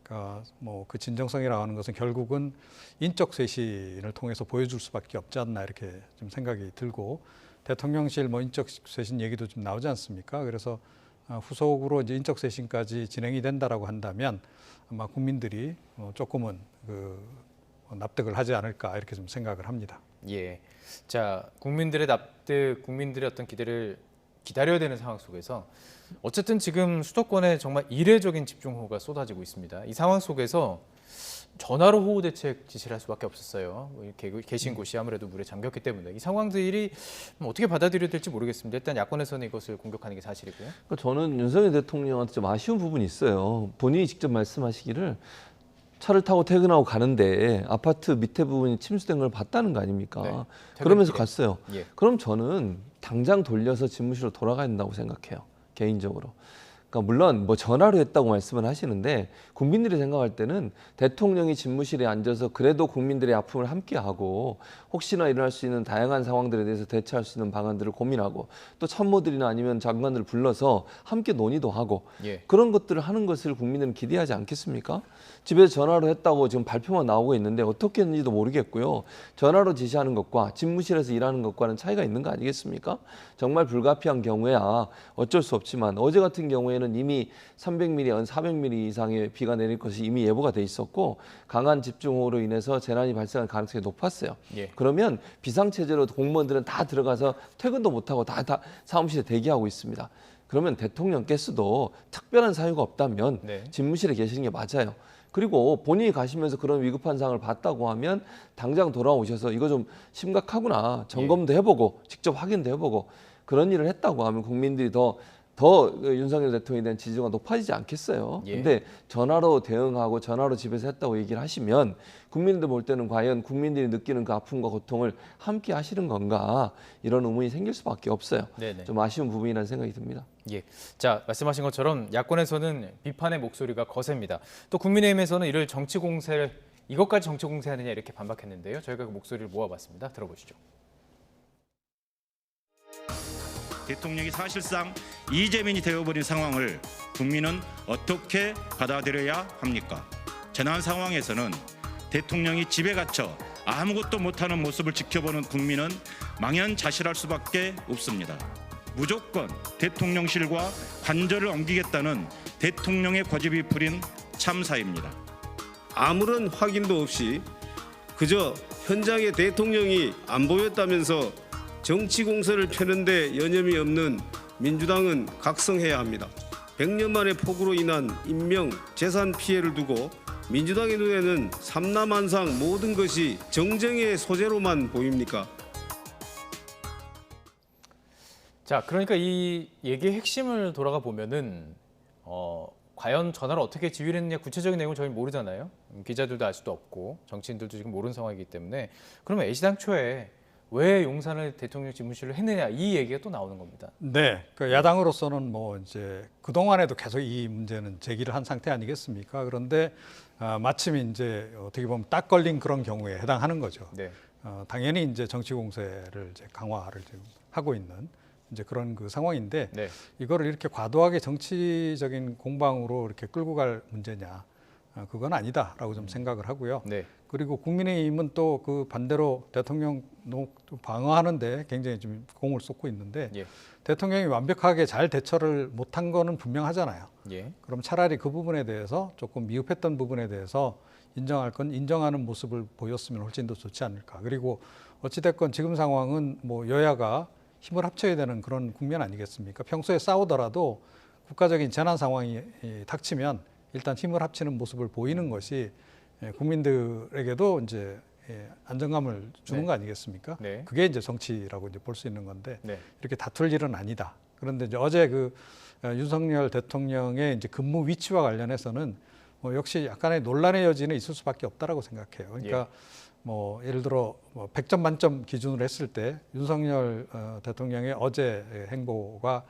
그러니까 뭐 그 진정성이라고 하는 것은 결국은 인적 쇄신을 통해서 보여줄 수밖에 없지 않나 이렇게 좀 생각이 들고 대통령실 뭐 인적 쇄신 얘기도 좀 나오지 않습니까? 그래서 후속으로 이제 인적 쇄신까지 진행이 된다라고 한다면 아마 국민들이 조금은 납득을 하지 않을까 이렇게 좀 생각을 합니다. 예. 자, 국민들의 납득, 국민들의 어떤 기대를 기다려야 되는 상황 속에서 어쨌든 지금 수도권에 정말 이례적인 집중호우가 쏟아지고 있습니다. 이 상황 속에서 전화로 호우 대책 지시를 할 수밖에 없었어요. 이렇게 계신 곳이 아무래도 물에 잠겼기 때문에 이 상황들이 어떻게 받아들여야 될지 모르겠습니다. 일단 야권에서는 이것을 공격하는 게 사실이고요. 그러니까 저는 윤석열 대통령한테 좀 아쉬운 부분이 있어요. 본인이 직접 말씀하시기를 차를 타고 퇴근하고 가는데 아파트 밑에 부분이 침수된 걸 봤다는 거 아닙니까? 네, 그러면서 갔어요. 예. 그럼 저는 당장 돌려서 집무실로 돌아가야 된다고 생각해요. 개인적으로. 그러니까 물론 뭐 전화로 했다고 말씀을 하시는데 국민들이 생각할 때는 대통령이 집무실에 앉아서 그래도 국민들의 아픔을 함께하고 혹시나 일어날 수 있는 다양한 상황들에 대해서 대처할 수 있는 방안들을 고민하고 또 참모들이나 아니면 장관들을 불러서 함께 논의도 하고 예. 그런 것들을 하는 것을 국민들은 기대하지 않겠습니까? 집에서 전화로 했다고 지금 발표만 나오고 있는데 어떻게 했는지도 모르겠고요. 전화로 지시하는 것과 집무실에서 일하는 것과는 차이가 있는 거 아니겠습니까? 정말 불가피한 경우야 어쩔 수 없지만 어제 같은 경우에는 이미 300mm, 400mm 이상의 비가 내릴 것이 이미 예보가 돼 있었고 강한 집중호우로 인해서 재난이 발생할 가능성이 높았어요. 예. 그러면 비상체제로 공무원들은 다 들어가서 퇴근도 못하고 다 사무실에 대기하고 있습니다. 그러면 대통령께서도 특별한 사유가 없다면 네. 집무실에 계시는 게 맞아요. 그리고 본인이 가시면서 그런 위급한 상황을 봤다고 하면 당장 돌아오셔서 이거 좀 심각하구나 점검도 해보고 직접 확인도 해보고 그런 일을 했다고 하면 국민들이 더 윤석열 대통령에 대한 지지가 높아지지 않겠어요. 예. 근데 전화로 대응하고 전화로 집에서 했다고 얘기를 하시면 국민들 볼 때는 과연 국민들이 느끼는 그 아픔과 고통을 함께 하시는 건가 이런 의문이 생길 수밖에 없어요. 네네. 좀 아쉬운 부분이라는 생각이 듭니다. 예. 자, 말씀하신 것처럼 야권에서는 비판의 목소리가 거셉니다. 또 국민의힘에서는 이를 정치 공세를 이것까지 정치 공세하느냐 이렇게 반박했는데요. 저희가 그 목소리를 모아봤습니다. 들어보시죠. 대통령이 사실상 이재민이 되어버린 상황을 국민은 어떻게 받아들여야 합니까? 재난 상황에서는 대통령이 집에 갇혀 아무것도 못하는 모습을 지켜보는 국민은 망연자실할 수밖에 없습니다. 무조건 대통령실과 관절을 옮기겠다는 대통령의 고집이 부린 참사입니다. 아무런 확인도 없이 그저 현장에 대통령이 안 보였다면서 정치 공세를 펴는데 여념이 없는 민주당은 각성해야 합니다. 100년 만의 폭우로 인한 인명, 재산 피해를 두고 민주당의 눈에는 삼라만상 모든 것이 정쟁의 소재로만 보입니까? 자, 그러니까 이 얘기의 핵심을 돌아가 보면은 과연 전화를 어떻게 지휘를 했느냐 구체적인 내용을 저희는 모르잖아요. 기자들도 알 수도 없고 정치인들도 지금 모르는 상황이기 때문에 그러면 애시당초에 왜 용산을 대통령 집무실로 했느냐 이 얘기가 또 나오는 겁니다. 네, 그 야당으로서는 뭐 이제 그 동안에도 계속 이 문제는 제기를 한 상태 아니겠습니까? 그런데 마침 이제 어떻게 보면 딱 걸린 그런 경우에 해당하는 거죠. 네. 당연히 이제 정치 공세를 이제 강화를 지금 하고 있는 이제 그런 그 상황인데 네. 이거를 이렇게 과도하게 정치적인 공방으로 이렇게 끌고 갈 문제냐? 그건 아니다라고 좀 생각을 하고요. 네. 그리고 국민의힘은 또 그 반대로 대통령 방어하는데 굉장히 좀 공을 쏟고 있는데 예. 대통령이 완벽하게 잘 대처를 못한 거는 분명하잖아요. 예. 그럼 차라리 그 부분에 대해서 조금 미흡했던 부분에 대해서 인정할 건 인정하는 모습을 보였으면 훨씬 더 좋지 않을까. 그리고 어찌됐건 지금 상황은 뭐 여야가 힘을 합쳐야 되는 그런 국면 아니겠습니까? 평소에 싸우더라도 국가적인 재난 상황이 닥치면 일단 힘을 합치는 모습을 보이는 것이 국민들에게도 이제 안정감을 주는 네. 거 아니겠습니까? 네. 그게 이제 정치라고 이제 볼 수 있는 건데 네. 이렇게 다툴 일은 아니다. 그런데 이제 어제 그 윤석열 대통령의 이제 근무 위치와 관련해서는 뭐 역시 약간의 논란의 여지는 있을 수밖에 없다라고 생각해요. 그러니까 뭐 예를 들어 뭐 100점 만점 기준으로 했을 때 윤석열 대통령의 어제 행보가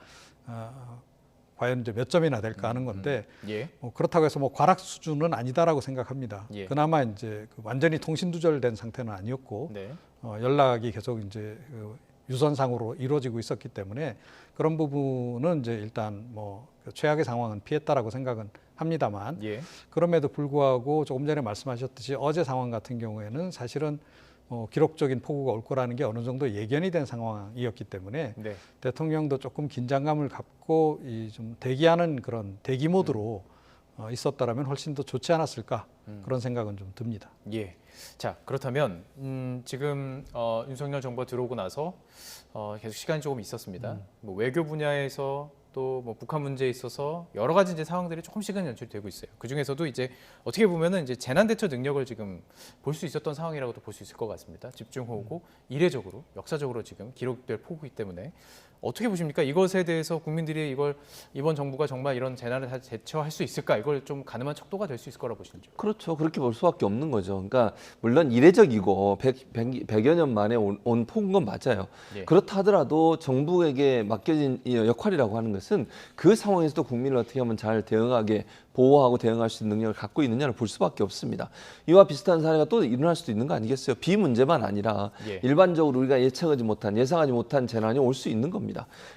과연 이제 몇 점이나 될까 하는 건데 뭐 그렇다고 해서 뭐 과락 수준은 아니다라고 생각합니다. 그나마 이제 그 완전히 통신 두절된 상태는 아니었고 연락이 계속 이제 유선상으로 이루어지고 있었기 때문에 그런 부분은 이제 일단 뭐 최악의 상황은 피했다라고 생각은 합니다만 그럼에도 불구하고 조금 전에 말씀하셨듯이 어제 상황 같은 경우에는 사실은 기록적인 폭우가 올 거라는 게 어느 정도 예견이 된 상황이었기 때문에 대통령도 조금 긴장감을 갖고 이 좀 대기하는 그런 대기 모드로 있었다라면 훨씬 더 좋지 않았을까 그런 생각은 좀 듭니다. 예. 자, 그렇다면 지금 윤석열 정부가 들어오고 나서 계속 시간이 조금 있었습니다. 뭐 외교 분야에서 또 뭐 북한 문제에 있어서 여러 가지 이제 상황들이 조금씩은 연출되고 있어요. 그 중에서도 이제 어떻게 보면은 이제 재난 대처 능력을 지금 볼 수 있었던 상황이라고도 볼 수 있을 것 같습니다. 집중호우고 이례적으로 역사적으로 지금 기록될 폭우이기 때문에 어떻게 보십니까? 이것에 대해서 국민들이 이걸 이번 정부가 정말 이런 재난을 다 대처할 수 있을까? 이걸 좀 가늠한 척도가 될 수 있을 거라고 보시는지요? 그렇죠. 그렇게 볼 수밖에 없는 거죠. 그러니까 물론 이례적이고 100여 년 만에 온 폭우인 건 맞아요. 그렇다 하더라도 정부에게 맡겨진 이 역할이라고 하는 것은 그 상황에서도 국민을 어떻게 하면 잘 대응하게 보호하고 대응할 수 있는 능력을 갖고 있느냐를 볼 수밖에 없습니다. 이와 비슷한 사례가 또 일어날 수도 있는 거 아니겠어요? 비 문제만 아니라 일반적으로 우리가 예상하지 못한 재난이 올 수 있는 겁니다.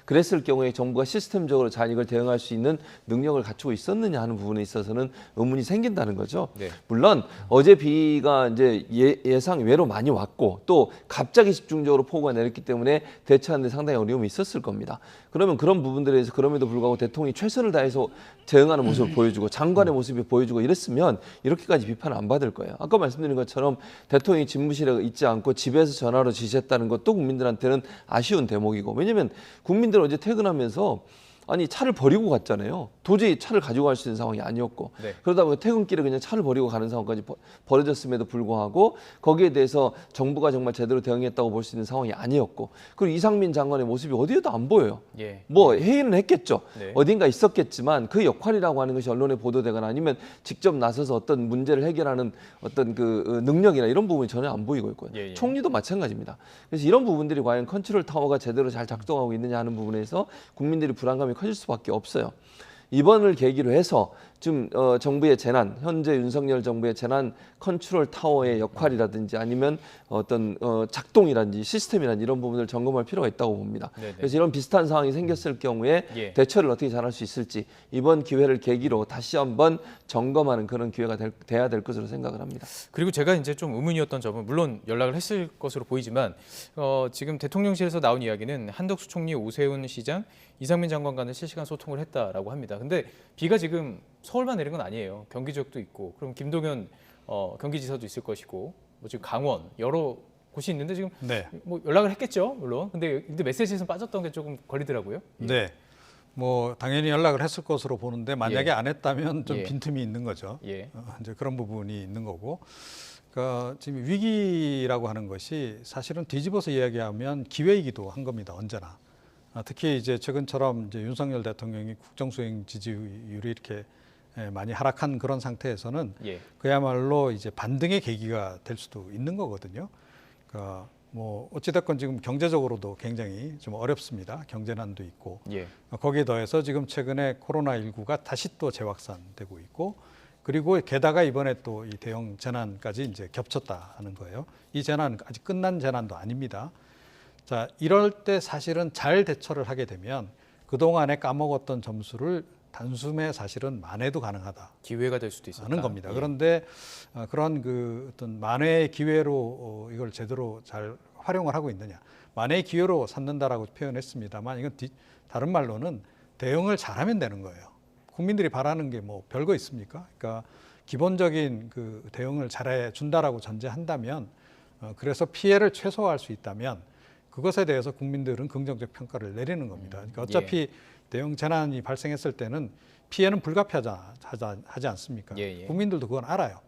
그랬을 경우에 정부가 시스템적으로 잘 이걸 대응할 수 있는 능력을 갖추고 있었느냐 하는 부분에 있어서는 의문이 생긴다는 거죠. 물론 어제 비가 이제 예상 외로 많이 왔고 또 갑자기 집중적으로 폭우가 내렸기 때문에 대처하는 데 상당히 어려움이 있었을 겁니다. 그러면 그런 부분들에 대해서 그럼에도 불구하고 대통령이 최선을 다해서 대응하는 모습을 보여주고 장관의 모습이 보여주고 이랬으면 이렇게까지 비판을 안 받을 거예요. 아까 말씀드린 것처럼 대통령이 집무실에 있지 않고 집에서 전화로 지시했다는 것도 국민들한테는 아쉬운 대목이고, 왜냐하면 국민들은 어제 퇴근하면서 아니 차를 버리고 갔잖아요. 도저히 차를 가지고 갈 수 있는 상황이 아니었고 그러다 보니 퇴근길에 그냥 차를 버리고 가는 상황까지 벌어졌음에도 불구하고 거기에 대해서 정부가 정말 제대로 대응했다고 볼 수 있는 상황이 아니었고, 그리고 이상민 장관의 모습이 어디에도 안 보여요. 뭐 회의는 했겠죠. 어딘가 있었겠지만 그 역할이라고 하는 것이 언론에 보도되거나 아니면 직접 나서서 어떤 문제를 해결하는 어떤 그 능력이나 이런 부분이 전혀 안 보이고 있고요. 총리도 마찬가지입니다. 그래서 이런 부분들이 과연 컨트롤 타워가 제대로 잘 작동하고 있느냐 하는 부분에서 국민들이 불안감이 커질 수밖에 없어요. 이번을 계기로 해서 좀 정부의 재난, 현재 윤석열 정부의 재난 컨트롤 타워의 역할이라든지 아니면 어떤 작동이라든지 시스템이라든지 이런 부분을 점검할 필요가 있다고 봅니다. 그래서 이런 비슷한 상황이 생겼을 경우에 대처를 어떻게 잘할 수 있을지 이번 기회를 계기로 다시 한번 점검하는 그런 기회가 돼야 될 것으로 생각을 합니다. 그리고 제가 이제 좀 의문이었던 점은 물론 연락을 했을 것으로 보이지만 지금 대통령실에서 나온 이야기는 한덕수 총리, 오세훈 시장, 이상민 장관 간에 실시간 소통을 했다라고 합니다. 근데 비가 지금 서울만 내린 건 아니에요. 경기 지역도 있고, 그럼 김동연 경기지사도 있을 것이고, 뭐 지금 강원 여러 곳이 있는데 지금 뭐 연락을 했겠죠, 물론. 근데 메시지에서 빠졌던 게 조금 걸리더라고요. 네, 뭐 당연히 연락을 했을 것으로 보는데 만약에 안 했다면 좀 빈틈이 있는 거죠. 이제 그런 부분이 있는 거고. 그러니까 지금 위기라고 하는 것이 사실은 뒤집어서 이야기하면 기회이기도 한 겁니다. 언제나. 특히 이제 최근처럼 이제 윤석열 대통령이 국정수행 지지율이 이렇게 많이 하락한 그런 상태에서는 그야말로 이제 반등의 계기가 될 수도 있는 거거든요. 그러니까 뭐 어찌됐건 지금 경제적으로도 굉장히 좀 어렵습니다. 경제난도 있고 거기에 더해서 지금 최근에 코로나19가 다시 또 재확산되고 있고, 그리고 게다가 이번에 또 이 대형 재난까지 이제 겹쳤다는 거예요. 이 재난은 아직 끝난 재난도 아닙니다. 자, 이럴 때 사실은 잘 대처를 하게 되면 그동안에 까먹었던 점수를 단숨에 사실은 만회도 가능하다. 기회가 될 수도 있다는 겁니다. 그런데 그런 그 어떤 만회의 기회로 이걸 제대로 잘 활용을 하고 있느냐. 만회의 기회로 삼는다라고 표현했습니다만 이건 다른 말로는 대응을 잘하면 되는 거예요. 국민들이 바라는 게 뭐 별거 있습니까? 그러니까 기본적인 그 대응을 잘해 준다라고 전제한다면 그래서 피해를 최소화할 수 있다면 그것에 대해서 국민들은 긍정적 평가를 내리는 겁니다. 그러니까 어차피 대형 재난이 발생했을 때는 피해는 불가피하지 않습니까? 국민들도 그건 알아요.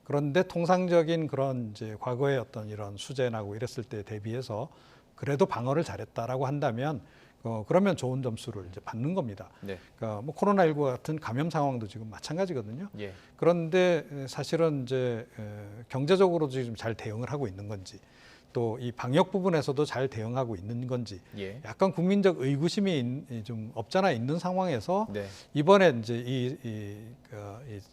그런데 통상적인 그런 이제 과거의 어떤 이런 수재나고 이랬을 때 대비해서 그래도 방어를 잘했다라고 한다면 그러면 좋은 점수를 이제 받는 겁니다. 네. 그러니까 뭐 코로나19 같은 감염 상황도 지금 마찬가지거든요. 예. 그런데 사실은 이제 경제적으로도 지금 잘 대응을 하고 있는 건지, 또 이 방역 부분에서도 잘 대응하고 있는 건지, 예. 약간 국민적 의구심이 좀 없잖아 있는 상황에서 네. 이번에 이제 이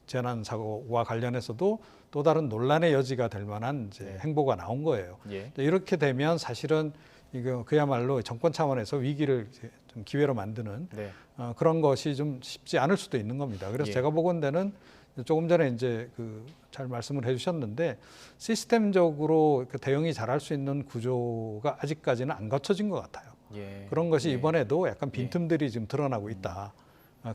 재난 사고와 관련해서도 또 다른 논란의 여지가 될 만한 이제 행보가 나온 거예요. 예. 이렇게 되면 사실은 이거 그야말로 정권 차원에서 위기를 이제 좀 기회로 만드는 네. 그런 것이 좀 쉽지 않을 수도 있는 겁니다. 그래서 예. 제가 보건대는 조금 전에 이제 잘 말씀을 해주셨는데 시스템적으로 대응이 잘할 수 있는 구조가 아직까지는 안 갖춰진 것 같아요. 예. 그런 것이 예. 이번에도 약간 빈틈들이 지금 드러나고 있다.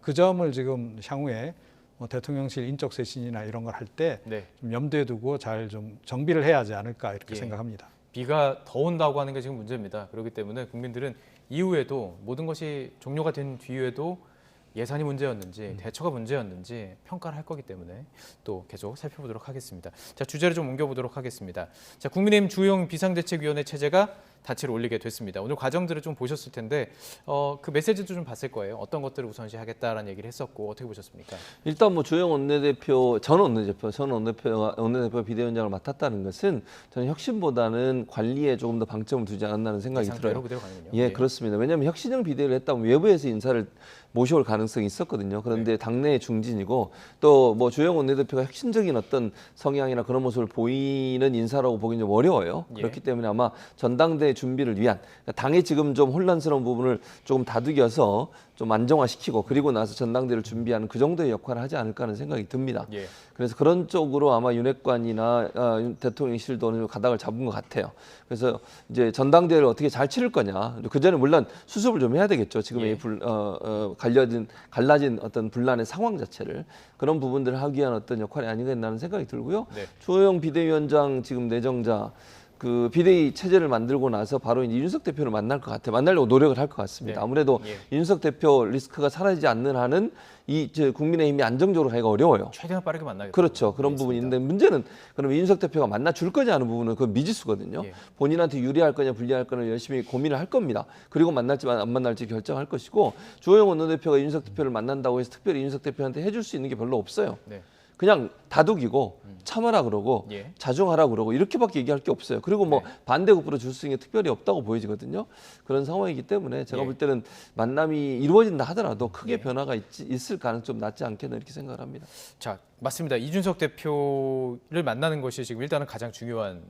그 점을 지금 향후에 뭐 대통령실 인적 쇄신이나 이런 걸 할 때 네. 좀 염두에 두고 잘 좀 정비를 해야 하지 않을까 이렇게 예. 생각합니다. 비가 더 온다고 하는 게 지금 문제입니다. 그렇기 때문에 국민들은 이후에도 모든 것이 종료가 된 뒤에도 예산이 문제였는지 대처가 문제였는지 평가를 할 거기 때문에 또 계속 살펴보도록 하겠습니다. 자, 주제를 좀 옮겨보도록 하겠습니다. 자, 국민의힘 주호영 비상대책위원회 체제가 닻을 올리게 됐습니다. 오늘 과정들을 좀 보셨을 텐데 그 메시지도 좀 봤을 거예요. 어떤 것들을 우선시하겠다라는 얘기를 했었고 어떻게 보셨습니까? 일단 뭐 주호영 원내대표, 전 원내대표 비대위원장을 맡았다는 것은 저는 혁신보다는 관리에 조금 더 방점을 두지 않았나는 생각이 들어요. 그대로 가는군요. 예, 그렇습니다. 왜냐하면 혁신형 비대위를 했다면 외부에서 인사를 모셔올 가능성이 있었거든요. 그런데 당내의 중진이고 또 뭐 주호영 원내대표가 혁신적인 어떤 성향이나 그런 모습을 보이는 인사라고 보기는 좀 어려워요. 예. 그렇기 때문에 아마 전당대 준비를 위한, 그러니까 당의 지금 좀 혼란스러운 부분을 조금 다독여서 좀 안정화시키고 그리고 나서 전당대를 준비하는 그 정도의 역할을 하지 않을까 하는 생각이 듭니다. 예. 그래서 그런 쪽으로 아마 윤핵관이나 대통령실도 어느 정도 가닥을 잡은 것 같아요. 그래서 이제 전당대회를 어떻게 잘 치를 거냐. 그 전에 물론 수습을 좀 해야 되겠죠. 지금의 갈라진 어떤 분란의 상황 자체를, 그런 부분들을 하기 위한 어떤 역할이 아니겠나는 생각이 들고요. 네. 주호영 비대위원장 지금 내정자 그 비대위 체제를 만들고 나서 바로 이제 이준석 대표를 만날 것 같아요. 만나려고 노력을 할 것 같습니다. 네. 아무래도 예. 이준석 대표 리스크가 사라지지 않는 한은 국민의힘이 안정적으로 가기가 어려워요. 최대한 빠르게 만나겠다. 그렇죠. 그런 부분이 있는데 문제는 그럼 이준석 대표가 만나 줄 거냐 하는 부분은 그건 미지수거든요. 예. 본인한테 유리할 거냐 불리할 거냐 열심히 고민을 할 겁니다. 그리고 만날지 안 만날지 결정할 것이고, 주호영 원내대표가 이준석 대표를 만난다고 해서 특별히 이준석 대표한테 해줄 수 있는 게 별로 없어요. 네. 그냥 다독이고 참아라 그러고 예. 자중하라 그러고 이렇게밖에 얘기할 게 없어요. 그리고 뭐 반대급부로 줄 수 있는 게 특별히 없다고 보여지거든요. 그런 상황이기 때문에 제가 예. 볼 때는 만남이 이루어진다 하더라도 크게 예. 변화가 있을 가능성이 좀 낮지 않겠나 이렇게 생각을 합니다. 자, 맞습니다. 이준석 대표를 만나는 것이 지금 일단은 가장 중요한,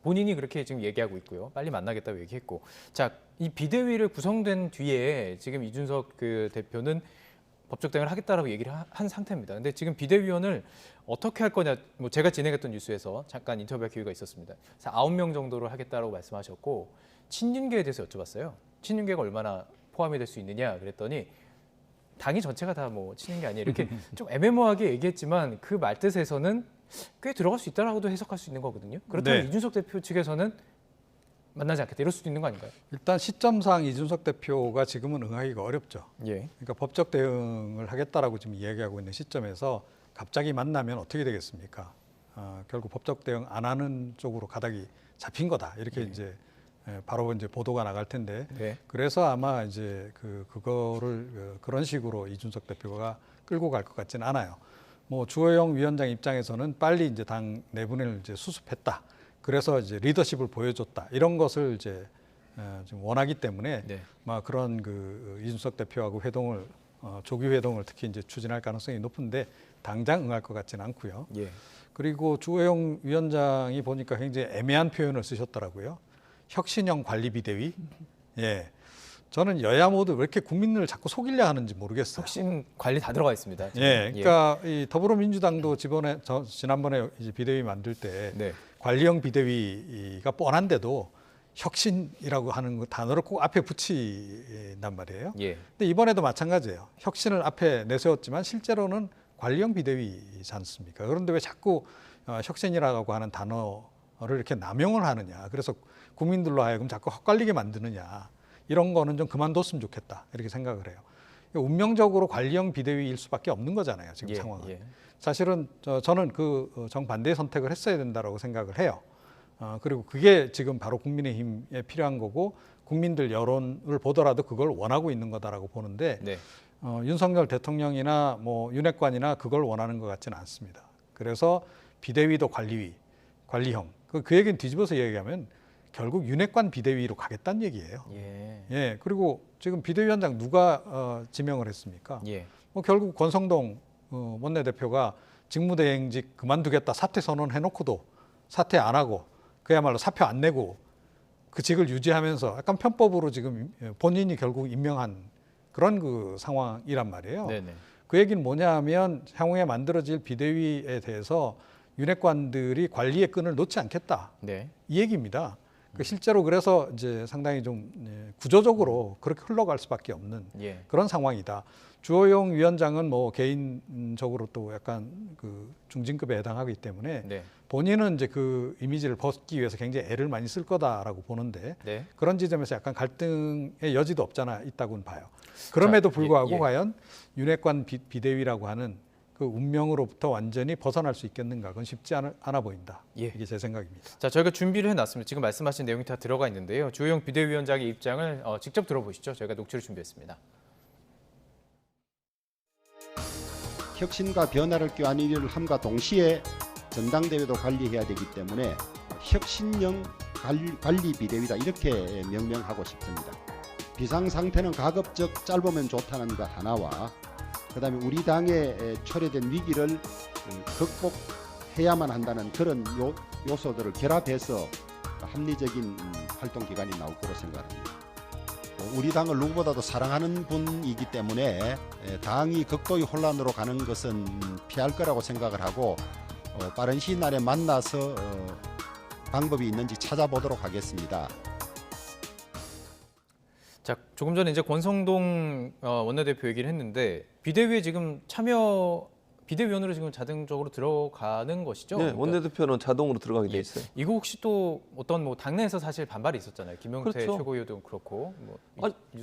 본인이 그렇게 지금 얘기하고 있고요. 빨리 만나겠다고 얘기했고. 자, 이 비대위를 구성된 뒤에 지금 이준석 대표는 법적 대응을 하겠다라고 얘기를 한 상태입니다. 근데 지금 비대위원을 어떻게 할 거냐, 뭐 제가 진행했던 뉴스에서 잠깐 인터뷰할 기회가 있었습니다. 그래서 9명 정도로 하겠다라고 말씀하셨고, 친윤계에 대해서 여쭤봤어요. 친윤계가 얼마나 포함이 될 수 있느냐 그랬더니 당이 전체가 다 뭐 친윤계 아니에요. 이렇게 좀 애매모호하게 얘기했지만 그 말뜻에서는 꽤 들어갈 수 있다라고도 해석할 수 있는 거거든요. 그렇다면 네. 이준석 대표 측에서는 만나지 않겠다 이럴 수도 있는 거 아닌가요? 일단 시점상 이준석 대표가 지금은 응하기가 어렵죠. 예. 그러니까 법적 대응을 하겠다라고 지금 이야기하고 있는 시점에서 갑자기 만나면 어떻게 되겠습니까? 결국 법적 대응 안 하는 쪽으로 가닥이 잡힌 거다. 이렇게 이제 바로 이제 보도가 나갈 텐데, 네. 그래서 아마 이제 그거를 그런 식으로 이준석 대표가 끌고 갈 것 같지는 않아요. 뭐 주호영 위원장 입장에서는 빨리 이제 당 내분을 이제 수습했다. 그래서 이제 리더십을 보여줬다. 이런 것을 이제 좀 원하기 때문에 네. 그런 이준석 대표하고 회동을 조기 회동을 특히 이제 추진할 가능성이 높은데 당장 응할 것 같지는 않고요. 예. 그리고 주호영 위원장이 보니까 굉장히 애매한 표현을 쓰셨더라고요. 혁신형 관리 비대위. 예. 저는 여야 모두 왜 이렇게 국민을 자꾸 속이려 하는지 모르겠어요. 혁신 관리 다 들어가 있습니다. 지금. 예. 그러니까 이 더불어민주당도 지난번에 이제 비대위 만들 때 네. 관리형 비대위가 뻔한데도 혁신이라고 하는 그 단어를 꼭 앞에 붙인단 말이에요. 예. 근데 이번에도 마찬가지예요. 혁신을 앞에 내세웠지만 실제로는 관리형 비대위지 않습니까? 그런데 왜 자꾸 혁신이라고 하는 단어를 이렇게 남용을 하느냐. 그래서 국민들로 하여금 자꾸 헛갈리게 만드느냐. 이런 거는 좀 그만뒀으면 좋겠다. 이렇게 생각을 해요. 운명적으로 관리형 비대위일 수밖에 없는 거잖아요. 지금 상황은. 예. 사실은 저는 정반대의 선택을 했어야 된다고 생각을 해요. 그리고 그게 지금 바로 국민의힘에 필요한 거고, 국민들 여론을 보더라도 그걸 원하고 있는 거다라고 보는데 네. 윤석열 대통령이나 뭐 윤핵관이나 그걸 원하는 것 같지는 않습니다. 그래서 비대위도 관리형. 그 얘기는 뒤집어서 얘기하면 결국 윤핵관 비대위로 가겠다는 얘기예요. 예. 그리고 지금 비대위원장 누가 지명을 했습니까? 예. 뭐 결국 권성동 원내대표가 직무대행직 그만두겠다 사퇴 선언해놓고도 사퇴 안 하고 그야말로 사표 안 내고 그 직을 유지하면서 약간 편법으로 지금 본인이 결국 임명한 그런 그 상황이란 말이에요. 네네. 그 얘기는 뭐냐 하면 향후에 만들어질 비대위에 대해서 윤핵관들이 관리의 끈을 놓지 않겠다. 네. 이 얘기입니다. 실제로 그래서 이제 상당히 좀 구조적으로 그렇게 흘러갈 수밖에 없는 예. 그런 상황이다. 주호영 위원장은 뭐 개인적으로 또 약간 그 중진급에 해당하기 때문에 네. 본인은 이제 그 이미지를 벗기 위해서 굉장히 애를 많이 쓸 거다라고 보는데 네. 그런 지점에서 약간 갈등의 여지도 없잖아 있다고는 봐요. 그럼에도 불구하고 과연 윤핵관 비대위라고 하는 그 운명으로부터 완전히 벗어날 수 있겠는가? 그건 쉽지 않아 보인다. 이게 제 생각입니다. 자, 저희가 준비를 해놨습니다. 지금 말씀하신 내용이 다 들어가 있는데요. 주호영 비대위원장의 입장을 직접 들어보시죠. 저희가 녹취를 준비했습니다. 혁신과 변화를 꾀하는 일을 함과 동시에 전당대회도 관리해야 되기 때문에 혁신형 관리 비대위다 이렇게 명명하고 싶습니다. 비상상태는 가급적 짧으면 좋다는 것 하나와 그다음에 우리 당에 초래된 위기를 극복해야만 한다는 그런 요소들을 결합해서 합리적인 활동 기간이 나올 거로 생각합니다. 우리 당을 누구보다도 사랑하는 분이기 때문에 당이 극도의 혼란으로 가는 것은 피할 거라고 생각을 하고 빠른 시일 안에 만나서 방법이 있는지 찾아보도록 하겠습니다. 자, 조금 전에 이제 권성동 원내대표 얘기를 했는데 비대위에 지금 비대위원으로 지금 자동적으로 들어가는 것이죠? 네, 원내대표는 자동으로 들어가게 돼 있어요. 이거 혹시 또 어떤 뭐 당내에서 사실 반발이 있었잖아요. 김용태 그렇죠. 최고위원도 그렇고.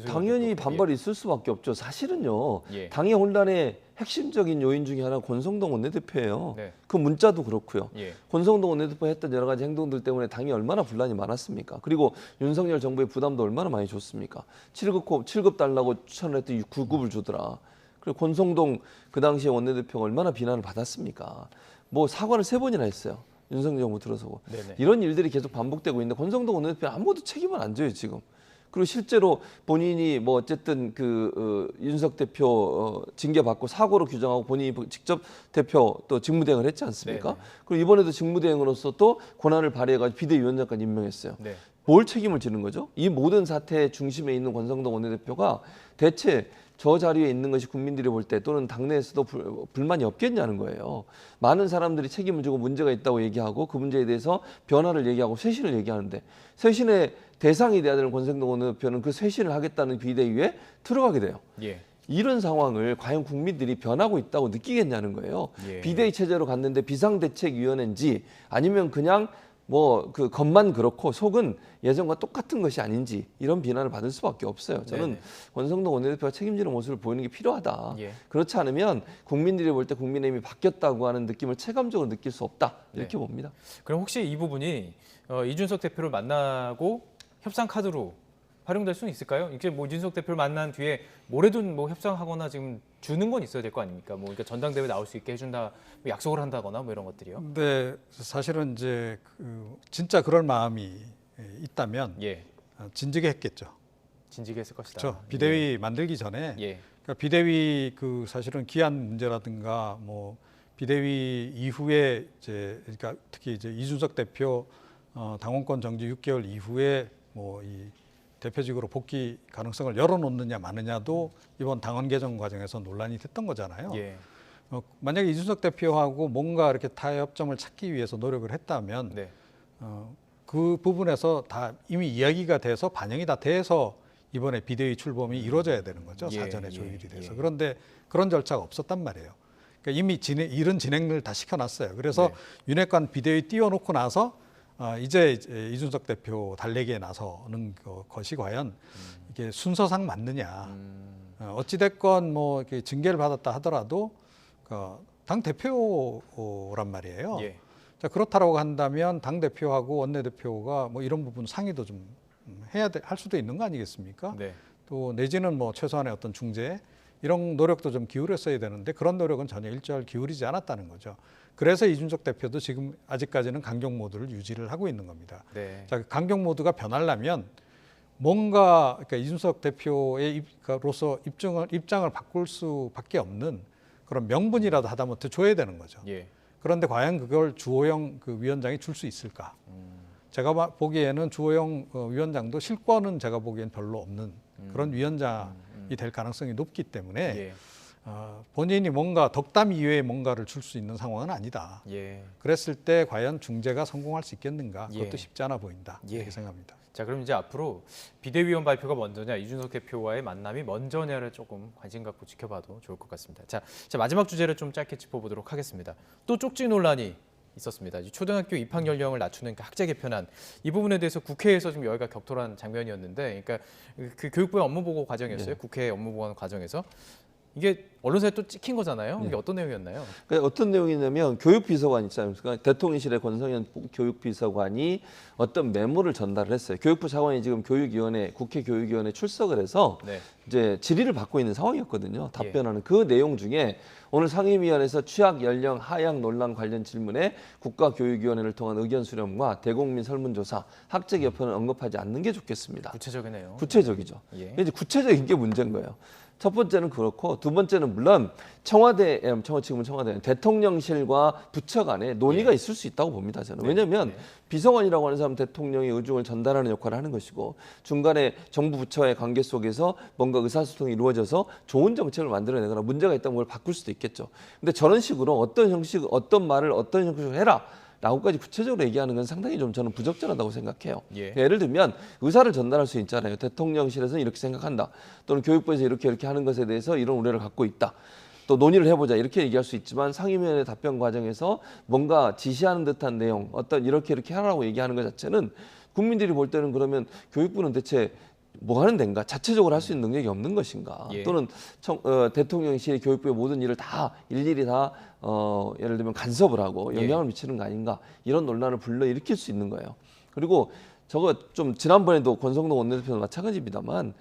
당연히 반발이 있을 수밖에 없죠. 사실은요. 당의 혼란의 핵심적인 요인 중에 하나가 권성동 원내대표예요. 네. 그 문자도 그렇고요. 예. 권성동 원내대표가 했던 여러 가지 행동들 때문에 당이 얼마나 분란이 많았습니까? 그리고 윤석열 정부의 부담도 얼마나 많이 줬습니까? 7급 달라고 추천을 했더니 9급을 주더라. 그리고 권성동 그 당시에 원내대표가 얼마나 비난을 받았습니까? 뭐 사과를 3번이나 했어요. 윤석열 정부 들어서고. 네네. 이런 일들이 계속 반복되고 있는데 권성동 원내대표 아무도 책임을 안 져요 지금. 그리고 실제로 본인이 뭐 어쨌든 윤석 대표 징계받고 사고로 규정하고 본인이 직접 대표 또 직무대행을 했지 않습니까? 네네. 그리고 이번에도 직무대행으로서 또 권한을 발휘해가지고 비대위원장까지 임명했어요. 네. 뭘 책임을 지는 거죠? 이 모든 사태의 중심에 있는 권성동 원내대표가 대체 저 자리에 있는 것이 국민들이 볼 때 또는 당내에서도 불만이 없겠냐는 거예요. 많은 사람들이 책임을 지고 문제가 있다고 얘기하고 그 문제에 대해서 변화를 얘기하고 쇄신을 얘기하는데 쇄신의 대상이 돼야 되는 권성동 원내대표는 그 쇄신을 하겠다는 비대위에 들어가게 돼요. 예. 이런 상황을 과연 국민들이 변하고 있다고 느끼겠냐는 거예요. 예. 비대위 체제로 갔는데 비상대책위원회인지 아니면 그냥 뭐 그 겉만 그렇고 속은 예전과 똑같은 것이 아닌지 이런 비난을 받을 수밖에 없어요. 저는 네네. 권성동 원내대표가 책임지는 모습을 보이는 게 필요하다. 예. 그렇지 않으면 국민들이 볼 때 국민의힘이 바뀌었다고 하는 느낌을 체감적으로 느낄 수 없다. 이렇게 네. 봅니다. 그럼 혹시 이 부분이 이준석 대표를 만나고 협상 카드로 활용될 수는 있을까요? 이제 뭐 이준석 대표를 만난 뒤에 뭐래도 뭐 협상하거나 지금 주는 건 있어야 될 거 아닙니까? 뭐 그러니까 전당대회 나올 수 있게 해준다, 뭐 약속을 한다거나 뭐 이런 것들이요. 근데 사실은 이제 진짜 그럴 마음이 있다면 진즉에 했겠죠. 진즉에 했을 것이다. 그렇죠. 비대위 만들기 전에 그러니까 비대위 사실은 기한 문제라든가 뭐 비대위 이후에 이제 그러니까 특히 이제 이준석 대표 당원권 정지 6개월 이후에 뭐 이 대표직으로 복귀 가능성을 열어놓느냐 마느냐도 이번 당원 개정 과정에서 논란이 됐던 거잖아요. 예. 만약에 이준석 대표하고 뭔가 이렇게 타협점을 찾기 위해서 노력을 했다면 그 부분에서 다 이미 이야기가 돼서 반영이 다 돼서 이번에 비대위 출범이 이루어져야 되는 거죠. 사전에 조율이 돼서. 그런데 그런 절차가 없었단 말이에요. 그러니까 이미 일은 진행을 다 시켜놨어요. 그래서 윤핵관 비대위 띄워놓고 나서 이제 이준석 대표 달래기에 나서는 것이 과연 이게 순서상 맞느냐. 어찌됐건 뭐 이렇게 징계를 받았다 하더라도 당 대표란 말이에요. 자, 그렇다라고 한다면 당 대표하고 원내 대표가 뭐 이런 부분 상의도 좀 할 수도 있는 거 아니겠습니까? 네. 또 내지는 뭐 최소한의 어떤 중재 이런 노력도 좀 기울였어야 되는데 그런 노력은 전혀 일절 기울이지 않았다는 거죠. 그래서 이준석 대표도 지금 아직까지는 강경 모드를 유지를 하고 있는 겁니다. 네. 자, 강경 모드가 변하려면 뭔가 그러니까 이준석 대표로서 입장을 바꿀 수밖에 없는 그런 명분이라도 하다못해 줘야 되는 거죠. 예. 그런데 과연 그걸 주호영 위원장이 줄 수 있을까? 제가 보기에는 주호영 위원장도 실권은 제가 보기엔 별로 없는 그런 위원장이 될 가능성이 높기 때문에 예. 본인이 뭔가 덕담 이외에 뭔가를 줄 수 있는 상황은 아니다. 예. 그랬을 때 과연 중재가 성공할 수 있겠는가? 그것도 예. 쉽지 않아 보인다. 예. 이렇게 생각합니다. 자, 그럼 이제 앞으로 비대위원 발표가 먼저냐, 이준석 대표와의 만남이 먼저냐를 조금 관심 갖고 지켜봐도 좋을 것 같습니다. 자, 마지막 주제를 좀 짧게 짚어보도록 하겠습니다. 또 쪽지 논란이 있었습니다. 초등학교 입학 연령을 낮추는 그 학제 개편안, 이 부분에 대해서 국회에서 지금 여기가 격돌한 장면이었는데, 그러니까 그 교육부의 업무보고 과정이었어요. 네. 국회 업무보고 과정에서. 이게 언론사에 또 찍힌 거잖아요. 이게 네. 어떤 내용이었나요? 그러니까 어떤 내용이냐면 교육비서관 있지 않습니까? 대통령실의 권성현 교육비서관이 어떤 메모를 전달을 했어요. 교육부 차관이 지금 국회 교육위원회 출석을 해서 네. 이제 질의를 받고 있는 상황이었거든요. 답변하는 그 내용 중에 오늘 상임위원회에서 취학 연령 하향 논란 관련 질문에 국가교육위원회를 통한 의견 수렴과 대국민 설문조사, 학제 개편을 언급하지 않는 게 좋겠습니다. 구체적이네요. 구체적이죠. 예. 이제 구체적인 게 문제인 거예요. 첫 번째는 그렇고 두 번째는 물론 지금은 청와대 대통령실과 부처 간에 논의가 있을 수 있다고 봅니다. 저는. 왜냐하면 비서관이라고 하는 사람은 대통령의 의중을 전달하는 역할을 하는 것이고 중간에 정부 부처의 관계 속에서 뭔가 의사소통이 이루어져서 좋은 정책을 만들어내거나 문제가 있다면 그걸 바꿀 수도 있겠죠. 근데 저런 식으로 어떤 말을 어떤 형식으로 해라. 라고까지 구체적으로 얘기하는 건 상당히 좀 저는 부적절하다고 생각해요. 예. 예를 들면 의사를 전달할 수 있잖아요. 대통령실에서는 이렇게 생각한다. 또는 교육부에서 이렇게 하는 것에 대해서 이런 우려를 갖고 있다. 또 논의를 해보자 이렇게 얘기할 수 있지만 상임위원회 답변 과정에서 뭔가 지시하는 듯한 내용 어떤 이렇게 하라고 얘기하는 것 자체는 국민들이 볼 때는 그러면 교육부는 대체 뭐 하는 데인가? 자체적으로 할 수 있는 능력이 없는 것인가? 예. 또는 대통령실이 교육부의 모든 일을 다 일일이 다 예를 들면 간섭을 하고 영향을 미치는 거 아닌가? 이런 논란을 불러일으킬 수 있는 거예요. 그리고 저거 좀 지난번에도 권성동 원내대표는 마찬가지입니다만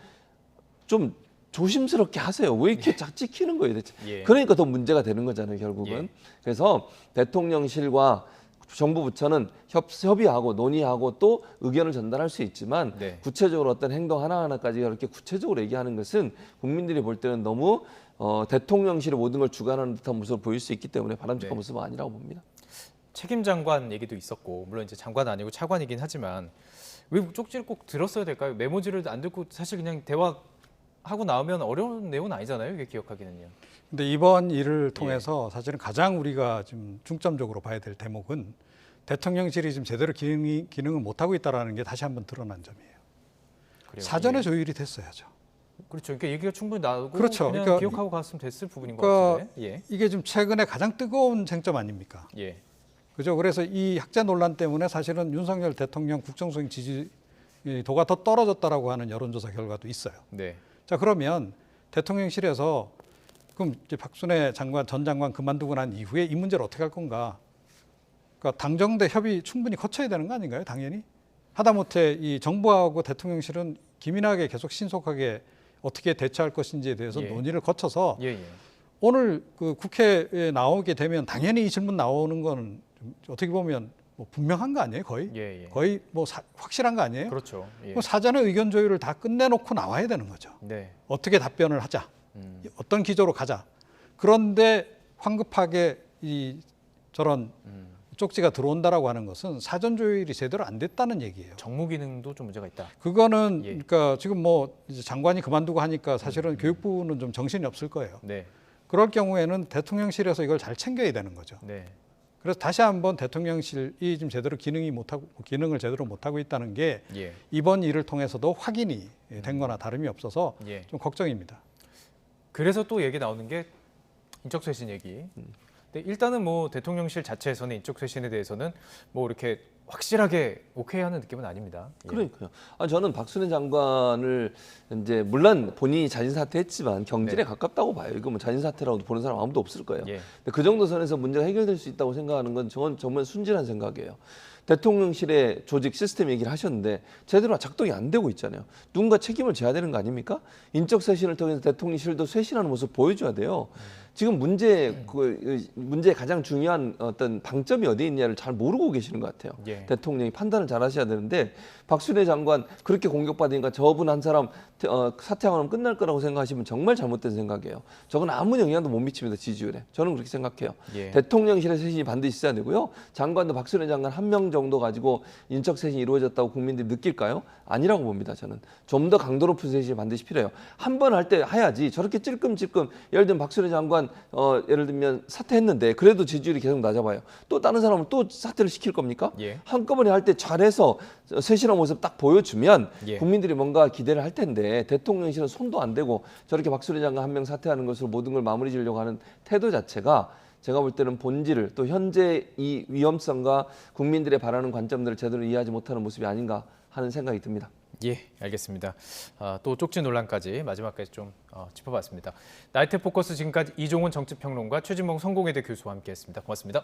좀 조심스럽게 하세요. 왜 이렇게 찍히는 거예요, 대체? 예. 그러니까 더 문제가 되는 거잖아요, 결국은. 예. 그래서 대통령실과 정부 부처는 협의하고 논의하고 또 의견을 전달할 수 있지만 네. 구체적으로 어떤 행동 하나하나까지 그렇게 구체적으로 얘기하는 것은 국민들이 볼 때는 너무 대통령실의 모든 걸 주관하는 듯한 모습을 보일 수 있기 때문에 바람직한 네. 모습은 아니라고 봅니다. 책임 장관 얘기도 있었고 물론 이제 장관 아니고 차관이긴 하지만 왜 쪽지를 꼭 들었어야 될까요? 메모지를 안 듣고 사실 그냥 대화하고 나오면 어려운 내용은 아니잖아요. 이게 기억하기는요. 근데 이번 일을 통해서 사실은 가장 우리가 좀 중점적으로 봐야 될 대목은 대통령실이 지금 제대로 기능을 못하고 있다는 게 다시 한번 드러난 점이에요. 그래요. 사전에 예. 조율이 됐어야죠. 그렇죠. 그러니까 얘기가 충분히 나오고 그렇죠. 그냥 그러니까 기억하고 갔으면 됐을 부분인 것 그러니까 같은데. 예. 이게 좀 최근에 가장 뜨거운 쟁점 아닙니까? 예. 그죠? 그래서 이 학제 논란 때문에 사실은 윤석열 대통령 국정수행 지지도가 더 떨어졌다라고 하는 여론조사 결과도 있어요. 네. 자, 그러면 대통령실에서 그럼 이제 박순애 전 장관 그만두고 난 이후에 이 문제를 어떻게 할 건가? 그러니까 당정대 협의 충분히 거쳐야 되는 거 아닌가요? 당연히. 하다못해 이 정부하고 대통령실은 기민하게 계속 신속하게 어떻게 대처할 것인지에 대해서 예. 논의를 거쳐서 예. 오늘 그 국회에 나오게 되면 당연히 이 질문 나오는 거는 좀 어떻게 보면 뭐 분명한 거 아니에요? 거의? 예. 거의 뭐 확실한 거 아니에요? 그렇죠. 예. 그럼 사전에 의견 조율을 다 끝내놓고 나와야 되는 거죠. 네. 어떻게 답변을 하자. 어떤 기조로 가자. 그런데 황급하게 저런 쪽지가 들어온다라고 하는 것은 사전 조율이 제대로 안 됐다는 얘기예요. 정무 기능도 좀 문제가 있다. 그거는 예. 그러니까 지금 뭐 이제 장관이 그만두고 하니까 사실은 교육부는 좀 정신이 없을 거예요. 네. 그럴 경우에는 대통령실에서 이걸 잘 챙겨야 되는 거죠. 네. 그래서 다시 한번 대통령실이 지금 제대로 기능을 제대로 못하고 있다는 게 예. 이번 일을 통해서도 확인이 된 거나 다름이 없어서 예. 좀 걱정입니다. 그래서 또 얘기 나오는 게 인적쇄신 얘기. 근데 일단은 뭐 대통령실 자체에서는 인적쇄신에 대해서는 뭐 이렇게 확실하게 오케이 하는 느낌은 아닙니다. 예. 그러니까요. 저는 박순애 장관을 이제 물론 본인이 자진 사퇴했지만 경질에 네. 가깝다고 봐요. 이거 뭐 자진 사퇴라고 보는 사람 아무도 없을 거예요. 예. 근데 그 정도 선에서 문제가 해결될 수 있다고 생각하는 건 저건 정말 순진한 생각이에요. 대통령실의 조직 시스템 얘기를 하셨는데 제대로 작동이 안 되고 있잖아요. 누군가 책임을 져야 되는 거 아닙니까? 인적 쇄신을 통해서 대통령실도 쇄신하는 모습 보여줘야 돼요. 지금 문제의 가장 중요한 어떤 방점이 어디에 있냐를 잘 모르고 계시는 것 같아요. 예. 대통령이 판단을 잘 하셔야 되는데 박순애 장관 그렇게 공격받으니까 저분 한 사람 사퇴하면 끝날 거라고 생각하시면 정말 잘못된 생각이에요. 저건 아무 영향도 못 미칩니다. 지지율에. 저는 그렇게 생각해요. 예. 대통령실의 쇄신이 반드시 있어야 되고요. 장관도 박순애 장관 한 명 정도 가지고 인적 쇄신이 이루어졌다고 국민들이 느낄까요? 아니라고 봅니다. 저는. 좀 더 강도 높은 쇄신이 반드시 필요해요. 한 번 할 때 해야지 저렇게 찔끔찔끔 예를 들면 박순애 장관 예를 들면 사퇴했는데 그래도 지지율이 계속 낮아봐요. 또 다른 사람을 또 사퇴를 시킬 겁니까? 예. 한꺼번에 할 때 잘해서 쇄신한 모습 딱 보여주면 예. 국민들이 뭔가 기대를 할 텐데 대통령실은 손도 안 대고 저렇게 박순애 장관 한 명 사퇴하는 것으로 모든 걸 마무리 지으려고 하는 태도 자체가 제가 볼 때는 본질을 또 현재 이 위험성과 국민들의 바라는 관점들을 제대로 이해하지 못하는 모습이 아닌가 하는 생각이 듭니다. 예, 알겠습니다. 또 쪽지 논란까지 마지막까지 좀 짚어봤습니다. 나이트 포커스 지금까지 이종훈 정치평론가 최진봉 성공회대 교수와 함께했습니다. 고맙습니다.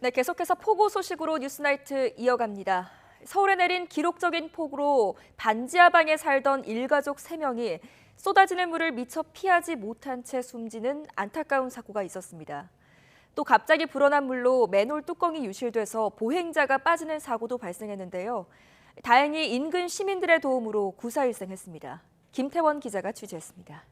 네, 계속해서 폭우 소식으로 뉴스나이트 이어갑니다. 서울에 내린 기록적인 폭우로 반지하방에 살던 일가족 3명이 쏟아지는 물을 미처 피하지 못한 채 숨지는 안타까운 사고가 있었습니다. 또 갑자기 불어난 물로 맨홀 뚜껑이 유실돼서 보행자가 빠지는 사고도 발생했는데요. 다행히 인근 시민들의 도움으로 구사일생했습니다. 김태원 기자가 취재했습니다.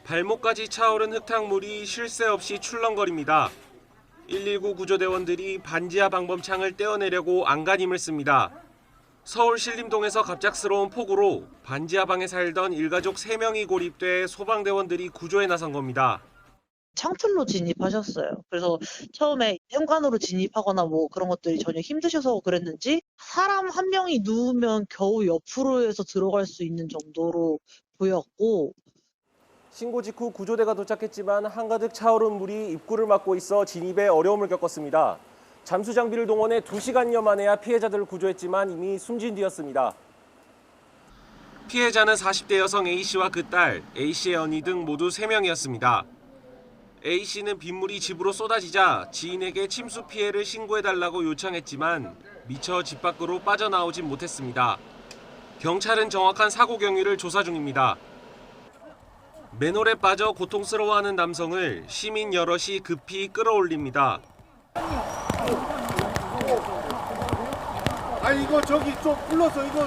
발목까지 차오른 흙탕물이 쉴 새 없이 출렁거립니다. 119 구조대원들이 반지하 방범창을 떼어내려고 안간힘을 씁니다. 서울 신림동에서 갑작스러운 폭우로 반지하방에 살던 일가족 3명이 고립돼 소방대원들이 구조에 나선 겁니다. 창틀로 진입하셨어요. 그래서 처음에 현관으로 진입하거나 뭐 그런 것들이 전혀 힘드셔서 그랬는지 사람 한 명이 누우면 겨우 옆으로 해서 들어갈 수 있는 정도로 보였고, 신고 직후 구조대가 도착했지만 한가득 차오른 물이 입구를 막고 있어 진입에 어려움을 겪었습니다. 잠수 장비를 동원해 2시간여 만에야 피해자들을 구조했지만 이미 숨진 뒤였습니다. 피해자는 40대 여성 A씨와 그 딸, A씨의 언니 등 모두 3명이었습니다. A씨는 빗물이 집으로 쏟아지자 지인에게 침수 피해를 신고해달라고 요청했지만 미처 집 밖으로 빠져나오진 못했습니다. 경찰은 정확한 사고 경위를 조사 중입니다. 맨홀에 빠져 고통스러워하는 남성을 시민 여럿이 급히 끌어올립니다. 이거 저기 좀 불러서 이거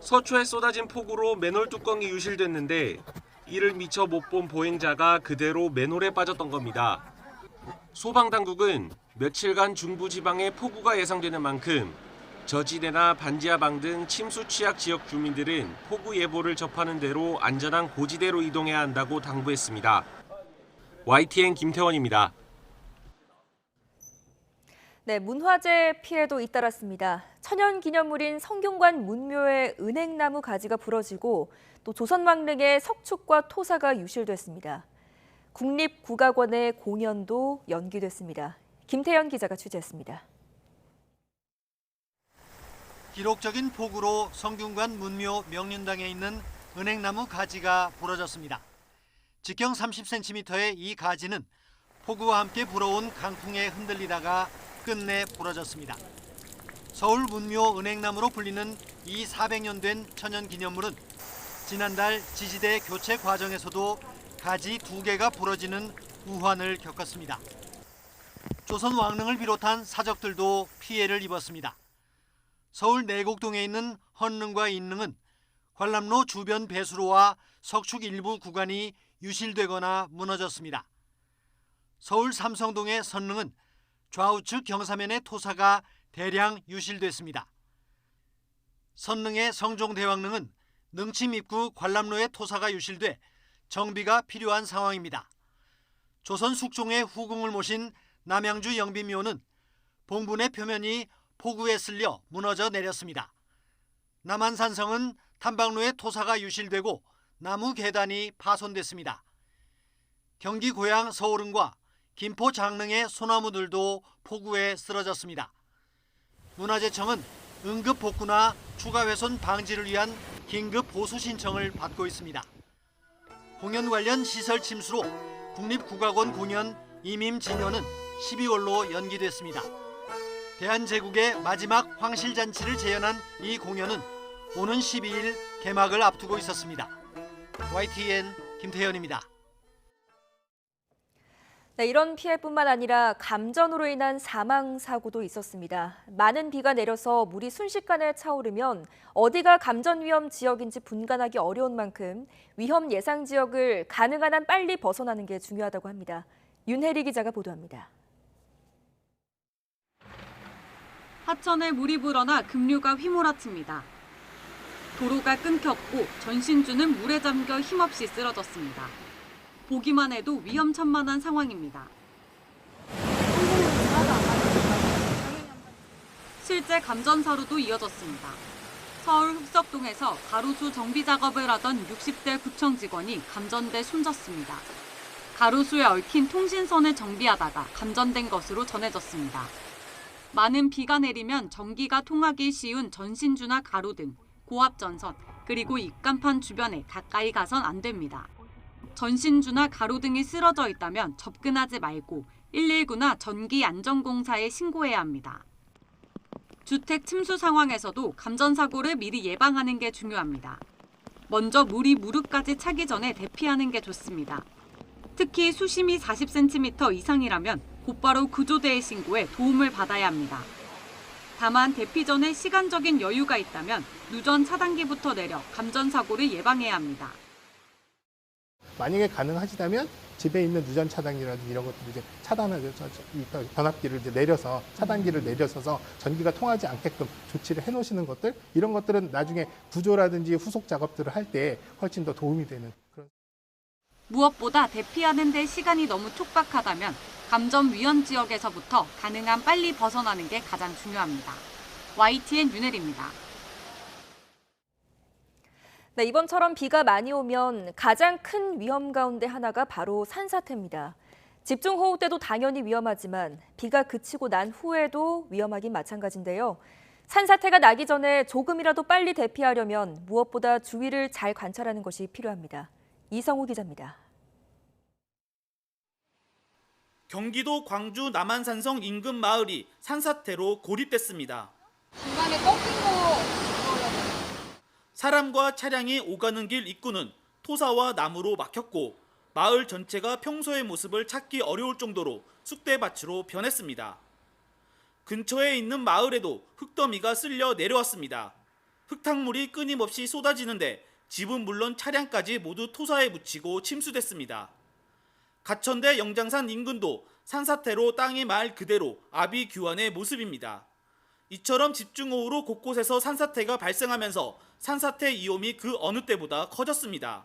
서초에 쏟아진 폭우로 맨홀 뚜껑이 유실됐는데 이를 미처 못 본 보행자가 그대로 맨홀에 빠졌던 겁니다. 소방당국은 며칠간 중부지방에 폭우가 예상되는 만큼 저지대나 반지하방 등 침수 취약 지역 주민들은 폭우 예보를 접하는 대로 안전한 고지대로 이동해야 한다고 당부했습니다. YTN 김태원입니다. 네, 문화재 피해도 잇따랐습니다. 천연기념물인 성균관 문묘의 은행나무 가지가 부러지고 또 조선왕릉의 석축과 토사가 유실됐습니다. 국립국악원의 공연도 연기됐습니다. 김태현 기자가 취재했습니다. 기록적인 폭우로 성균관 문묘 명륜당에 있는 은행나무 가지가 부러졌습니다. 직경 30cm의 이 가지는 폭우와 함께 불어온 강풍에 흔들리다가 끝내 부러졌습니다. 서울 문묘 은행나무로 불리는 이 400년 된 천연기념물은 지난달 지지대 교체 과정에서도 가지 2개가 부러지는 우환을 겪었습니다. 조선 왕릉을 비롯한 사적들도 피해를 입었습니다. 서울 내곡동에 있는 헌릉과 인릉은 관람로 주변 배수로와 석축 일부 구간이 유실되거나 무너졌습니다. 서울 삼성동의 선릉은 좌우측 경사면의 토사가 대량 유실됐습니다. 선릉의 성종대왕릉은 능침 입구 관람로의 토사가 유실돼 정비가 필요한 상황입니다. 조선 숙종의 후궁을 모신 남양주 영비묘는 봉분의 표면이 폭우에 쓸려 무너져 내렸습니다. 남한산성은 탐방로의 토사가 유실되고 나무 계단이 파손됐습니다. 경기 고양 서울릉과 김포 장릉의 소나무들도 폭우에 쓰러졌습니다. 문화재청은 응급 복구나 추가 훼손 방지를 위한 긴급 보수 신청을 받고 있습니다. 공연 관련 시설 침수로 국립국악원 공연 이밈진요는 12월로 연기됐습니다. 대한제국의 마지막 황실잔치를 재현한 이 공연은 오는 12일 개막을 앞두고 있었습니다. YTN 김태현입니다. 네, 이런 피해뿐만 아니라 감전으로 인한 사망 사고도 있었습니다. 많은 비가 내려서 물이 순식간에 차오르면 어디가 감전 위험 지역인지 분간하기 어려운 만큼 위험 예상 지역을 가능한 한 빨리 벗어나는 게 중요하다고 합니다. 윤혜리 기자가 보도합니다. 하천에 물이 불어나 급류가 휘몰아칩니다. 도로가 끊겼고 전신주는 물에 잠겨 힘없이 쓰러졌습니다. 보기만 해도 위험천만한 상황입니다. 실제 감전사로도 이어졌습니다. 서울 흑석동에서 가로수 정비 작업을 하던 60대 구청 직원이 감전돼 숨졌습니다. 가로수에 얽힌 통신선을 정비하다가 감전된 것으로 전해졌습니다. 많은 비가 내리면 전기가 통하기 쉬운 전신주나 가로등, 고압전선, 그리고 입간판 주변에 가까이 가선 안 됩니다. 전신주나 가로등이 쓰러져 있다면 접근하지 말고 119나 전기안전공사에 신고해야 합니다. 주택 침수 상황에서도 감전사고를 미리 예방하는 게 중요합니다. 먼저 물이 무릎까지 차기 전에 대피하는 게 좋습니다. 특히 수심이 40cm 이상이라면 곧바로 구조대에 신고해 도움을 받아야 합니다. 다만 대피 전에 시간적인 여유가 있다면 누전 차단기부터 내려 감전사고를 예방해야 합니다. 만약에 가능하시다면 집에 있는 누전 차단기라든지 이런 것들을 이제 차단하셔서 변압기를 이제 내려서 차단기를 내려서서 전기가 통하지 않게끔 조치를 해놓으시는 것들, 이런 것들은 나중에 구조라든지 후속 작업들을 할 때 훨씬 더 도움이 되는 그런. 무엇보다 대피하는 데 시간이 너무 촉박하다면 감전 위험 지역에서부터 가능한 빨리 벗어나는 게 가장 중요합니다. YTN 윤혜리입니다. 네, 이번처럼 비가 많이 오면 가장 큰 위험 가운데 하나가 바로 산사태입니다. 집중호우 때도 당연히 위험하지만 비가 그치고 난 후에도 위험하긴 마찬가지인데요. 산사태가 나기 전에 조금이라도 빨리 대피하려면 무엇보다 주위를 잘 관찰하는 것이 필요합니다. 이성우 기자입니다. 경기도 광주 남한산성 인근 마을이 산사태로 고립됐습니다. 중간에 꺾인 거. 사람과 차량이 오가는 길 입구는 토사와 나무로 막혔고 마을 전체가 평소의 모습을 찾기 어려울 정도로 쑥대밭으로 변했습니다. 근처에 있는 마을에도 흙더미가 쓸려 내려왔습니다. 흙탕물이 끊임없이 쏟아지는데 집은 물론 차량까지 모두 토사에 묻히고 침수됐습니다. 가천대 영장산 인근도 산사태로 땅이 말 그대로 아비규환의 모습입니다. 이처럼 집중호우로 곳곳에서 산사태가 발생하면서 산사태 위험이 그 어느 때보다 커졌습니다.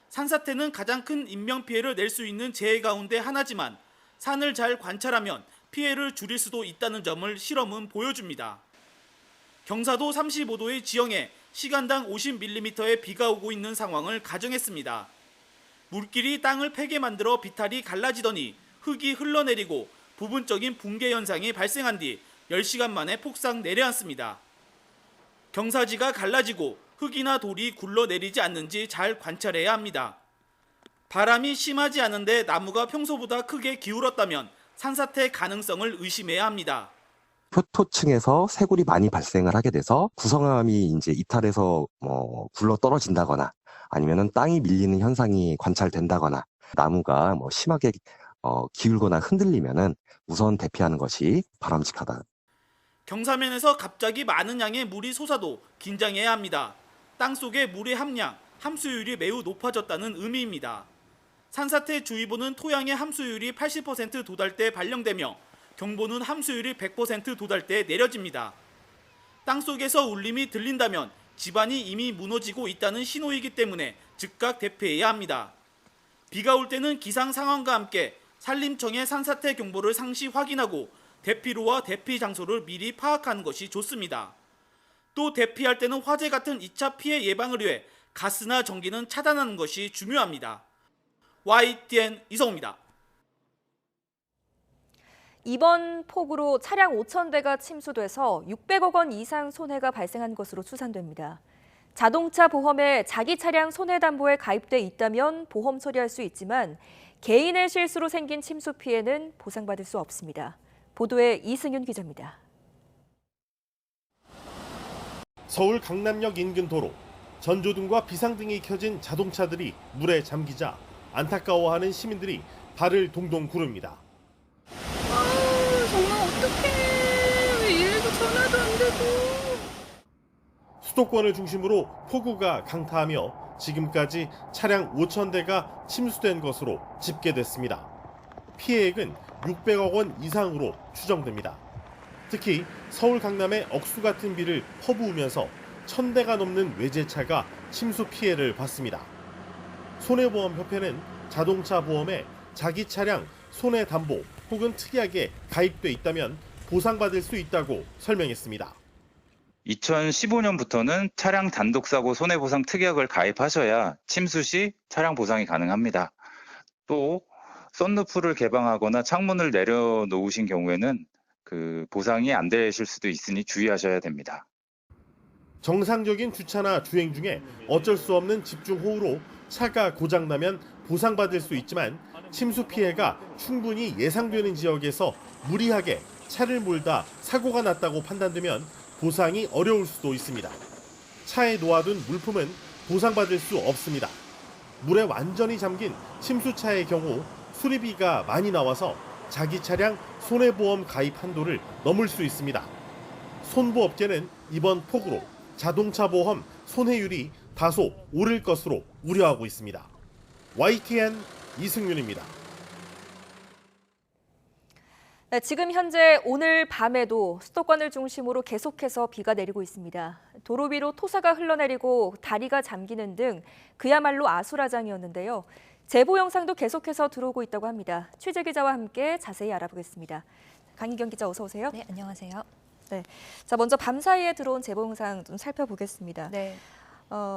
산사태는 가장 큰 인명피해를 낼 수 있는 재해 가운데 하나지만 산을 잘 관찰하면 피해를 줄일 수도 있다는 점을 실험은 보여줍니다. 경사도 35도의 지형에 시간당 50mm의 비가 오고 있는 상황을 가정했습니다. 물길이 땅을 패게 만들어 비탈이 갈라지더니 흙이 흘러내리고 부분적인 붕괴 현상이 발생한 뒤 10시간 만에 폭삭 내려앉습니다. 경사지가 갈라지고 흙이나 돌이 굴러내리지 않는지 잘 관찰해야 합니다. 바람이 심하지 않은데 나무가 평소보다 크게 기울었다면 산사태 가능성을 의심해야 합니다. 표토층에서 새굴이 많이 발생을 하게 돼서 구성함이 이제 이탈해서 굴러 떨어진다거나 아니면은 땅이 밀리는 현상이 관찰된다거나 나무가 심하게 기울거나 흔들리면은 우선 대피하는 것이 바람직하다. 경사면에서 갑자기 많은 양의 물이 솟아도 긴장해야 합니다. 땅속에 물의 함량, 함수율이 매우 높아졌다는 의미입니다. 산사태 주의보는 토양의 함수율이 80% 도달 때 발령되며 경보는 함수율이 100% 도달 때 내려집니다. 땅속에서 울림이 들린다면 집안이 이미 무너지고 있다는 신호이기 때문에 즉각 대피해야 합니다. 비가 올 때는 기상 상황과 함께 산림청의 산사태 경보를 상시 확인하고 대피로와 대피 장소를 미리 파악하는 것이 좋습니다. 또 대피할 때는 화재 같은 2차 피해 예방을 위해 가스나 전기는 차단하는 것이 중요합니다. YTN 이성우입니다. 이번 폭우로 차량 5,000대가 침수돼서 600억 원 이상 손해가 발생한 것으로 추산됩니다. 자동차 보험에 자기 차량 손해담보에 가입돼 있다면 보험 처리할 수 있지만 개인의 실수로 생긴 침수 피해는 보상받을 수 없습니다. 보도에 이승윤 기자입니다. 서울 강남역 인근 도로, 전조등과 비상등이 켜진 자동차들이 물에 잠기자 안타까워하는 시민들이 발을 동동 구릅니다. 정말 어떡해. 왜 이래도 전화도 안 되고. 수도권을 중심으로 폭우가 강타하며 지금까지 차량 5,000대가 침수된 것으로 집계됐습니다. 피해액은 600억 원 이상으로 추정됩니다. 특히 서울 강남의 억수 같은 비를 퍼부으면서 1,000대가 넘는 외제차가 침수 피해를 봤습니다. 손해보험협회는 자동차 보험에 자기 차량 손해담보 혹은 특약에 가입돼 있다면 보상받을 수 있다고 설명했습니다. 2015년부터는 차량 단독사고 손해보상 특약을 가입하셔야 침수 시 차량 보상이 가능합니다. 또 썬루프를 개방하거나 창문을 내려놓으신 경우에는 그 보상이 안 되실 수도 있으니 주의하셔야 됩니다. 정상적인 주차나 주행 중에 어쩔 수 없는 집중호우로 차가 고장나면 보상받을 수 있지만 침수 피해가 충분히 예상되는 지역에서 무리하게 차를 몰다 사고가 났다고 판단되면 보상이 어려울 수도 있습니다. 차에 놓아둔 물품은 보상받을 수 없습니다. 물에 완전히 잠긴 침수차의 경우 수리비가 많이 나와서 자기 차량 손해보험 가입 한도를 넘을 수 있습니다. 손보업계는 이번 폭우로 자동차 보험 손해율이 다소 오를 것으로 우려하고 있습니다. YTN 이승윤입니다. 네, 지금 현재 오늘 밤에도 수도권을 중심으로 계속해서 비가 내리고 있습니다. 도로 위로 토사가 흘러내리고 다리가 잠기는 등 그야말로 아수라장이었는데요. 제보 영상도 계속해서 들어오고 있다고 합니다. 취재 기자와 함께 자세히 알아보겠습니다. 강희경 기자 어서 오세요. 네, 안녕하세요. 네, 자 먼저 밤사이에 들어온 제보 영상 좀 살펴보겠습니다. 네.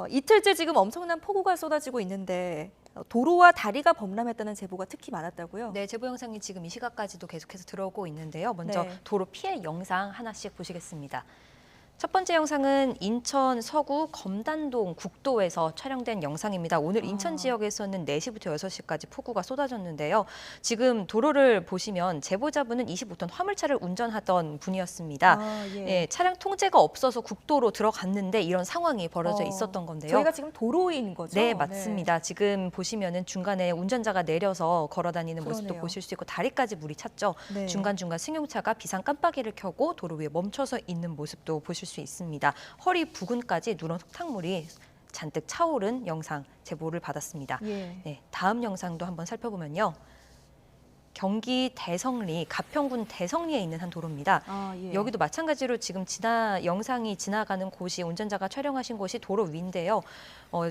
이틀째 지금 엄청난 폭우가 쏟아지고 있는데 도로와 다리가 범람했다는 제보가 특히 많았다고요? 네, 제보 영상이 지금 이 시각까지도 계속해서 들어오고 있는데요. 먼저 네. 도로 피해 영상 하나씩 보시겠습니다. 첫 번째 영상은 인천 서구 검단동 국도에서 촬영된 영상입니다. 오늘 인천 지역에서는 4시부터 6시까지 폭우가 쏟아졌는데요. 지금 도로를 보시면 제보자분은 25톤 화물차를 운전하던 분이었습니다. 예, 차량 통제가 없어서 국도로 들어갔는데 이런 상황이 벌어져 있었던 건데요. 저희가 지금 도로인 거죠? 네, 맞습니다. 지금 보시면은 중간에 운전자가 내려서 걸어다니는 모습도 그러네요. 보실 수 있고 다리까지 물이 찼죠. 네. 중간중간 승용차가 비상 깜빡이를 켜고 도로 위에 멈춰서 있는 모습도 보실 수 있습니다. 허리 부근까지 누런 흙탕물이 잔뜩 차오른 영상 제보를 받았습니다. 예. 네, 다음 영상도 한번 살펴보면요. 경기 대성리, 가평군 대성리에 있는 한 도로입니다. 예. 여기도 마찬가지로 지금 영상이 지나가는 곳이 운전자가 촬영하신 곳이 도로 위인데요.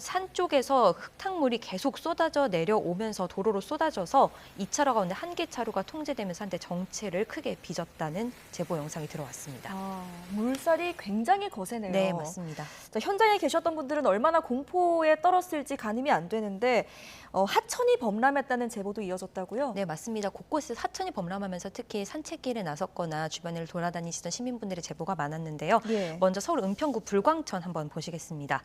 산 쪽에서 흙탕물이 계속 쏟아져 내려오면서 도로로 쏟아져서 2차로 가운데 한 개 차로가 통제되면서 한때 정체를 크게 빚었다는 제보 영상이 들어왔습니다. 물살이 굉장히 거세네요. 네, 맞습니다. 자, 현장에 계셨던 분들은 얼마나 공포에 떨었을지 가늠이 안 되는데 하천이 범람했다는 제보도 이어졌다고요? 네, 맞습니다. 곳곳에 하천이 범람하면서 특히 산책길에 나섰거나 주변을 돌아다니시던 시민분들의 제보가 많았는데요. 예. 먼저 서울 은평구 불광천 한번 보시겠습니다.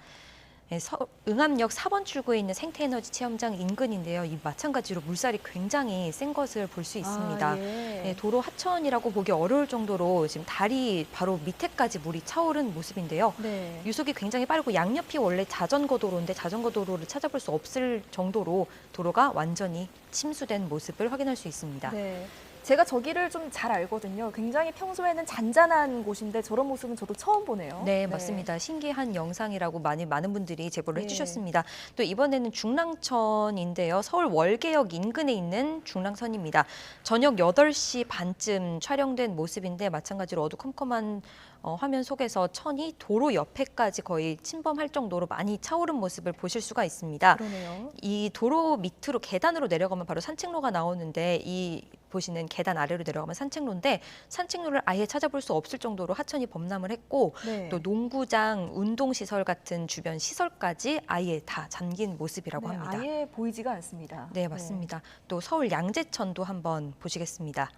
응암역 4번 출구에 있는 생태에너지 체험장 인근인데요. 이 마찬가지로 물살이 굉장히 센 것을 볼 수 있습니다. 네, 도로 하천이라고 보기 어려울 정도로 지금 다리 바로 밑에까지 물이 차오른 모습인데요. 네. 유속이 굉장히 빠르고 양옆이 원래 자전거 도로인데 자전거 도로를 찾아볼 수 없을 정도로 도로가 완전히 침수된 모습을 확인할 수 있습니다. 네. 제가 저기를 좀 잘 알거든요. 굉장히 평소에는 잔잔한 곳인데 저런 모습은 저도 처음 보네요. 네, 맞습니다. 신기한 영상이라고 많은 분들이 제보를 네. 해주셨습니다. 또 이번에는 중랑천인데요. 서울 월계역 인근에 있는 중랑선입니다. 저녁 8시 반쯤 촬영된 모습인데 마찬가지로 어두컴컴한 화면 속에서 천이 도로 옆에까지 거의 침범할 정도로 많이 차오른 모습을 보실 수가 있습니다. 그러네요. 이 도로 밑으로 계단으로 내려가면 바로 산책로가 나오는데 이 보시는 계단 아래로 내려가면 산책로인데 산책로를 아예 찾아볼 수 없을 정도로 하천이 범람을 했고 네. 또 농구장, 운동시설 같은 주변 시설까지 아예 다 잠긴 모습이라고 네, 합니다. 아예 보이지가 않습니다. 네, 맞습니다. 또 서울 양재천도 한번 보시겠습니다.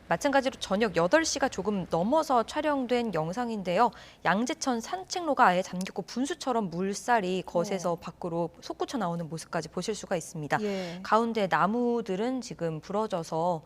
마찬가지로 저녁 8시가 조금 넘어서 촬영된 영상인데요. 양재천 산책로가 아예 잠겼고 분수처럼 물살이 거세서 밖으로 솟구쳐 나오는 모습까지 보실 수가 있습니다. 예. 가운데 나무들은 지금 부러져서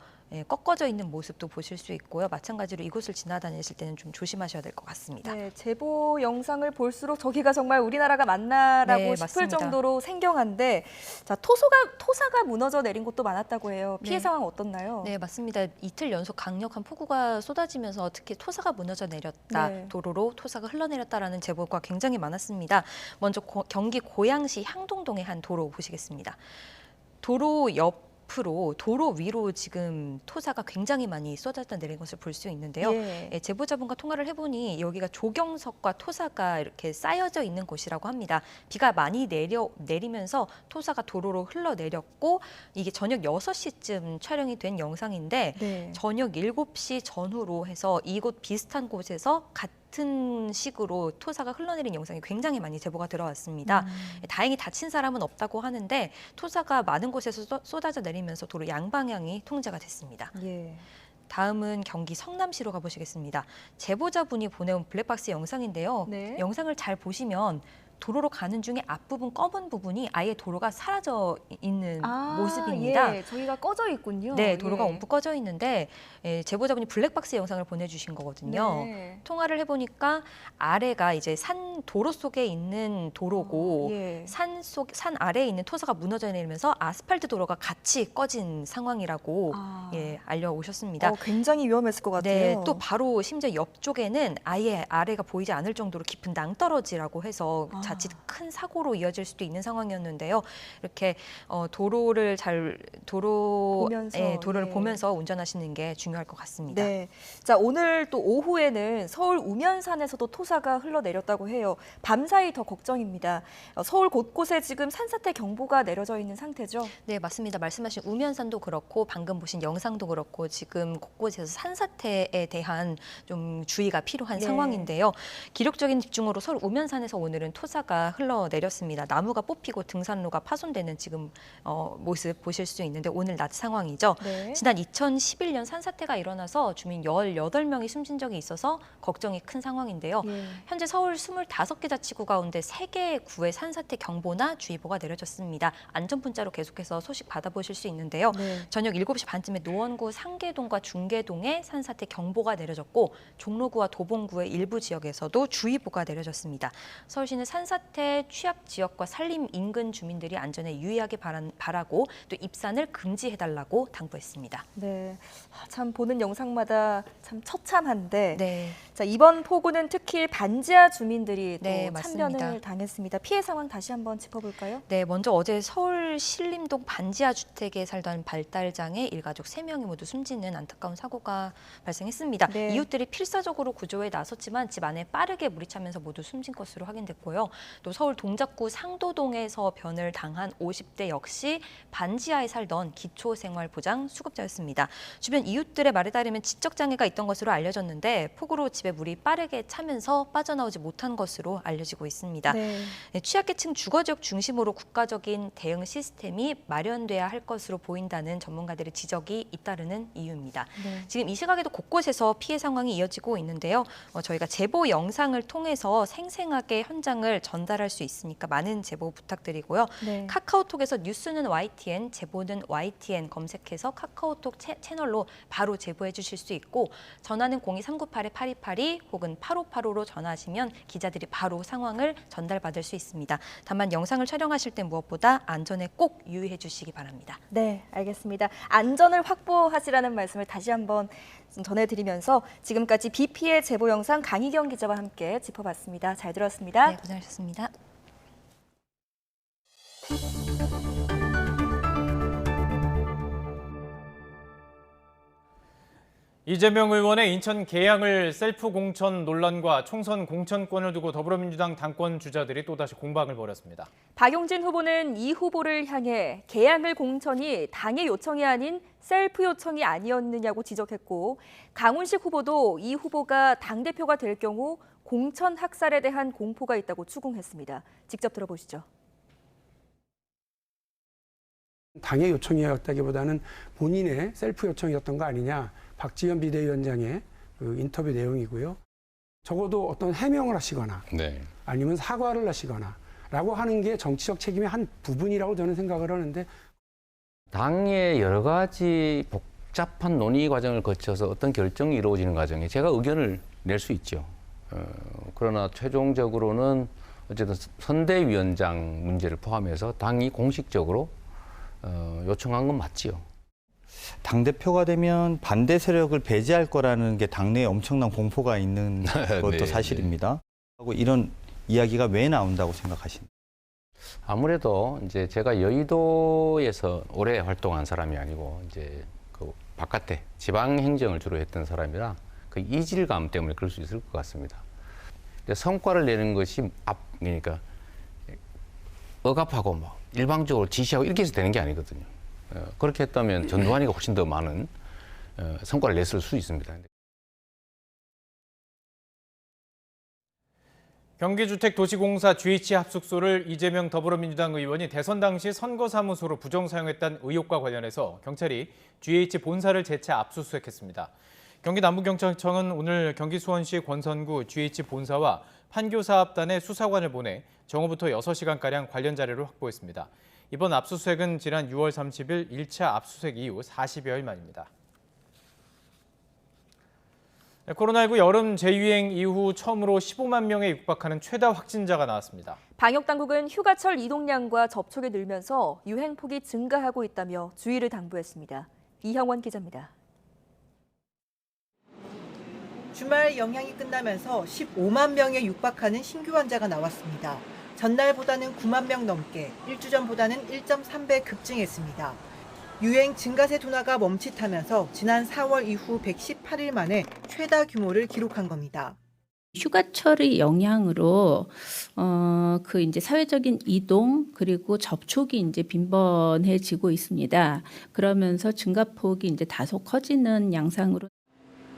꺾어져 있는 모습도 보실 수 있고요. 마찬가지로 이곳을 지나다니실 때는 좀 조심하셔야 될 것 같습니다. 네, 제보 영상을 볼수록 저기가 정말 우리나라가 맞나라고 네, 싶을 맞습니다. 정도로 생경한데, 자, 토사가 무너져 내린 곳도 많았다고 해요. 피해 네. 상황 어떻나요? 네, 맞습니다. 이틀 연속 강력한 폭우가 쏟아지면서 특히 토사가 무너져 내렸다, 네. 도로로 토사가 흘러내렸다라는 제보가 굉장히 많았습니다. 먼저 경기 고양시 향동동의 한 도로 보시겠습니다. 도로 옆으로 도로 위로 지금 토사가 굉장히 많이 쏟아져 내린 것을 볼 수 있는데요. 예. 제보자분과 통화를 해보니 여기가 조경석과 토사가 이렇게 쌓여져 있는 곳이라고 합니다. 비가 많이 내리면서 토사가 도로로 흘러내렸고 이게 저녁 6시쯤 촬영이 된 영상인데 네. 저녁 7시 전후로 해서 이곳 비슷한 곳에서 같은 식으로 토사가 흘러내린 영상이 굉장히 많이 제보가 들어왔습니다. 다행히 다친 사람은 없다고 하는데 토사가 많은 곳에서 쏟아져 내리면서 도로 양방향이 통제가 됐습니다. 예. 다음은 경기 성남시로 가보시겠습니다. 제보자분이 보내온 블랙박스 영상인데요. 네. 영상을 잘 보시면 도로로 가는 중에 앞부분 검은 부분이 아예 도로가 사라져 있는 모습입니다. 예, 저희가 꺼져 있군요. 네, 도로가 예. 움푹 꺼져 있는데 제보자분이 블랙박스 영상을 보내주신 거거든요. 네. 통화를 해보니까 아래가 이제 산 도로 속에 있는 도로고 예. 산 아래에 있는 토사가 무너져 내리면서 아스팔트 도로가 같이 꺼진 상황이라고 알려오셨습니다. 굉장히 위험했을 것 같아요. 네, 또 바로 심지어 옆쪽에는 아예 아래가 보이지 않을 정도로 깊은 낭떠러지라고 해서 자칫 큰 사고로 이어질 수도 있는 상황이었는데요. 이렇게 도로를 보면서, 보면서 운전하시는 게 중요할 것 같습니다. 네. 자, 오늘 또 오후에는 서울 우면산에서도 토사가 흘러내렸다고 해요. 밤사이 더 걱정입니다. 서울 곳곳에 지금 산사태 경보가 내려져 있는 상태죠? 네, 맞습니다. 말씀하신 우면산도 그렇고 방금 보신 영상도 그렇고 지금 곳곳에서 산사태에 대한 좀 주의가 필요한 네. 상황인데요. 기록적인 집중으로 서울 우면산에서 오늘은 토사가 흘러내렸습니다. 나무가 뽑히고 등산로가 파손되는 지금 모습 보실 수 있는데 오늘 낮 상황이죠. 네. 지난 2011년 산사태가 일어나서 주민 18명이 숨진 적이 있어서 걱정이 큰 상황인데요. 예. 현재 서울 25개 자치구 가운데 3개 구에 산사태 경보나 주의보가 내려졌습니다. 안전문자로 계속해서 소식 받아보실 수 있는데요. 네. 저녁 7시 반쯤에 노원구 상계동과 중계동에 산사태 경보가 내려졌고 종로구와 도봉구의 일부 지역에서도 주의보가 내려졌습니다. 서울시는 산사태 취약 지역과 산림 인근 주민들이 안전에 유의하게 바라고 또 입산을 금지해달라고 당부했습니다. 네, 참 보는 영상마다 참 처참한데 네. 자, 이번 폭우는 특히 반지하 주민들이 또 네, 참변을 맞습니다. 당했습니다. 피해 상황 다시 한번 짚어볼까요? 네, 먼저 어제 서울 신림동 반지하 주택에 살던 발달장애 일가족 3명이 모두 숨지는 안타까운 사고가 발생했습니다. 네. 이웃들이 필사적으로 구조에 나섰지만 집 안에 빠르게 물이 차면서 모두 숨진 것으로 확인됐고요. 또 서울 동작구 상도동에서 변을 당한 50대 역시 반지하에 살던 기초생활보장 수급자였습니다. 주변 이웃들의 말에 따르면 지적장애가 있던 것으로 알려졌는데 폭우로 집에 물이 빠르게 차면서 빠져나오지 못한 것으로 알려지고 있습니다. 네. 취약계층 주거지역 중심으로 국가적인 대응 시스템이 마련돼야 할 것으로 보인다는 전문가들의 지적이 잇따르는 이유입니다. 네. 지금 이 시각에도 곳곳에서 피해 상황이 이어지고 있는데요. 저희가 제보 영상을 통해서 생생하게 현장을 전달할 수 있으니까 많은 제보 부탁드리고요. 네. 카카오톡에서 뉴스는 YTN, 제보는 YTN 검색해서 카카오톡 채널로 바로 제보해 주실 수 있고 전화는 02-398-8282 혹은 8585로 전화하시면 기자들이 바로 상황을 전달받을 수 있습니다. 다만 영상을 촬영하실 때 무엇보다 안전에 꼭 유의해 주시기 바랍니다. 네, 알겠습니다. 안전을 확보하시라는 말씀을 다시 한번 전해드리면서 지금까지 비 피해 제보 영상 강희경 기자와 함께 짚어봤습니다. 잘 들었습니다. 네, 고생하셨습니다. 이재명 의원의 인천 계양을 셀프 공천 논란과 총선 공천권을 두고 더불어민주당 당권 주자들이 또다시 공방을 벌였습니다. 박용진 후보는 이 후보를 향해 계양을 공천이 당의 요청이 아닌 셀프 요청이 아니었느냐고 지적했고 강훈식 후보도 이 후보가 당대표가 될 경우 공천 학살에 대한 공포가 있다고 추궁했습니다. 직접 들어보시죠. 당의 요청이었다기보다는 본인의 셀프 요청이었던 거 아니냐. 박지원 비대위원장의 그 인터뷰 내용이고요. 적어도 어떤 해명을 하시거나 아니면 사과를 하시거나 라고 하는 게 정치적 책임의 한 부분이라고 저는 생각을 하는데 당의 여러 가지 복잡한 논의 과정을 거쳐서 어떤 결정이 이루어지는 과정에 제가 의견을 낼 수 있죠. 그러나 최종적으로는 어쨌든 선대위원장 문제를 포함해서 당이 공식적으로 요청한 건 맞지요. 당대표가 되면 반대 세력을 배제할 거라는 게 당내에 엄청난 공포가 있는 것도 사실입니다. 하고 이런 이야기가 왜 나온다고 생각하십니까? 아무래도 이제 제가 여의도에서 오래 활동한 사람이 아니고 이제 그 바깥에 지방 행정을 주로 했던 사람이라 그 이질감 때문에 그럴 수 있을 것 같습니다. 근데 성과를 내는 것이 그러니까 억압하고 뭐 일방적으로 지시하고 이렇게 해서 되는 게 아니거든요. 그렇게 했다면 전두환이가 훨씬 더 많은 성과를 냈을 수 있습니다. 경기주택도시공사 GH 합숙소를 이재명 더불어민주당 의원이 대선 당시 선거사무소로 부정 사용했다는 의혹과 관련해서 경찰이 GH 본사를 재차 압수수색했습니다. 경기 남부경찰청은 오늘 경기 수원시 권선구 GH 본사와 판교사업단의 수사관을 보내 정오부터 6시간가량 관련 자료를 확보했습니다. 이번 압수수색은 지난 6월 30일 1차 압수수색 이후 40여일 만입니다. 코로나19 여름 재유행 이후 처음으로 15만 명에 육박하는 최다 확진자가 나왔습니다. 방역당국은 휴가철 이동량과 접촉이 늘면서 유행폭이 증가하고 있다며 주의를 당부했습니다. 이형원 기자입니다. 주말 영향이 끝나면서 15만 명에 육박하는 신규 환자가 나왔습니다. 전날보다는 9만 명 넘게, 일주 전보다는 1.3배 급증했습니다. 유행 증가세 둔화가 멈칫하면서 지난 4월 이후 118일 만에 최다 규모를 기록한 겁니다. 휴가철의 영향으로 그 이제 사회적인 이동 그리고 접촉이 이제 빈번해지고 있습니다. 그러면서 증가폭이 이제 다소 커지는 양상으로.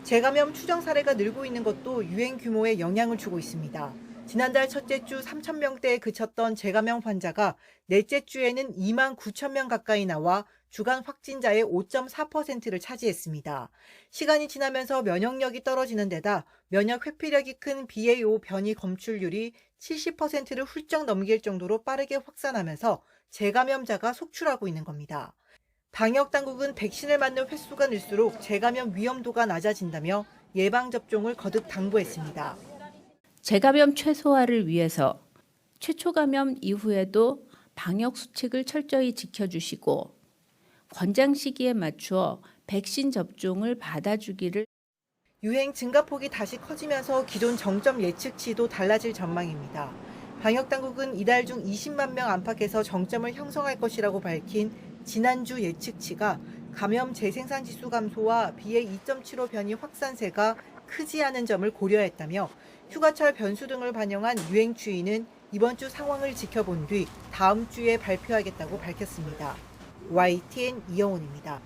재감염 추정 사례가 늘고 있는 것도 유행 규모에 영향을 주고 있습니다. 지난달 첫째 주 3천 명대에 그쳤던 재감염 환자가 넷째 주에는 2만 9천 명 가까이 나와 주간 확진자의 5.4%를 차지했습니다. 시간이 지나면서 면역력이 떨어지는 데다 면역 회피력이 큰 BA.5 변이 검출률이 70%를 훌쩍 넘길 정도로 빠르게 확산하면서 재감염자가 속출하고 있는 겁니다. 방역당국은 백신을 맞는 횟수가 늘수록 재감염 위험도가 낮아진다며 예방접종을 거듭 당부했습니다. 재감염 최소화를 위해서 최초 감염 이후에도 방역 수칙을 철저히 지켜주시고 권장 시기에 맞추어 백신 접종을 받아주기를. 유행 증가폭이 다시 커지면서 기존 정점 예측치도 달라질 전망입니다. 방역당국은 이달 중 20만 명 안팎에서 정점을 형성할 것이라고 밝힌 지난주 예측치가 감염 재생산 지수 감소와 BA.2.75 변이 확산세가 크지 않은 점을 고려했다며 휴가철 변수 등을 반영한 유행 추이는 이번 주 상황을 지켜본 뒤 다음 주에 발표하겠다고 밝혔습니다. YTN 이영훈입니다.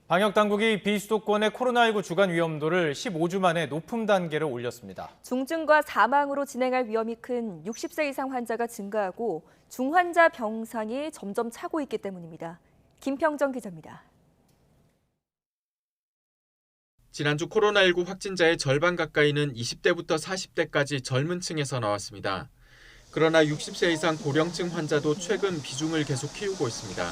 방역당국이 비수도권의 코로나19 주간 위험도를 15주 만에 높음 단계를 올렸습니다. 중증과 사망으로 진행할 위험이 큰 60세 이상 환자가 증가하고 중환자 병상이 점점 차고 있기 때문입니다. 김평정 기자입니다. 지난주 코로나19 확진자의 절반 가까이는 20대부터 40대까지 젊은 층에서 나왔습니다. 그러나 60세 이상 고령층 환자도 최근 비중을 계속 키우고 있습니다.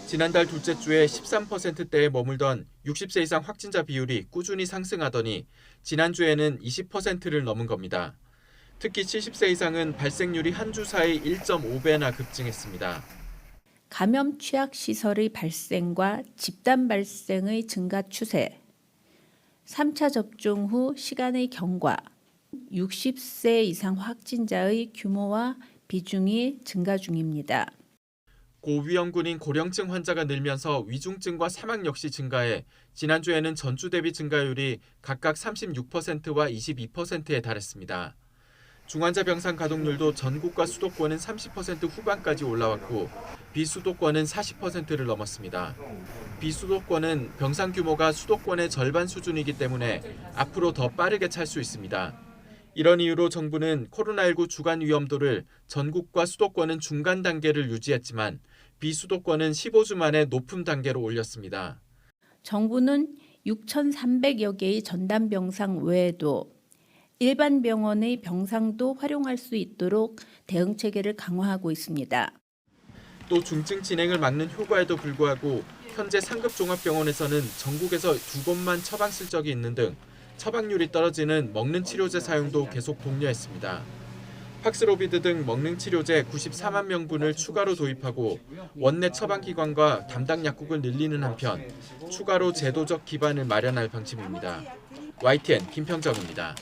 지난달 둘째 주에 13%대에 머물던 60세 이상 확진자 비율이 꾸준히 상승하더니 지난주에는 20%를 넘은 겁니다. 특히 70세 이상은 발생률이 한 주 사이 1.5배나 급증했습니다. 감염 취약 시설의 발생과 집단 발생의 증가 추세, 3차 접종 후 시간의 경과, 60세 이상 확진자의 규모와 비중이 증가 중입니다. 고위험군인 고령층 환자가 늘면서 위중증과 사망 역시 증가해 지난주에는 전주 대비 증가율이 각각 36%와 22%에 달했습니다. 중환자 병상 가동률도 전국과 수도권은 30% 후반까지 올라왔고 비수도권은 40%를 넘었습니다. 비수도권은 병상 규모가 수도권의 절반 수준이기 때문에 앞으로 더 빠르게 찰 수 있습니다. 이런 이유로 정부는 코로나19 주간 위험도를 전국과 수도권은 중간 단계를 유지했지만 비수도권은 15주 만에 높은 단계로 올렸습니다. 정부는 6,300여 개의 전담 병상 외에도 일반 병원의 병상도 활용할 수 있도록 대응 체계를 강화하고 있습니다. 또 중증 진행을 막는 효과에도 불구하고 현재 상급 종합병원에서는 전국에서 2곳만 처방 쓸 적이 있는 등 처방률이 떨어지는 먹는 치료제 사용도 계속 독려했습니다. 팍스로비드 등 먹는 치료제 94만 명분을 추가로 도입하고 원내 처방기관과 담당 약국을 늘리는 한편 추가로 제도적 기반을 마련할 방침입니다. YTN 김평정입니다.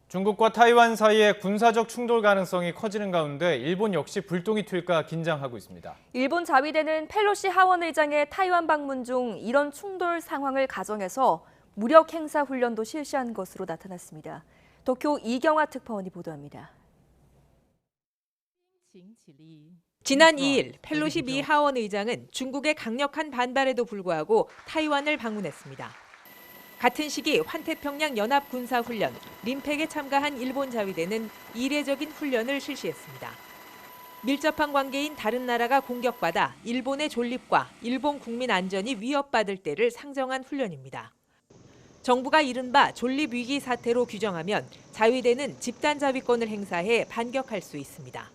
중국과 타이완 사이에 군사적 충돌 가능성이 커지는 가운데 일본 역시 불똥이 튈까 긴장하고 있습니다. 일본 자위대는 펠로시 하원 의장의 타이완 방문 중 이런 충돌 상황을 가정해서 무력 행사 훈련도 실시한 것으로 나타났습니다. 도쿄 이경화 특파원이 보도합니다. 지난 2일 펠로시 미 하원 의장은 중국의 강력한 반발에도 불구하고 타이완을 방문했습니다. 같은 시기 환태평양 연합군사훈련 림팩에 참가한 일본 자위대는 이례적인 훈련을 실시했습니다. 밀접한 관계인 다른 나라가 공격받아 일본의 존립과 일본 국민 안전이 위협받을 때를 상정한 훈련입니다. 정부가 이른바 존립위기 사태로 규정하면 자위대는 집단 자위권을 행사해 반격할 수 있습니다.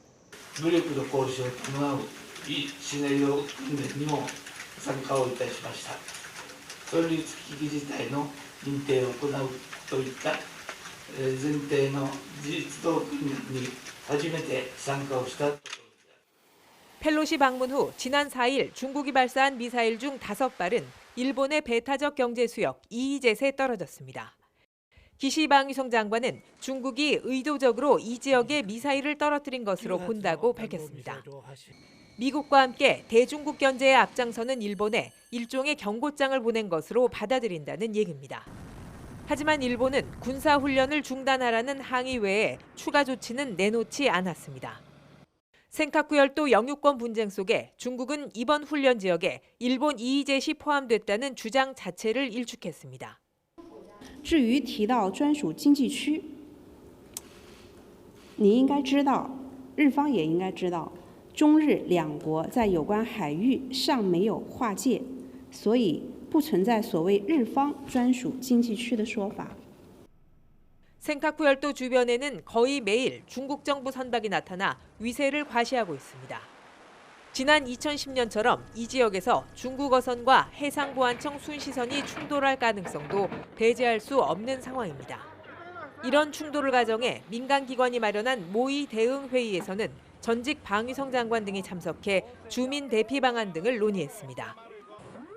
펠로시 방문 후 지난 4일 중국이 발사한 미사일 중 5발은 일본의 배타적 경제 수역 EEZ에 떨어졌습니다. 기시 방위성 장관은 중국이 의도적으로 이 지역에 미사일을 떨어뜨린 것으로 본다고 밝혔습니다. 미국과 함께 대중국 견제에 앞장서는 일본에 일종의 경고장을 보낸 것으로 받아들인다는 얘기입니다. 하지만 일본은 군사훈련을 중단하라는 항의 외에 추가 조치는 내놓지 않았습니다. 센카쿠 열도 영유권 분쟁 속에 중국은 이번 훈련 지역에 일본 EEZ이 포함됐다는 주장 자체를 일축했습니다. 至于提到专属经济区，你应该知道，日方也应该知道，中日两国在有关海域尚没有划界，所以不存在所谓日方专属经济区的说法。 센카쿠 열도 주변에는 거의 매일 중국 정부 선박이 나타나 위세를 과시하고 있습니다. 지난 2010년처럼 이 지역에서 중국 어선과 해상보안청 순시선이 충돌할 가능성도 배제할 수 없는 상황입니다. 이런 충돌을 가정해 민간기관이 마련한 모의 대응 회의에서는 전직 방위성 장관 등이 참석해 주민 대피 방안 등을 논의했습니다.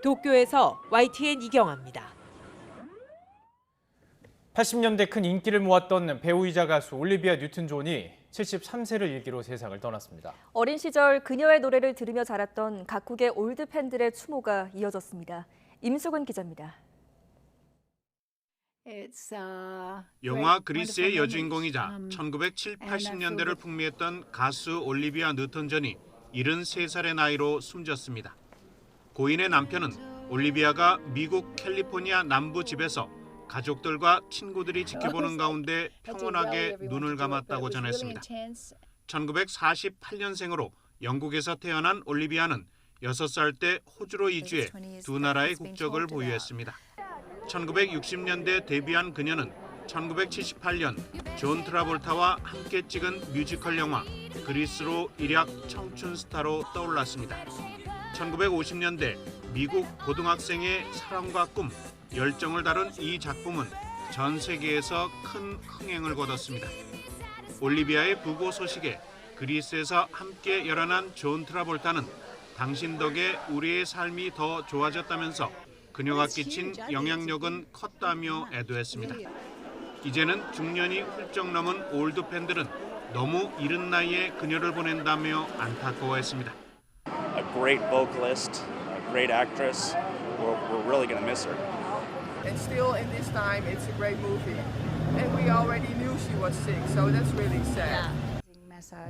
도쿄에서 YTN 이경아입니다. 80년대 큰 인기를 모았던 배우이자 가수 올리비아 뉴튼 존이 73세를 일기로 세상을 떠났습니다. 어린 시절 그녀의 노래를 들으며 자랐던 각국의 올드 팬들의 추모가 이어졌습니다. 임수근 기자입니다. 영화 그리스의 여주인공이자 1970, 80년대를 풍미했던 가수 올리비아 뉴튼 존이 73살의 나이로 숨졌습니다. 고인의 남편은 올리비아가 미국 캘리포니아 남부 집에서 가족들과 친구들이 지켜보는 가운데 평온하게 눈을 감았다고 전했습니다. 1948년생으로 영국에서 태어난 올리비아는 6살 때 호주로 이주해 두 나라의 국적을 보유했습니다. 1960년대 데뷔한 그녀는 1978년 존 트라볼타와 함께 찍은 뮤지컬 영화 그리스로 일약 청춘 스타로 떠올랐습니다. 1950년대 미국 고등학생의 사랑과 꿈, 열정을 다룬 이 작품은 전 세계에서 큰 흥행을 거뒀습니다. 올리비아의 부고 소식에 그리스에서 함께 열연한 존 트라볼타는 당신 덕에 우리의 삶이 더 좋아졌다면서 그녀가 끼친 영향력은 컸다며 애도했습니다. 이제는 중년이 훌쩍 넘은 올드 팬들은 너무 이른 나이에 그녀를 보낸다며 안타까워했습니다. A great vocalist, a great actress. We're really going to miss her. And still in this time, it's a great movie. And we already knew she was sick, so that's really sad.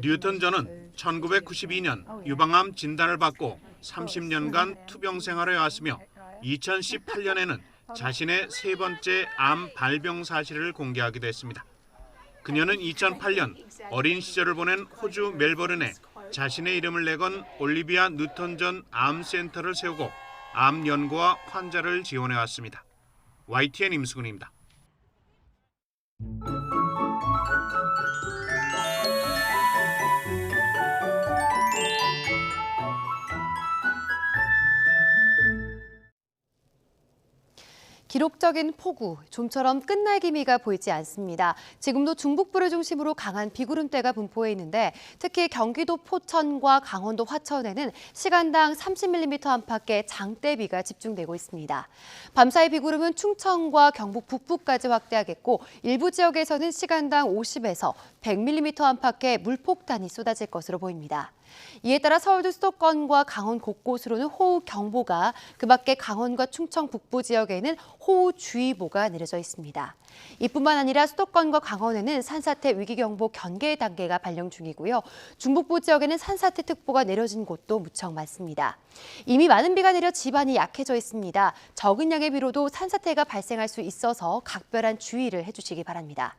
뉴턴 존은 1992년 유방암 진단을 받고 30년간 투병 생활을 해왔으며 2018년에는 자신의 세 번째 암 발병 사실을 공개하기도 했습니다. 그녀는 2008년 어린 시절을 보낸 호주 멜버른에 자신의 이름을 내건 올리비아 뉴턴 존 암센터를 세우고 암 연구와 환자를 지원해왔습니다. YTN 임수근입니다. 기록적인 폭우, 좀처럼 끝날 기미가 보이지 않습니다. 지금도 중북부를 중심으로 강한 비구름대가 분포해 있는데 특히 경기도 포천과 강원도 화천에는 시간당 30mm 안팎의 장대비가 집중되고 있습니다. 밤사이 비구름은 충청과 경북 북부까지 확대하겠고 일부 지역에서는 시간당 50에서 100mm 안팎의 물폭탄이 쏟아질 것으로 보입니다. 이에 따라 서울도 수도권과 강원 곳곳으로는 호우경보가, 그밖에 강원과 충청 북부 지역에는 호우주의보가 내려져 있습니다. 이뿐만 아니라 수도권과 강원에는 산사태 위기경보 경계 단계가 발령 중이고요. 중북부 지역에는 산사태 특보가 내려진 곳도 무척 많습니다. 이미 많은 비가 내려 지반이 약해져 있습니다. 적은 양의 비로도 산사태가 발생할 수 있어서 각별한 주의를 해주시기 바랍니다.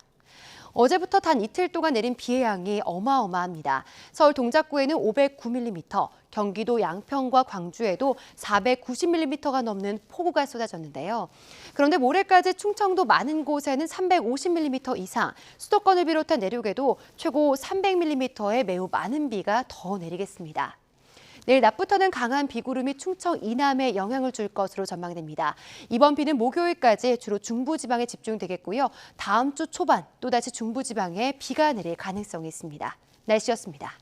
어제부터 단 이틀 동안 내린 비의 양이 어마어마합니다. 서울 동작구에는 509mm, 경기도 양평과 광주에도 490mm가 넘는 폭우가 쏟아졌는데요. 그런데 모레까지 충청도 많은 곳에는 350mm 이상, 수도권을 비롯한 내륙에도 최고 300mm의 매우 많은 비가 더 내리겠습니다. 내일 낮부터는 강한 비구름이 충청 이남에 영향을 줄 것으로 전망됩니다. 이번 비는 목요일까지 주로 중부지방에 집중되겠고요. 다음 주 초반 또다시 중부지방에 비가 내릴 가능성이 있습니다. 날씨였습니다.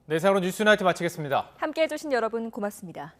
네, 이상으로 뉴스나이트 마치겠습니다. 함께해 주신 여러분 고맙습니다.